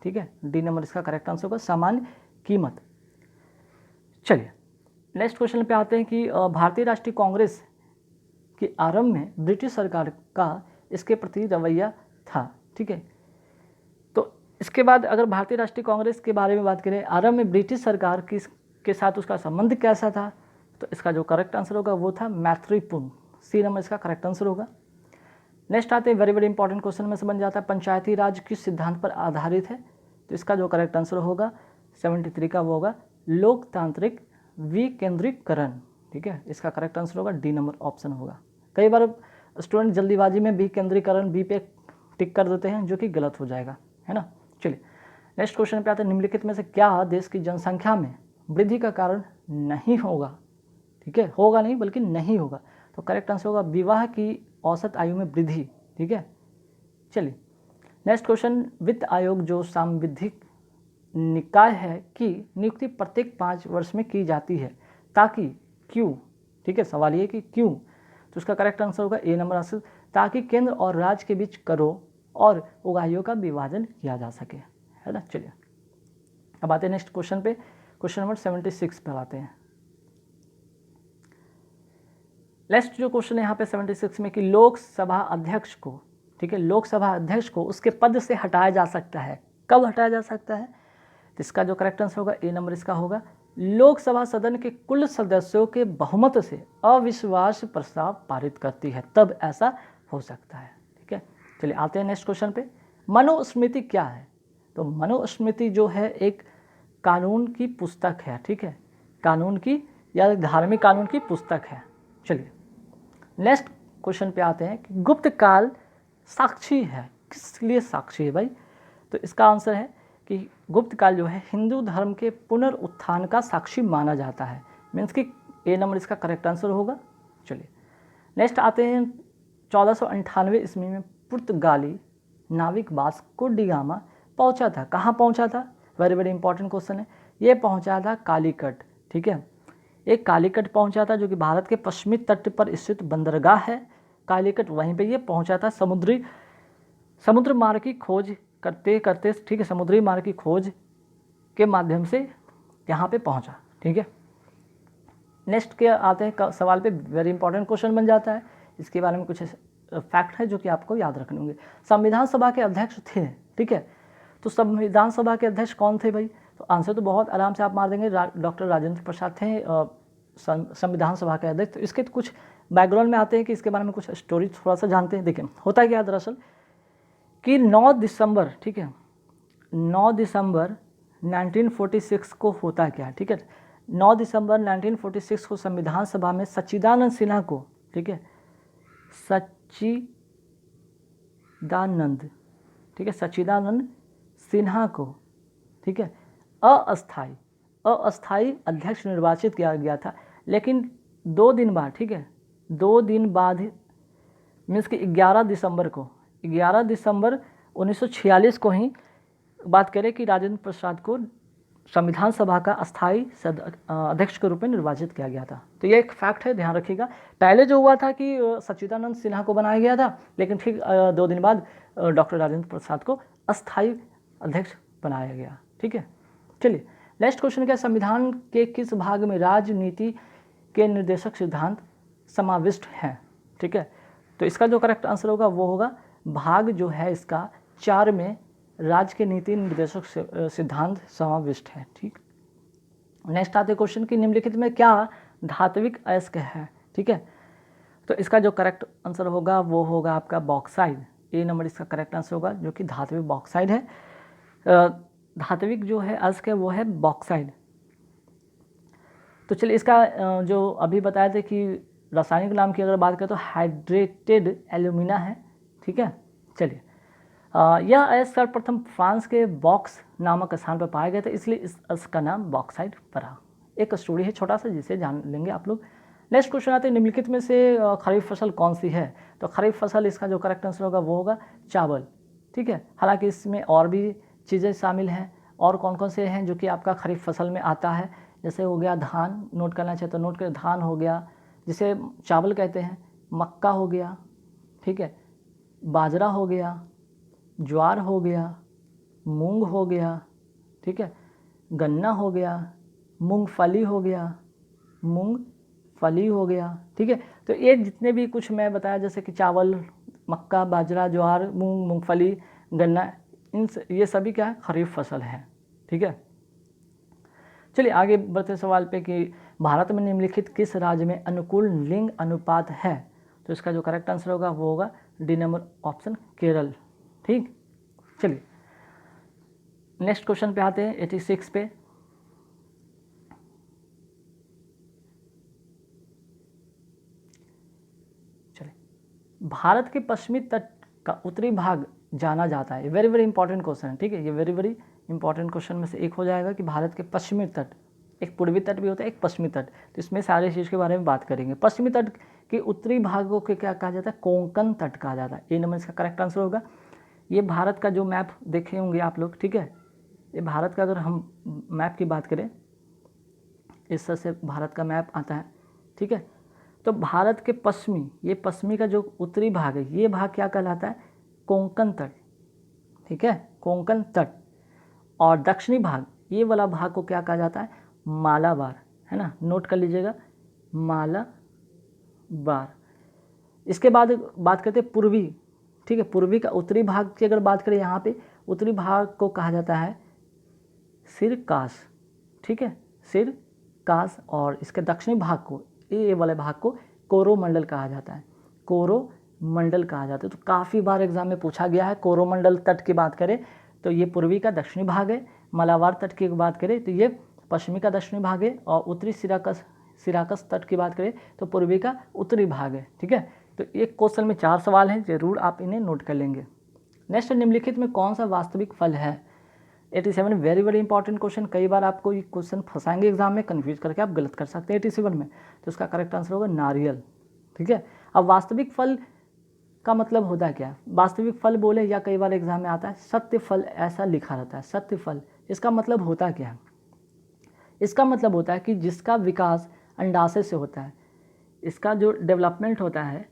ठीक है, डी नंबर इसका करेक्ट आंसर होगा सामान्य कीमत। चलिए नेक्स्ट क्वेश्चन पे आते हैं कि भारतीय राष्ट्रीय कांग्रेस के आरंभ में ब्रिटिश सरकार का इसके प्रति रवैया था, ठीक है। तो इसके बाद अगर भारतीय राष्ट्रीय कांग्रेस के बारे में बात करें, आरंभ में ब्रिटिश सरकार के साथ उसका संबंध कैसा था? तो इसका जो करेक्ट आंसर होगा वो था मैत्रीपूर्ण, सी नंबर इसका करेक्ट आंसर होगा। नेक्स्ट आते हैं वेरी इंपॉर्टेंट क्वेश्चन में से बन जाता है, पंचायती राज किस सिद्धांत पर आधारित है? तो इसका जो करेक्ट आंसर होगा 73 का वो होगा लोकतांत्रिक विकेंद्रीकरण, ठीक है, इसका करेक्ट आंसर होगा डी नंबर ऑप्शन होगा। कई बार स्टूडेंट जल्दीबाजी में विकेंद्रीकरण बी पे टिक कर देते हैं, जो कि गलत हो जाएगा, है ना। चलिए नेक्स्ट क्वेश्चन पे आते हैं, निम्नलिखित में से क्या देश की जनसंख्या में वृद्धि का कारण नहीं होगा? ठीक है, होगा नहीं बल्कि नहीं होगा, तो करेक्ट आंसर होगा विवाह की औसत आयु में वृद्धि, ठीक है। चलिए नेक्स्ट क्वेश्चन, वित्त आयोग जो सांविधिक निकाय है की नियुक्ति प्रत्येक 5 वर्ष में की जाती है, ताकि क्यों? ठीक है, सवाल ये कि क्यों, तो उसका करेक्ट आंसर होगा ए नंबर आंसर, ताकि केंद्र और राज्य के बीच करों और उगाहियों का विभाजन किया जा सके, है ना। चलिए अब आते हैं नेक्स्ट क्वेश्चन पे, क्वेश्चन नंबर 76 पर आते हैं। नेक्स्ट जो क्वेश्चन है यहाँ पे 76 में कि लोकसभा अध्यक्ष को, ठीक है, लोकसभा अध्यक्ष को उसके पद से हटाया जा सकता है, कब हटाया जा सकता है? तो इसका जो करेक्ट आंसर होगा ए नंबर इसका होगा। लोकसभा सदन के कुल सदस्यों के बहुमत से अविश्वास प्रस्ताव पारित करती है, तब ऐसा हो सकता है। ठीक है, चलिए आते हैं नेक्स्ट क्वेश्चन पे। मनुस्मृति क्या है? तो मनुस्मृति जो है एक कानून की पुस्तक है। ठीक है, कानून की या धार्मिक कानून की पुस्तक है। चलिए नेक्स्ट क्वेश्चन पे आते हैं कि गुप्त काल साक्षी है, किस लिए साक्षी है भाई? तो इसका आंसर है कि गुप्त काल जो है हिंदू धर्म के पुनरुत्थान का साक्षी माना जाता है। मीन्स कि ए नंबर इसका करेक्ट आंसर होगा। चलिए नेक्स्ट आते हैं 1498 ईस्वी में पुर्तगाली नाविक वास्को डी गामा पहुंचा था। कहाँ पहुंचा था? वेरी वेरी इंपॉर्टेंट क्वेश्चन है। ये पहुंचा था कालीकट। ठीक है, एक कालीकट पहुंचा था जो कि भारत के पश्चिमी तट पर स्थित बंदरगाह है कालीकट, वहीं पे ये पहुंचा था। समुद्र मार्ग की खोज करते करते, ठीक है, समुद्री मार्ग की खोज के माध्यम से यहाँ पे पहुंचा। ठीक है, नेक्स्ट के आते हैं सवाल पे, वेरी इंपॉर्टेंट क्वेश्चन बन जाता है। इसके बारे में कुछ फैक्ट है जो कि आपको याद रखने होंगे। संविधान सभा के अध्यक्ष थे। ठीक है, तो संविधान सभा के अध्यक्ष कौन थे भाई? तो आंसर तो बहुत आराम से आप मार देंगे, डॉक्टर राजेंद्र प्रसाद थे संविधान सभा के अध्यक्ष। तो इसके कुछ बैकग्राउंड में आते हैं कि इसके बारे में कुछ स्टोरी थोड़ा सा जानते हैं। देखिए होता क्या दरअसल कि 9 दिसंबर, ठीक है, 9 दिसंबर 1946 को होता है क्या? ठीक है, 9 दिसंबर 1946 को संविधान सभा में सच्चिदानंद सिन्हा को, ठीक है, सच्चिदानंद सिन्हा को, ठीक है, अस्थाई अध्यक्ष निर्वाचित किया गया था। लेकिन 2 दिन बाद, ठीक है, 2 दिन बाद मीन्स कि 11 दिसंबर 1946 को ही बात करें कि राजेंद्र प्रसाद को संविधान सभा का अस्थाई अध्यक्ष के रूप में निर्वाचित किया गया था। तो ये एक फैक्ट है, ध्यान रखिएगा। पहले जो हुआ था कि सच्चिदानंद सिन्हा को बनाया गया था, लेकिन ठीक 2 दिन बाद डॉक्टर राजेंद्र प्रसाद को अस्थाई अध्यक्ष बनाया गया। ठीक है, चलिए नेक्स्ट क्वेश्चन क्या? संविधान के किस भाग में राजनीति के निर्देशक सिद्धांत समाविष्ट हैं? ठीक है, तो इसका जो करेक्ट आंसर होगा वो होगा भाग जो है इसका 4 में राज्य के नीति निर्देशक सिद्धांत समाविष्ट है। ठीक, नेक्स्ट आते क्वेश्चन कि निम्नलिखित में क्या धात्विक अयस्क है? ठीक है, तो इसका जो करेक्ट आंसर होगा वो होगा आपका बॉक्साइड। ए नंबर इसका करेक्ट आंसर होगा, जो कि धात्विक बॉक्साइड है। धात्विक जो है अयस्क है वो है बॉक्साइड। तो चलिए इसका जो अभी बताया था कि रासायनिक नाम की अगर बात करें तो हाइड्रेटेड एल्यूमिना है। ठीक है, चलिए यह अयस्क सर्वप्रथम फ्रांस के बॉक्स नामक स्थान पर पाया गया था, इसलिए इस अयस्क का नाम बॉक्साइड पड़ा। एक स्टोरी है छोटा सा जिसे जान लेंगे आप लोग। नेक्स्ट क्वेश्चन आते हैं निम्नलिखित में से खरीफ फसल कौन सी है? तो खरीफ फसल इसका जो करेक्ट आंसर होगा वो होगा चावल। ठीक है, हालांकि इसमें और भी चीज़ें शामिल हैं। और कौन कौन से हैं जो कि आपका खरीफ फसल में आता है? जैसे हो गया धान, नोट करना चाहिए तो नोट करें, धान हो गया जिसे चावल कहते हैं, मक्का हो गया, ठीक है, बाजरा हो गया, ज्वार हो गया, मूंग हो गया, ठीक है, गन्ना हो गया, मूंगफली हो गया, ठीक है। तो ये जितने भी कुछ मैं बताया जैसे कि चावल, मक्का, बाजरा, ज्वार, मूंग, मूंगफली, गन्ना, ये सभी क्या है? खरीफ फसल है। ठीक है, चलिए आगे बढ़ते सवाल पे कि भारत में निम्नलिखित किस राज्य में अनुकूल लिंग अनुपात है? तो इसका जो करेक्ट आंसर होगा वो होगा डी नंबर ऑप्शन केरल। ठीक, चलिए नेक्स्ट क्वेश्चन पे आते हैं 86 पे। चलिए, भारत के पश्चिमी तट का उत्तरी भाग जाना जाता है। वेरी वेरी इंपॉर्टेंट क्वेश्चन है। ठीक है, ये वेरी वेरी इंपॉर्टेंट क्वेश्चन में से एक हो जाएगा कि भारत के पश्चिमी तट, एक पूर्वी तट भी होता है, एक पश्चिमी तट, तो इसमें सारे चीज़ के बारे में बात करेंगे। पश्चिमी तट के उत्तरी भागों के क्या कहा जाता है? कोंकण तट कहा जाता है। ए नंबर इसका करेक्ट आंसर होगा। ये भारत का जो मैप देखे होंगे आप लोग, ठीक है, ये भारत का अगर हम मैप की बात करें, इस तरह से भारत का मैप आता है। ठीक है, तो भारत के पश्चिमी, ये पश्चिमी का जो उत्तरी भाग है, ये भाग क्या कहलाता है? कोंकण तट। ठीक है, कोंकण तट। और दक्षिणी भाग, ये वाला भाग को क्या कहा जाता है? मालाबार, है ना, नोट कर लीजिएगा, मालाबार। इसके बाद बात करते हैं पूर्वी। ठीक है, पूर्वी का उत्तरी भाग की अगर बात करें, यहाँ पे उत्तरी भाग को कहा जाता है सिरकास, ठीक है, सिरकास, और इसके दक्षिणी भाग को, ये वाले भाग को कोरोमंडल कहा जाता है, कोरोमंडल कहा जाता है। तो काफ़ी बार एग्जाम में पूछा गया है। कोरोमंडल तट की बात करें तो ये पूर्वी का दक्षिणी भाग है, मालाबार तट की बात करें तो ये पश्चिमी का दक्षिणी भाग है, और उत्तरी सिराकस तट की बात करें तो पूर्वी का उत्तरी भाग है, ठीक है। तो एक क्वेश्चन में 4 सवाल हैं, जरूर आप इन्हें नोट कर लेंगे। नेक्स्ट, निम्नलिखित में कौन सा वास्तविक फल है? 87 वेरी वेरी इंपॉर्टेंट क्वेश्चन। कई बार आपको ये क्वेश्चन फंसाएंगे एग्जाम में, कन्फ्यूज करके आप गलत कर सकते हैं 87 में। तो इसका करेक्ट आंसर होगा नारियल, ठीक है। अब वास्तविक फल का मतलब होता क्या है? वास्तविक फल बोले या कई बार एग्जाम में आता है सत्य फल, ऐसा लिखा रहता है सत्य फल। इसका मतलब होता क्या है? इसका मतलब होता है कि जिसका विकास अंडाशय से होता है, इसका जो डेवलपमेंट होता है,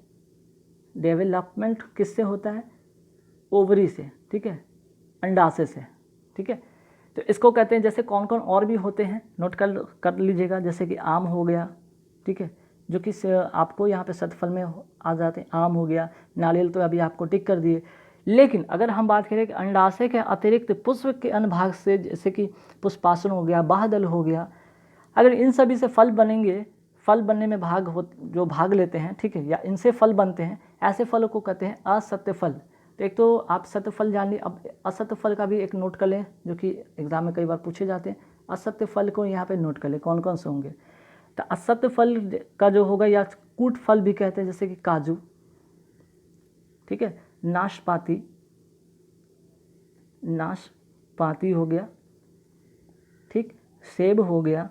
डेवलपमेंट किससे होता है? ओवरी से, ठीक है, अंडाशय से, ठीक है। तो इसको कहते हैं, जैसे कौन कौन और भी होते हैं नोट कर लीजिएगा, जैसे कि आम हो गया, ठीक है, जो कि आपको यहाँ पे सतफल में आ जाते हैं, आम हो गया, नारियल तो अभी आपको टिक कर दिए। लेकिन अगर हम बात करें कि अंडाशय के अतिरिक्त पुष्प के अन्य भाग से, जैसे कि पुष्पासन हो गया, बाहदल हो गया, अगर इन सभी से फल बनेंगे, फल बनने में जो भाग लेते हैं, ठीक है, या इनसे फल बनते हैं, ऐसे फलों को कहते हैं असत्य फल। तो एक तो आप सत्य फल जान ली, अब असत्य फल का भी एक नोट कर लें, जो कि एग्जाम में कई बार पूछे जाते हैं। असत्य फल को यहाँ पे नोट कर लें कौन कौन से होंगे। तो असत्य फल का जो होगा, या कूट फल भी कहते हैं, जैसे कि काजू, ठीक है, नाशपाती हो गया, ठीक, सेब हो गया,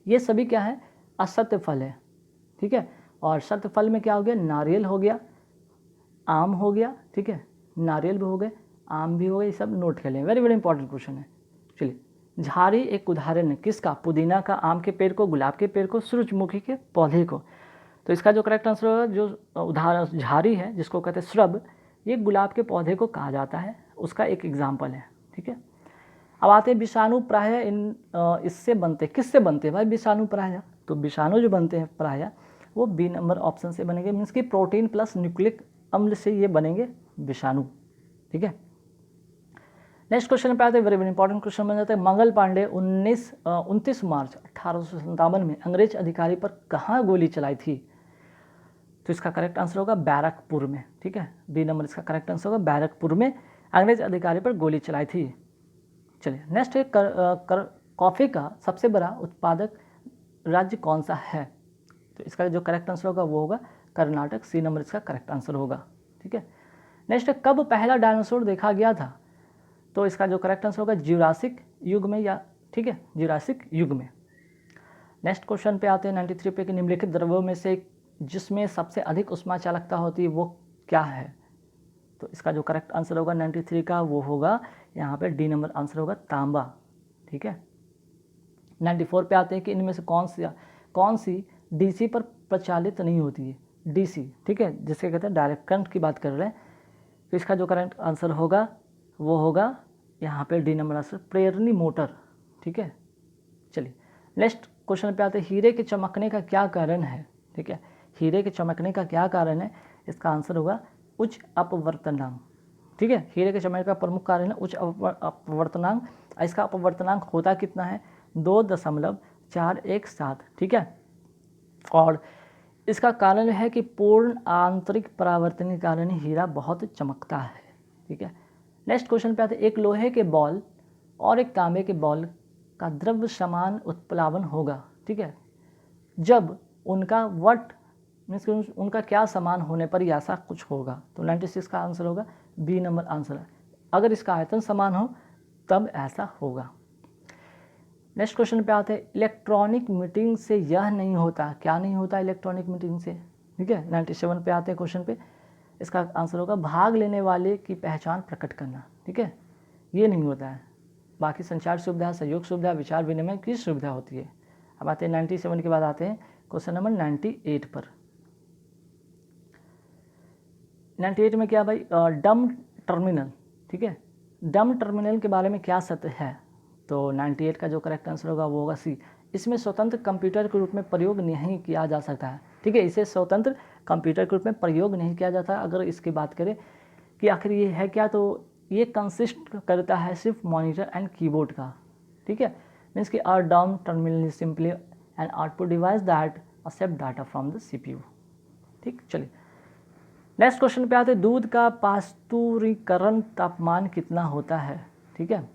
ये सभी क्या है? असत्य फल है, ठीक है। और सत्य फल में क्या हो गया? नारियल हो गया, आम हो गया, ठीक है, नारियल भी हो गए, आम भी हो गए, ये सब नोट कर लें, वेरी वेरी इंपॉर्टेंट क्वेश्चन है। चलिए, झाड़ी एक उदाहरण है किसका? पुदीना का, आम के पेड़ को, गुलाब के पेड़ को, सूरजमुखी के पौधे को। तो इसका जो करेक्ट आंसर होगा, जो उदाहरण झाड़ी है, जिसको कहते हैं श्रब, ये गुलाब के पौधे को कहा जाता है, उसका एक एग्जाम्पल है, ठीक है। अब आते हैं विषाणु प्रायः इससे बनते, किससे बनते हैं भाई विषाणु प्रायः? तो विषाणु जो बनते हैं प्रायः वो बी नंबर ऑप्शन से बनेंगे, मीन्स कि प्रोटीन प्लस न्यूक्लिक अम्ल से ये बनेंगे विषाणु, ठीक है। नेक्स्ट क्वेश्चन पे आते हैं, वेरी वेरी इंपॉर्टेंट क्वेश्चन बन जाता है। मंगल पांडे 29 मार्च 1857 में अंग्रेज अधिकारी पर कहाँ गोली चलाई थी? तो इसका करेक्ट आंसर होगा बैरकपुर में, ठीक है, बी नंबर इसका करेक्ट आंसर होगा, बैरकपुर में अंग्रेज अधिकारी पर गोली चलाई थी। चलिए, नेक्स्ट है कॉफ़ी का सबसे बड़ा उत्पादक राज्य कौन सा है? तो इसका जो करेक्ट आंसर होगा वो होगा कर्नाटक, सी नंबर इसका करेक्ट आंसर होगा, ठीक है। नेक्स्ट है कब पहला डायनासोर देखा गया था? तो इसका जो करेक्ट आंसर होगा जुरासिक युग में, या ठीक है, जुरासिक युग में। नेक्स्ट क्वेश्चन पे आते हैं 93 पे कि निम्नलिखित द्रव्यों में से जिसमें सबसे अधिक उष्मा चालकता होती है वो क्या है? तो इसका जो करेक्ट आंसर होगा 93 का वो होगा यहाँ पे डी नंबर आंसर होगा तांबा, ठीक है। 94 पे आते हैं कि इनमें से कौन सी डीसी पर प्रचालित नहीं होती है? डीसी, ठीक है, जिसके कहते हैं डायरेक्ट करंट की बात कर रहे हैं। तो इसका जो करेक्ट आंसर होगा वो होगा यहाँ पे डी नंबर आंसर प्रेरणी मोटर, ठीक है। चलिए, नेक्स्ट क्वेश्चन पे आते हैं, हीरे के चमकने का क्या कारण है? ठीक है, हीरे के चमकने का क्या कारण है? इसका आंसर होगा उच्च अपवर्तनांक, ठीक है। हीरे के चमकने का प्रमुख कारण है उच्च अपवर्तनांक। इसका अपवर्तनांक होता कितना है? 2.417, ठीक है। और इसका कारण है कि पूर्ण आंतरिक परावर्तन के कारण हीरा बहुत चमकता है, ठीक है। नेक्स्ट क्वेश्चन पे आते हैं, एक लोहे के बॉल और एक तांबे के बॉल का द्रव्य समान उत्प्लावन होगा, ठीक है, जब उनका वट मीन्स उनका क्या समान होने पर ही ऐसा कुछ होगा? तो 96 का आंसर होगा बी नंबर आंसर है, अगर इसका आयतन समान हो तब ऐसा होगा। नेक्स्ट क्वेश्चन पे आते हैं, इलेक्ट्रॉनिक मीटिंग से यह नहीं होता, क्या नहीं होता इलेक्ट्रॉनिक मीटिंग से? ठीक है, 97 पे आते हैं क्वेश्चन पे, इसका आंसर होगा भाग लेने वाले की पहचान प्रकट करना, ठीक है, ये नहीं होता है। बाकी संचार सुविधा, सहयोग सुविधा, विचार विनिमय की सुविधा होती है। अब आते हैं 97 के बाद आते हैं क्वेश्चन नंबर 98 पर। 98 में क्या भाई, डम टर्मिनल, ठीक है, डम टर्मिनल के बारे में क्या सत्य है? तो 98 का जो करेक्ट आंसर होगा वो होगा सी, इसमें स्वतंत्र कंप्यूटर के रूप में प्रयोग नहीं किया जा सकता है, ठीक है, इसे स्वतंत्र कंप्यूटर के रूप में प्रयोग नहीं किया जाता। अगर इसकी बात करें कि आखिर ये है क्या, तो ये कंसिस्ट करता है सिर्फ मॉनिटर एंड कीबोर्ड का, ठीक है। मीन्स कि are down terminal simply and output device that accept data from the CPU, ठीक। चलिए नेक्स्ट क्वेश्चन पे आते हैं, दूध का पास्तुरीकरण तापमान कितना होता है, ठीक है।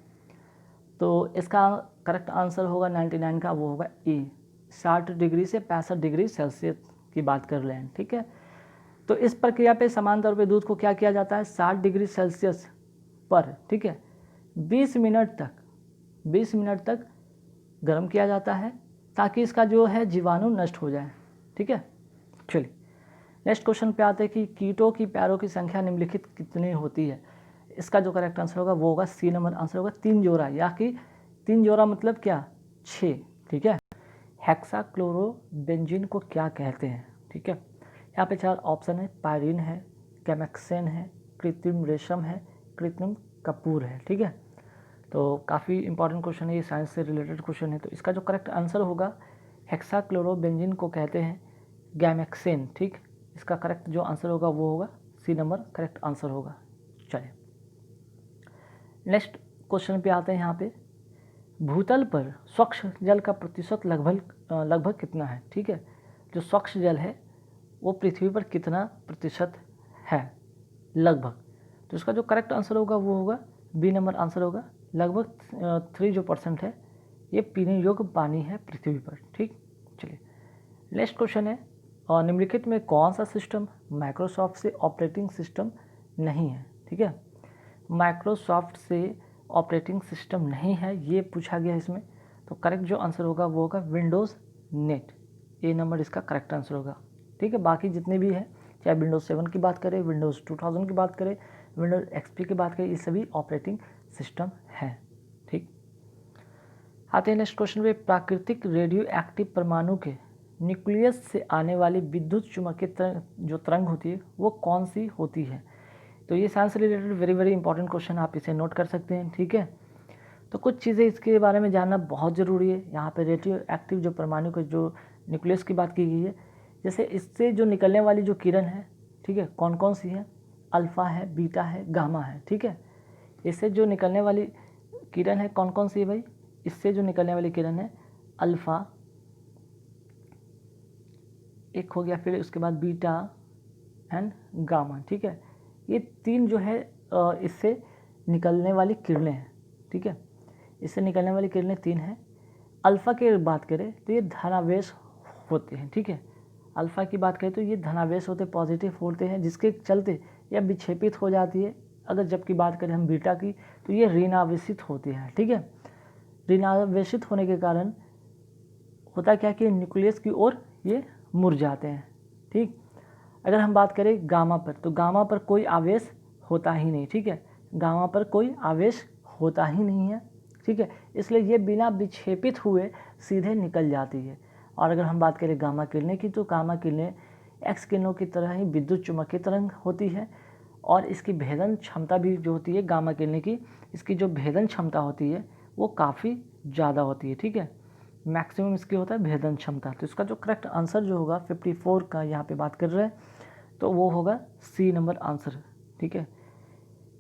तो इसका करेक्ट आंसर होगा 99 का, वो होगा E, 60 डिग्री से 65 डिग्री सेल्सियस की बात कर रहे हैं, ठीक है। तो इस प्रक्रिया पे समान तौर पे दूध को क्या किया जाता है, 60 डिग्री सेल्सियस पर, ठीक है, 20 मिनट तक गर्म किया जाता है ताकि इसका जो है जीवाणु नष्ट हो जाए, ठीक है। चलिए नेक्स्ट क्वेश्चन पे आते हैं कि कीटों की पैरों की संख्या निम्नलिखित कितनी होती है। इसका जो करेक्ट आंसर होगा वो होगा C नंबर आंसर होगा 3 जोड़ा, या कि 3 जोड़ा मतलब क्या 6, ठीक है। हेक्साक्लोरोबेंजीन को क्या कहते हैं, ठीक है। यहाँ पे 4 ऑप्शन है, पायरीन है, कैमेक्सेन है, कृत्रिम रेशम है, कृत्रिम कपूर है, ठीक है। तो काफ़ी इंपॉर्टेंट क्वेश्चन है, ये साइंस से रिलेटेड क्वेश्चन है। तो इसका जो करेक्ट आंसर होगा हेक्साक्लोरोबेंजीन को कहते हैं गैमेक्सेन, ठीक। इसका करेक्ट जो आंसर होगा वो होगा C नंबर करेक्ट आंसर होगा। चलिए नेक्स्ट क्वेश्चन पे आते हैं। यहाँ पे भूतल पर स्वच्छ जल का प्रतिशत लगभग कितना है, ठीक है। जो स्वच्छ जल है वो पृथ्वी पर कितना प्रतिशत है लगभग, तो इसका जो करेक्ट आंसर होगा वो होगा B नंबर आंसर होगा लगभग 3% है, ये पीने योग्य पानी है पृथ्वी पर, ठीक। चलिए नेक्स्ट क्वेश्चन है, और निम्नलिखित में कौन सा सिस्टम माइक्रोसॉफ्ट से ऑपरेटिंग सिस्टम नहीं है, ठीक है। माइक्रोसॉफ्ट से ऑपरेटिंग सिस्टम नहीं है ये पूछा गया इसमें, तो करेक्ट जो आंसर होगा वो होगा विंडोज़ नेट, A नंबर इसका करेक्ट आंसर होगा, ठीक है। बाकी जितने भी हैं, चाहे विंडोज़ 7 की बात करें, विंडोज़ 2000 की बात करें, विंडोज़ XP की बात करें, ये सभी ऑपरेटिंग सिस्टम हैं, ठीक। आते हैं नेक्स्ट क्वेश्चन पे, प्राकृतिक रेडियो एक्टिव परमाणु के न्यूक्लियस से आने वाली विद्युत चुम्बकीय जो तरंग होती है वो कौन सी होती है। तो ये साइंस से रिलेटेड वेरी इंपॉर्टेंट क्वेश्चन, आप इसे नोट कर सकते हैं, ठीक है। तो कुछ चीज़ें इसके बारे में जानना बहुत ज़रूरी है। यहाँ पे रेडियो एक्टिव जो परमाणु के जो न्यूक्लियस की बात की गई है, जैसे इससे जो निकलने वाली जो किरण है, ठीक है, कौन कौन सी है, अल्फ़ा है, बीटा है, गामा है, ठीक है। इससे जो निकलने वाली किरण है कौन कौन सी है भाई, इससे जो निकलने वाली किरण है अल्फ़ा एक हो गया, फिर उसके बाद बीटा एंड गामा, ठीक है। ये 3 जो है इससे निकलने वाली किरणें हैं, ठीक है। इससे निकलने वाली किरणें 3 हैं। अल्फ़ा की बात करें तो ये धनावेश होते हैं, ठीक है। अल्फ़ा की बात करें तो ये धनावेश होते, पॉजिटिव होते हैं, जिसके चलते यह विक्षेपित हो जाती है। अगर जबकि बात करें हम बीटा की तो ये ऋणावेशित होती है, ठीक है। ऋणावेशित होने के कारण होता क्या कि न्यूक्लियस की ओर ये मुड़ जाते हैं, ठीक। अगर हम बात करें गामा पर, तो गामा पर कोई आवेश होता ही नहीं, ठीक है। गामा पर कोई आवेश होता ही नहीं है, ठीक है। इसलिए ये बिना विक्षेपित हुए सीधे निकल जाती है। और अगर हम बात करें गामा किरणें की, तो गामा किरणें एक्स किरणों की तरह ही विद्युत चुम्बकीय तरंग होती है, और इसकी भेदन क्षमता भी जो होती है गामा किरणें की, इसकी जो भेदन क्षमता होती है वो काफ़ी ज़्यादा होती है, ठीक है। मैक्सिमम इसकी होता है भेदन क्षमता। तो इसका जो करेक्ट आंसर जो होगा 54 का यहाँ पे बात कर रहे हैं, तो वो होगा C नंबर आंसर, ठीक है।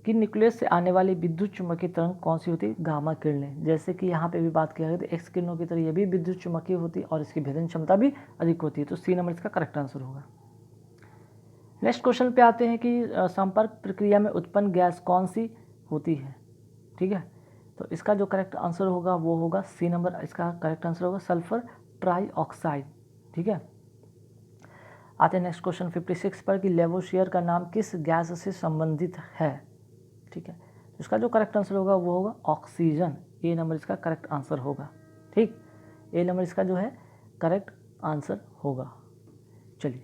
कि न्यूक्लियस से आने वाली विद्युत चुम्बकीय तरंग कौन सी होती है, गामा किरणें। जैसे कि यहाँ पे भी बात किया गया तो एक्स किरणों की तरह ये भी विद्युत चुम्बकीय होती है और इसकी भेदन क्षमता भी अधिक होती है, तो C नंबर इसका करेक्ट आंसर होगा। नेक्स्ट क्वेश्चन पे आते हैं कि संपर्क प्रक्रिया में उत्पन्न गैस कौन सी होती है, ठीक है। तो इसका जो करेक्ट आंसर होगा वो होगा C नंबर, इसका करेक्ट आंसर होगा सल्फर ट्राईऑक्साइड, ठीक है। आते हैं नेक्स्ट क्वेश्चन 56 पर कि लेवोशियर का नाम किस गैस से संबंधित है, ठीक है। इसका जो करेक्ट आंसर होगा वो होगा ऑक्सीजन, A नंबर इसका करेक्ट आंसर होगा, ठीक। A नंबर इसका जो है करेक्ट आंसर होगा। चलिए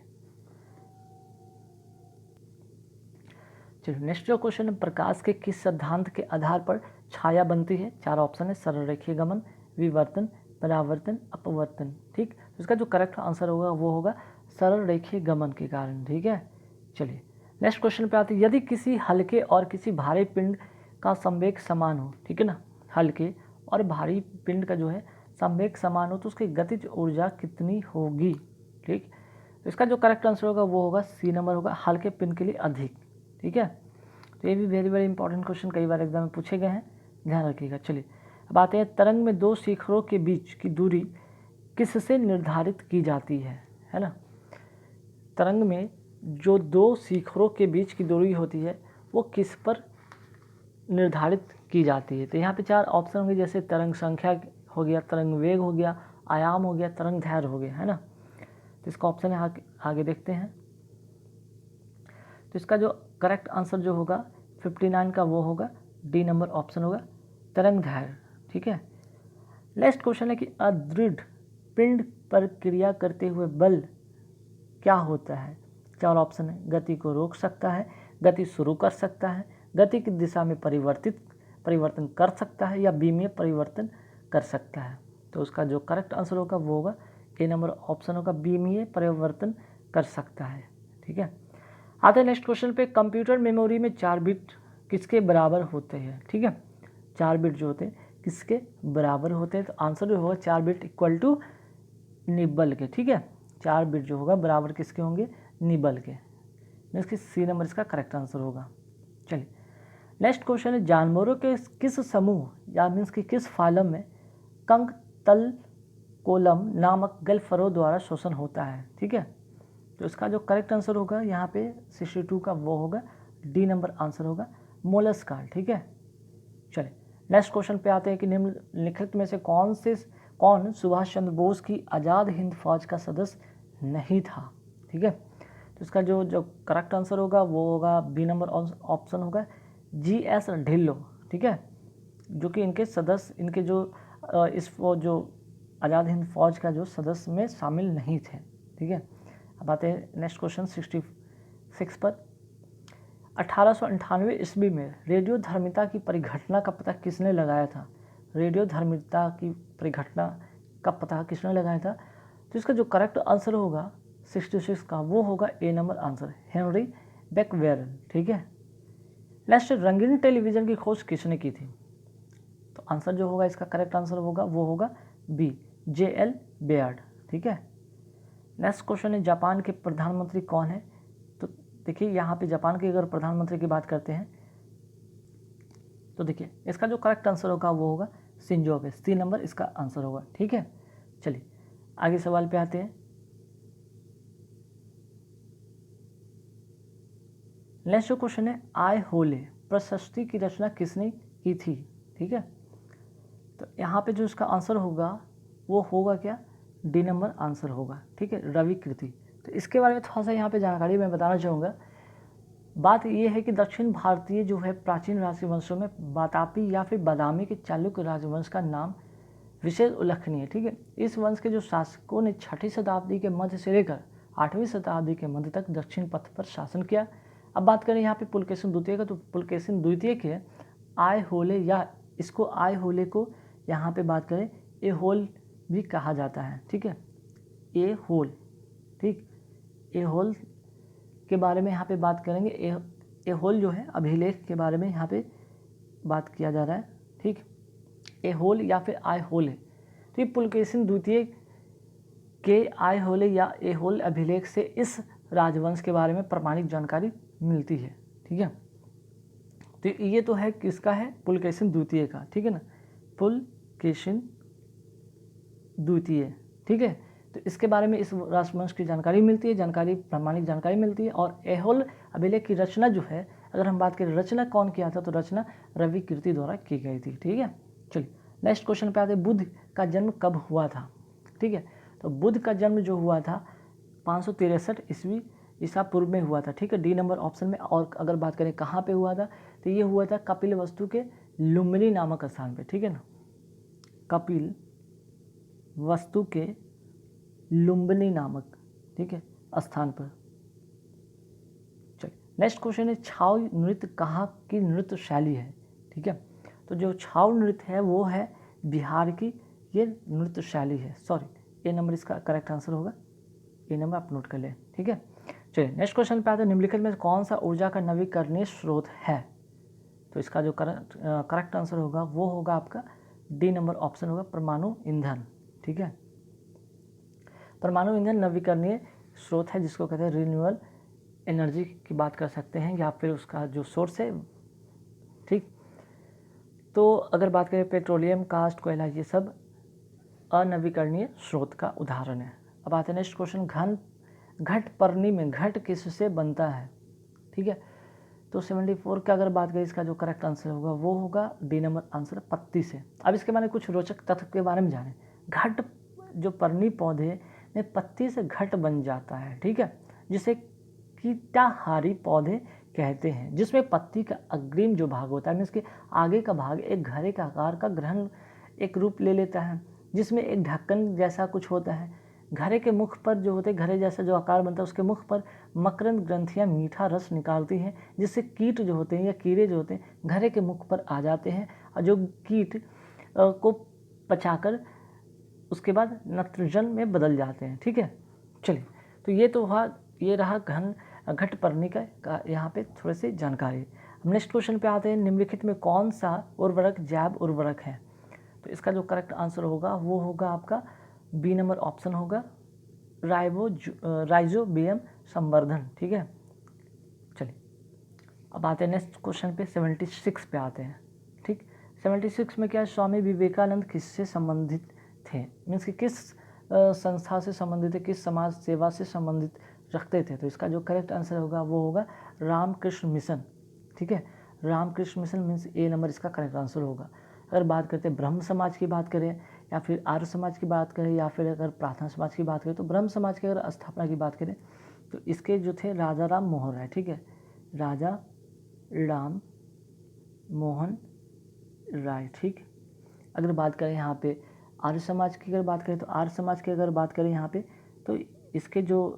नेक्स्ट जो क्वेश्चन है, प्रकाश के किस सिद्धांत के आधार पर छाया बनती है। 4 ऑप्शन है, सरल रेखीय गमन, विवर्तन, परावर्तन, अपवर्तन, ठीक। इसका जो करेक्ट आंसर होगा वो होगा सरल रेखीय गमन के कारण, ठीक है। चलिए नेक्स्ट क्वेश्चन पे आते हैं, यदि किसी हल्के और किसी भारी पिंड का संवेग समान हो, ठीक है ना, हल्के और भारी पिंड का जो है संवेग समान हो तो उसकी गतिज ऊर्जा कितनी होगी, ठीक। तो इसका जो करेक्ट आंसर होगा वो होगा C नंबर होगा, हल्के पिंड के लिए अधिक, ठीक है। तो ये भी वेरी वेरी इंपॉर्टेंट क्वेश्चन कई बार एग्जाम में पूछे गए हैं, ध्यान रखिएगा। चलिए अब आते हैं, तरंग में दो शिखरों के बीच की दूरी किससे निर्धारित की जाती है ना। तरंग में जो दो शिखरों के बीच की दूरी होती है वो किस पर निर्धारित की जाती है। तो यहाँ पे 4 ऑप्शन होंगे, जैसे तरंग संख्या हो गया, तरंग वेग हो गया, आयाम हो गया, तरंग दैर्घ्य हो गया, है ना। तो इसका ऑप्शन है, आगे देखते हैं। तो इसका जो करेक्ट आंसर जो होगा 59 का वो होगा डी नंबर ऑप्शन होगा, तरंग दैर्घ्य। ठीक है। नेक्स्ट क्वेश्चन है कि अदृढ़ पिंड पर क्रिया करते हुए बल क्या होता है। 4 ऑप्शन है, गति को रोक सकता है, गति शुरू कर सकता है, गति की दिशा में परिवर्तन कर सकता है, या बीमीय परिवर्तन कर सकता है। तो उसका जो करेक्ट आंसर होगा वो होगा ए नंबर ऑप्शन होगा, बीमीय परिवर्तन कर सकता है। ठीक है। आते हैं नेक्स्ट क्वेश्चन पे, कंप्यूटर मेमोरी में 4 बिट किसके बराबर होते हैं। ठीक है, 4 बिट जो होते हैं किसके बराबर होते हैं। तो आंसर जो होगा 4 बिट इक्वल टू निबल के। ठीक है, 4 बिट जो होगा बराबर किसके होंगे, निबल के। मीन्स कि सी नंबर इसका करेक्ट आंसर होगा। चलिए नेक्स्ट क्वेश्चन है, जानवरों के किस समूह या मीन्स कि किस फालम में कंकतलकोलम नामक गलफरो द्वारा शोषण होता है। ठीक है, तो इसका जो करेक्ट आंसर होगा यहाँ पे 62 का वो होगा डी नंबर आंसर होगा, मोलस्का। ठीक है। चलिए नेक्स्ट क्वेश्चन पे आते हैं कि निम्नलिखित में से कौन सुभाष चंद्र बोस की आज़ाद हिंद फौज का सदस्य नहीं था। ठीक है, तो इसका जो करेक्ट आंसर होगा वो होगा बी नंबर ऑप्शन होगा, GS ढिल्लो। ठीक है, जो कि इनके सदस्य, इनके जो जो आज़ाद हिंद फौज का जो सदस्य में शामिल नहीं थे। ठीक है। अब आते हैं नेक्स्ट क्वेश्चन 66 पर, 1898 ईस्वी में रेडियो धर्मिता की परिघटना का पता किसने लगाया था। रेडियो धर्मिता की परिघटना का पता किसने लगाया था। तो इसका जो करेक्ट आंसर होगा 66 का वो होगा ए नंबर आंसर, हेनरी बेकवेरेल। ठीक है। नेक्स्ट, रंगीन टेलीविज़न की खोज किसने की थी। तो आंसर जो होगा इसका करेक्ट आंसर होगा वो होगा बी, JL बेयर्ड। ठीक है। नेक्स्ट क्वेश्चन है, जापान के प्रधानमंत्री कौन है। तो देखिए यहाँ पे जापान के अगर प्रधानमंत्री की बात करते हैं तो देखिए इसका जो करेक्ट आंसर होगा वो होगा शिंजो आबे, सी नंबर इसका आंसर होगा। ठीक है। चलिए आगे सवाल पे आते हैं। नेक्स्ट जो क्वेश्चन है, आय होले प्रशस्ति की रचना किसने की थी। ठीक है, तो यहाँ पे जो इसका आंसर होगा वो होगा क्या, डी नंबर आंसर होगा। ठीक है, रवि कृति। तो इसके बारे में थोड़ा सा यहाँ पे जानकारी मैं बताना चाहूँगा। बात ये है कि दक्षिण भारतीय जो है प्राचीन राजवंशों में वातापी या फिर बादामी के चालुक्य राजवंश का नाम विशेष उल्लेखनीय है। ठीक है, इस वंश के जो शासकों ने 6वीं शताब्दी के मध्य से लेकर 8वीं शताब्दी के मध्य तक दक्षिण पथ पर शासन किया। अब बात करें यहाँ पे पुलकेशिन द्वितीय का, तो पुलकेशिन द्वितीय के आय होले या इसको आय होले को यहाँ पे बात करें ए होल भी कहा जाता है। ठीक है, ए होल। ठीक, ए होल के बारे में यहाँ पे बात करेंगे। ए होल जो है अभिलेख के बारे में यहाँ पे बात किया जा रहा है। ठीक, ए होल या फिर आय होल है। तो ये पुलकेशिन द्वितीय के आय होले या ए होल अभिलेख से इस राजवंश के बारे में प्रमाणिक जानकारी मिलती है। ठीक है, तो ये तो है किसका है, पुलकेशिन द्वितीय का। ठीक है ना, पुलकेशिन द्वितीय। ठीक है, तो इसके बारे में इस राजवंश की जानकारी मिलती है, प्रमाणिक जानकारी मिलती है। और एहोल अभिलेख की रचना जो है, अगर हम बात करें रचना कौन किया था, तो रचना रवि कीर्ति द्वारा की गई थी। ठीक है। चलिए नेक्स्ट क्वेश्चन पे आते हैं, बुद्ध का जन्म कब हुआ था। ठीक है, तो बुद्ध का जन्म जो हुआ था 563 ईस्वी ईसा पूर्व में हुआ था। ठीक है, डी नंबर ऑप्शन में। और अगर बात करें कहाँ पे हुआ था, तो ये हुआ था कपिल वस्तु के लुम्बिनी नामक स्थान पे। ठीक है ना, कपिल वस्तु के लुम्बिनी नामक, ठीक है, स्थान पर। चलिए नेक्स्ट क्वेश्चन है, छाव नृत्य कहाँ की नृत्य शैली है। ठीक है, तो जो छाव नृत्य है वो है बिहार की ये नृत्य शैली है। सॉरी, ए नंबर इसका करेक्ट आंसर होगा, ए नंबर आप नोट कर लें। ठीक है, चलिए नेक्स्ट क्वेश्चन पे आते हैं, निम्नलिखित में कौन सा ऊर्जा का नवीकरणीय स्रोत है। तो इसका जो करेक्ट आंसर होगा वो होगा आपका डी नंबर ऑप्शन होगा, परमाणु ईंधन। ठीक है, परमाणु ईंधन नवीकरणीय स्रोत है जिसको कहते हैं रिन्यूएबल एनर्जी की बात कर सकते हैं, या फिर उसका जो सोर्स है ठीक। तो अगर बात करें पेट्रोलियम, कास्ट, कोयला, ये सब अनवीकरणीय स्रोत का उदाहरण है। अब आते हैं नेक्स्ट क्वेश्चन, घटपर्णी में घट किससे बनता है? ठीक है, तो 74 का अगर बात करें, इसका जो करेक्ट आंसर होगा वो होगा डी नंबर आंसर, पत्ती से। अब इसके बारे में कुछ रोचक तथ्य के बारे में जानें। घट जो पर्णी पौधे में पत्ती से घट बन जाता है, ठीक है, जिसे कीटाहारी पौधे कहते हैं, जिसमें पत्ती का अग्रिम जो भाग होता है, मीन्स के आगे का भाग एक घड़े का आकार का ग्रहण एक रूप ले लेता है, जिसमें एक ढक्कन जैसा कुछ होता है। घड़े के मुख पर जो होते हैं, घड़े जैसा जो आकार बनता है, उसके मुख पर मकरंद ग्रंथियां मीठा रस निकालती हैं, जिससे कीट जो होते हैं या कीड़े जो होते हैं घड़े के मुख पर आ जाते हैं, और जो कीट को पचाकर उसके बाद नत्रजन में बदल जाते हैं। ठीक है, चलिए, तो ये तो हुआ, ये रहा घटपर्णी का यहाँ पे थोड़ी सी जानकारी। हम नेक्स्ट क्वेश्चन पे आते हैं, निम्नलिखित में कौन सा उर्वरक जैव उर्वरक है? तो इसका जो करेक्ट आंसर होगा वो होगा आपका बी नंबर ऑप्शन होगा, राइजोबियम संवर्धन। ठीक है, चलिए अब आते हैं नेक्स्ट क्वेश्चन पे, 76 पे आते हैं। ठीक, 76 में क्या है, स्वामी विवेकानंद किससे संबंधित थे? मीन्स कि किस संस्था से संबंधित है, किस समाज सेवा से संबंधित रखते थे? तो इसका जो करेक्ट आंसर होगा वो होगा रामकृष्ण मिशन। ठीक है, रामकृष्ण मिशन मीन्स ए नंबर इसका करेक्ट आंसर होगा। अगर बात करते हैं ब्रह्म समाज की बात करें, या फिर आर्य समाज की बात करें, या फिर अगर प्रार्थना समाज की बात करें, तो ब्रह्म समाज की अगर स्थापना की बात करें तो इसके जो थे राजा राम मोहन राय। ठीक है, राजा राम मोहन राय। ठीक, अगर बात करें यहाँ पे आर्य समाज की अगर बात करें, तो आर्य समाज की अगर बात करें यहाँ पे, तो इसके जो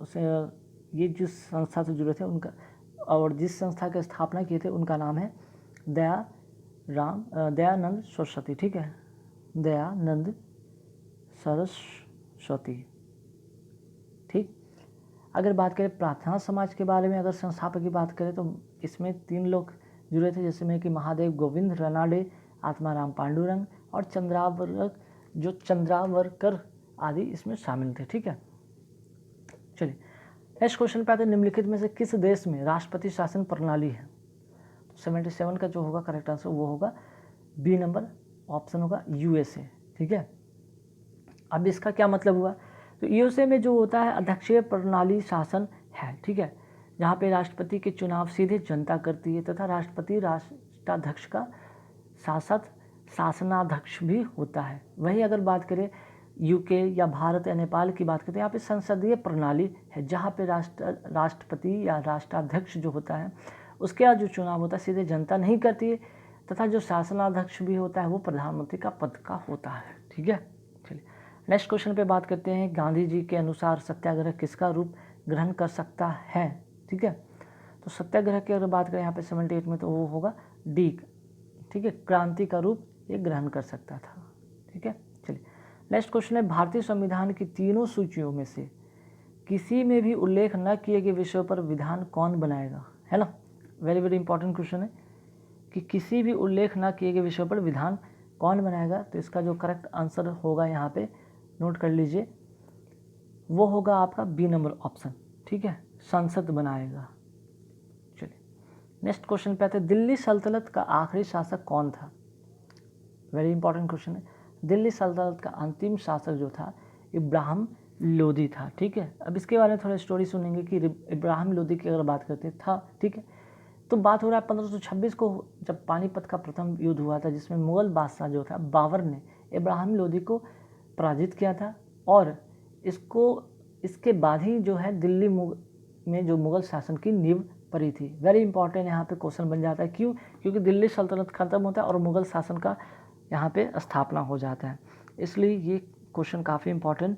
ये जिस संस्था से जुड़े थे उनका, और जिस संस्था की स्थापना किए थे उनका नाम है दयानंद सरस्वती। ठीक है, दयानंद सरस्वती। ठीक, अगर बात करें प्रार्थना समाज के बारे में, अगर संस्थापक की बात करें, तो इसमें 3 लोग जुड़े थे, जैसे में कि महादेव गोविंद रनाडे, आत्माराम पांडुरंग और चंद्रावरकर आदि इसमें शामिल थे। ठीक है, चलिए नेक्स्ट क्वेश्चन पे आते हैं, निम्नलिखित में से किस देश में राष्ट्रपति शासन प्रणाली है? तो 77 का जो होगा करेक्ट आंसर वो होगा बी नंबर ऑप्शन होगा, यूएसए। ठीक है, अब इसका क्या मतलब हुआ? तो यूएसए में जो होता है अध्यक्षीय प्रणाली शासन है। ठीक है, जहाँ पे राष्ट्रपति के चुनाव सीधे जनता करती है, तथा राष्ट्रपति राष्ट्राध्यक्ष का शासनाध्यक्ष भी होता है। वही अगर बात करें यूके या भारत या नेपाल की बात करते हैं, यहाँ पे संसदीय प्रणाली है, जहाँ पे राष्ट्रपति या राष्ट्राध्यक्ष जो होता है उसके जो चुनाव होता है सीधे जनता नहीं करती है, तथा जो शासनाध्यक्ष भी होता है वो प्रधानमंत्री का पद का होता है। ठीक है, चलिए नेक्स्ट क्वेश्चन पे बात करते हैं, गांधी जी के अनुसार सत्याग्रह किसका रूप ग्रहण कर सकता है? ठीक है, तो सत्याग्रह की अगर बात करें यहाँ पे 78 में, तो वो होगा डी। ठीक है, क्रांति का रूप ये ग्रहण कर सकता था। ठीक है, चलिए नेक्स्ट क्वेश्चन है, भारतीय संविधान की तीनों सूचियों में से किसी में भी उल्लेख न किए गए विषयों पर विधान कौन बनाएगा? है ना, वेरी वेरी इंपॉर्टेंट क्वेश्चन है कि किसी भी उल्लेख न किए गए विषयों पर विधान कौन बनाएगा? तो इसका जो करेक्ट आंसर होगा यहाँ पे नोट कर लीजिए, वो होगा आपका बी नंबर ऑप्शन। ठीक है, संसद बनाएगा। चलिए नेक्स्ट क्वेश्चन पे आते हैं, दिल्ली सल्तनत का आखिरी शासक कौन था? वेरी इंपॉर्टेंट क्वेश्चन है। दिल्ली सल्तनत का अंतिम शासक जो था इब्राहिम लोदी था। ठीक है, अब इसके बारे में थोड़ा स्टोरी सुनेंगे कि इब्राहिम लोदी की अगर बात करते था। ठीक है, तो बात हो रहा है 1526 को, जब पानीपत का प्रथम युद्ध हुआ था, जिसमें मुगल बादशाह जो था बाबर ने इब्राहिम लोदी को पराजित किया था, और इसके बाद ही जो है दिल्ली में जो मुगल शासन की नींव पड़ी थी। वेरी इंपॉर्टेंट यहाँ पे क्वेश्चन बन जाता है, क्यों? क्योंकि दिल्ली सल्तनत खत्म होता है और मुगल शासन का यहाँ पे स्थापना हो जाता है, इसलिए ये क्वेश्चन काफ़ी इंपॉर्टेंट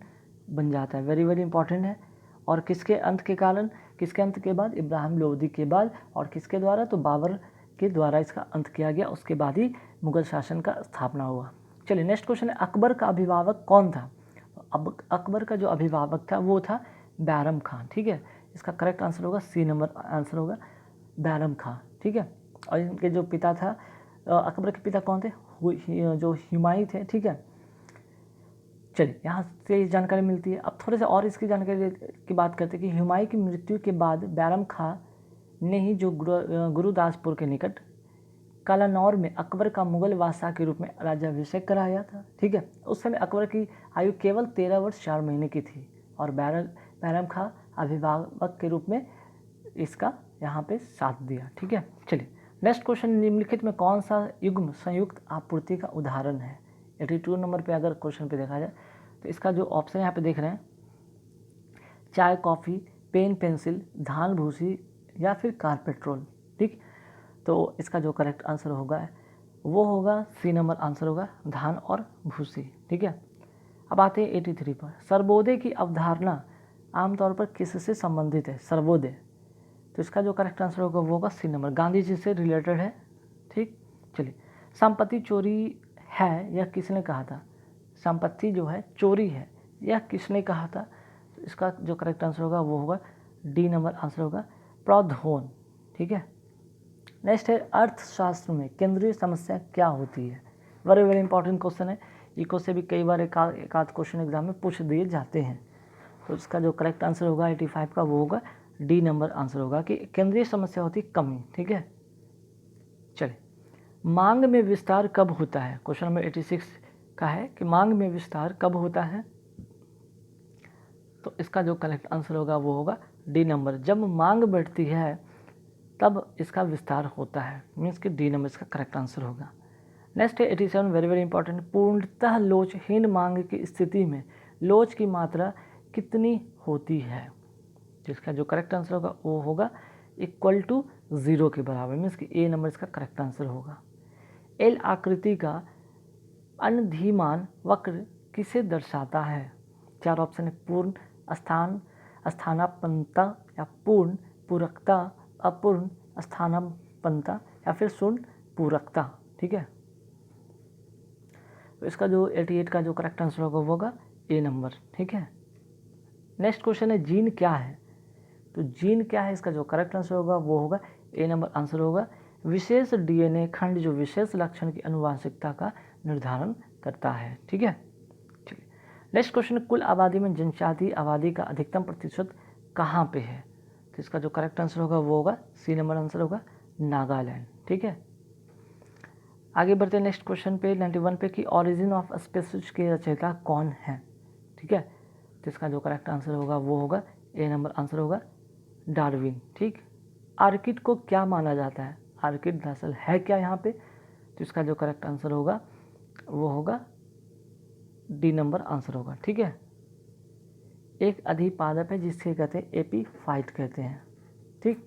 बन जाता है, वेरी वेरी इंपॉर्टेंट है। और किसके अंत के कारण, किसके अंत के बाद? इब्राहिम लोदी के बाद। और किसके द्वारा? तो बाबर के द्वारा इसका अंत किया गया, उसके बाद ही मुगल शासन का स्थापना हुआ। चलिए नेक्स्ट क्वेश्चन है, अकबर का अभिभावक कौन था? अब अकबर का जो अभिभावक था वो था बैरम खान। ठीक है, इसका करेक्ट आंसर होगा सी नंबर आंसर होगा बैरम खान। ठीक है, और इनके जो पिता था, अकबर के पिता कौन थे? जो हुमायूं थे। ठीक है, चलिए यहाँ से जानकारी मिलती है। अब थोड़े से और इसकी जानकारी की बात करते हैं कि हुमायूं की मृत्यु के बाद बैरम खां ने ही जो गुरुदासपुर के निकट कालानौर में अकबर का मुगल बादशाह के रूप में राज्याभिषेक कराया था। ठीक है, उस समय अकबर की आयु केवल 13 वर्ष 4 महीने की थी और बैरम खां अभिभावक के रूप में इसका यहाँ पे साथ दिया। ठीक है, चलिए नेक्स्ट क्वेश्चन, निम्नलिखित में कौन सा युग्म संयुक्त आपूर्ति का उदाहरण है। 82 नंबर पे अगर क्वेश्चन पे देखा जाए तो इसका जो ऑप्शन यहाँ पे देख रहे हैं, चाय कॉफ़ी, पेन पेंसिल, धान भूसी या फिर कार पेट्रोल। ठीक, तो इसका जो करेक्ट आंसर होगा वो होगा सी नंबर आंसर होगा, धान और भूसी। ठीक है, अब आते हैं 83 पर। सर्वोदय की अवधारणा आमतौर पर किससे संबंधित है। सर्वोदय, तो इसका जो करेक्ट आंसर होगा वो होगा सी नंबर, गांधी जी से रिलेटेड है। ठीक, चलिए संपत्ति चोरी है यह किसने कहा था। संपत्ति जो है चोरी है यह किसने कहा था, तो इसका जो करेक्ट आंसर होगा वो होगा डी नंबर आंसर होगा, प्रोद्होन। ठीक है, नेक्स्ट है अर्थशास्त्र में केंद्रीय समस्या क्या होती है। वेरी वेरी इंपॉर्टेंट क्वेश्चन है, इको से भी कई बार एक आध क्वेश्चन एग्जाम में पूछ दिए जाते हैं। तो इसका जो करेक्ट आंसर होगा 85 का वो होगा डी नंबर आंसर होगा कि केंद्रीय समस्या होती है कमी। ठीक है, चलिए मांग में विस्तार कब होता है। क्वेश्चन नंबर 86 का है कि मांग में विस्तार कब होता है, तो इसका जो करेक्ट आंसर होगा वो होगा डी नंबर, जब मांग बढ़ती है तब इसका विस्तार होता है, मीन्स कि डी नंबर इसका करेक्ट आंसर होगा। नेक्स्ट है 87, वेरी वेरी इंपॉर्टेंट, पूर्णतः लोचहीन मांग की स्थिति में लोच की मात्रा कितनी होती है, जिसका जो करेक्ट आंसर होगा वो होगा इक्वल टू 0 के बराबर, मीन्स कि ए नंबर इसका करेक्ट आंसर होगा। एल आकृति का अनधिमान वक्र किसे दर्शाता है। चार ऑप्शन है, पूर्ण स्थानापन्नता या पूर्ण पूरकता, अपूर्ण स्थानापन्नता या फिर शून्य पूरकता। ठीक है, तो इसका जो 88 का जो करेक्ट आंसर होगा वो होगा ए नंबर। ठीक है, नेक्स्ट क्वेश्चन है जीन क्या है, तो जीन क्या है इसका जो करेक्ट आंसर होगा वो होगा ए नंबर आंसर होगा, विशेष डीएनए खंड जो विशेष लक्षण की आनुवंशिकता का निर्धारण करता है। ठीक है, चलिए नेक्स्ट क्वेश्चन, कुल आबादी में जनजातीय आबादी का अधिकतम प्रतिशत कहाँ पे है, तो इसका जो करेक्ट आंसर होगा वो होगा सी नंबर आंसर होगा, नागालैंड। ठीक है, आगे बढ़ते हैं नेक्स्ट क्वेश्चन पे 91 पे कि ऑरिजिन ऑफ स्पीशीज के रचयिता कौन है। ठीक है, तो इसका जो करेक्ट आंसर होगा वो होगा ए नंबर आंसर होगा, डार्विन। ठीक, आर्किड को क्या माना जाता है, आर्किड दरअसल है क्या यहाँ पे, तो इसका जो करेक्ट आंसर होगा वो होगा डी नंबर आंसर होगा। ठीक है, एक अधिपादप है जिससे कहते हैं एपीफाइट कहते हैं। ठीक,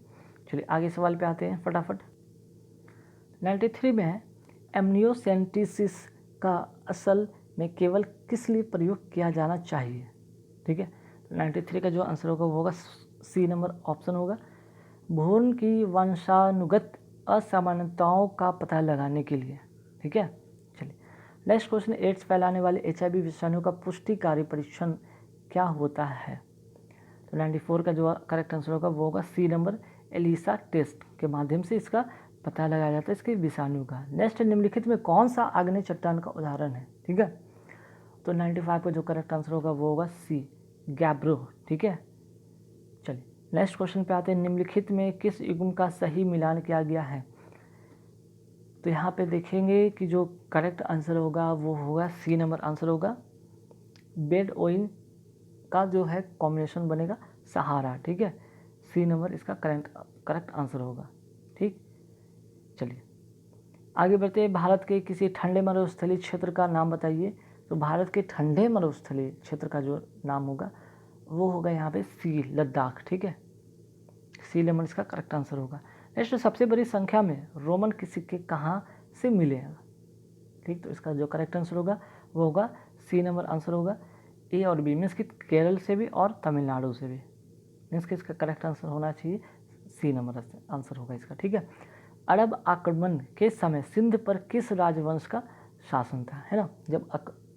चलिए आगे सवाल पे आते हैं फटाफट। 93 में है एमनियोसेंटिसिस का असल में केवल किस लिए प्रयोग किया जाना चाहिए। ठीक है, तो 93 का जो आंसर होगा वो होगा सी नंबर ऑप्शन होगा, भ्रूण की वंशानुगत असामान्यताओं का पता लगाने के लिए। ठीक है, चलिए नेक्स्ट क्वेश्चन, एड्स फैलाने वाले HIV विषाणु का पुष्टिकारी परीक्षण क्या होता है, तो 94 का जो करेक्ट आंसर होगा वो होगा सी नंबर, एलिसा टेस्ट के माध्यम से इसका पता लगाया जाता है इसके विषाणु का। नेक्स्ट निम्नलिखित में कौन सा आग्नेय चट्टान का उदाहरण है। ठीक है, तो 95 का जो करेक्ट आंसर होगा वो होगा सी, गैब्रो। ठीक है, चलिए नेक्स्ट क्वेश्चन पे आते हैं, निम्नलिखित में किस युग्म का सही मिलान किया गया है, तो यहाँ पे देखेंगे कि जो करेक्ट आंसर होगा वो होगा सी नंबर आंसर होगा, बेड ओइन का जो है कॉम्बिनेशन बनेगा सहारा। ठीक है, सी नंबर इसका करेक्ट आंसर होगा। ठीक, चलिए आगे बढ़ते हैं, भारत के किसी ठंडे मरुस्थलीय क्षेत्र का नाम बताइए, तो भारत के ठंडे मरुस्थलीय क्षेत्र का जो नाम होगा वो होगा यहाँ पे सी, लद्दाख। ठीक है, सी नंबर इसका करेक्ट आंसर होगा। नेक्स्ट, सबसे बड़ी संख्या में रोमन के सिक्के कहाँ से मिले हैं। ठीक, तो इसका जो करेक्ट आंसर होगा वो होगा सी नंबर आंसर होगा, ए और बी, मीन्स कि केरल से भी और तमिलनाडु से भी, मीन्स कि इसका करेक्ट आंसर होना चाहिए सी नंबर आंसर होगा इसका। ठीक है, अरब आक्रमण के समय सिंध पर किस राजवंश का शासन था, है ना, जब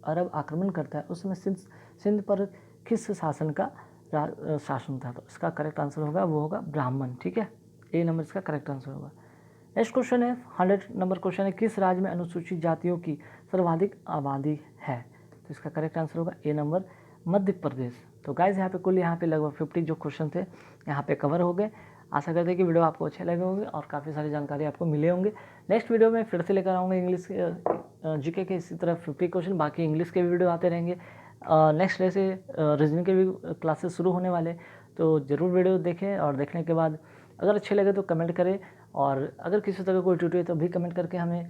अरब आक्रमण करता है उस समय सिंध पर किस शासन का शासन था, तो इसका करेक्ट आंसर होगा वो होगा ब्राह्मण। ठीक है, ए नंबर इसका करेक्ट आंसर होगा। नेक्स्ट क्वेश्चन है 100 नंबर क्वेश्चन है, किस राज्य में अनुसूचित जातियों की सर्वाधिक आबादी है, तो इसका करेक्ट आंसर होगा ए नंबर, मध्य प्रदेश। तो गाइज यहाँ पे कुल यहाँ पे लगभग 50 जो क्वेश्चन थे यहाँ पे कवर हो गए। आशा करते हैं कि वीडियो आपको अच्छे लगे होंगे और काफ़ी सारी जानकारी आपको मिले होंगे। नेक्स्ट वीडियो में फिर से लेकर आऊँगा इंग्लिश जीके के इसी तरह 50 क्वेश्चन, बाकी इंग्लिश के भी वीडियो आते रहेंगे। नेक्स्ट डे से रीजनिंग के भी क्लासेस शुरू होने वाले, तो ज़रूर वीडियो देखें और देखने के बाद अगर अच्छे लगे तो कमेंट करें, और अगर किसी तरह कोई त्रुटि है तो भी कमेंट करके हमें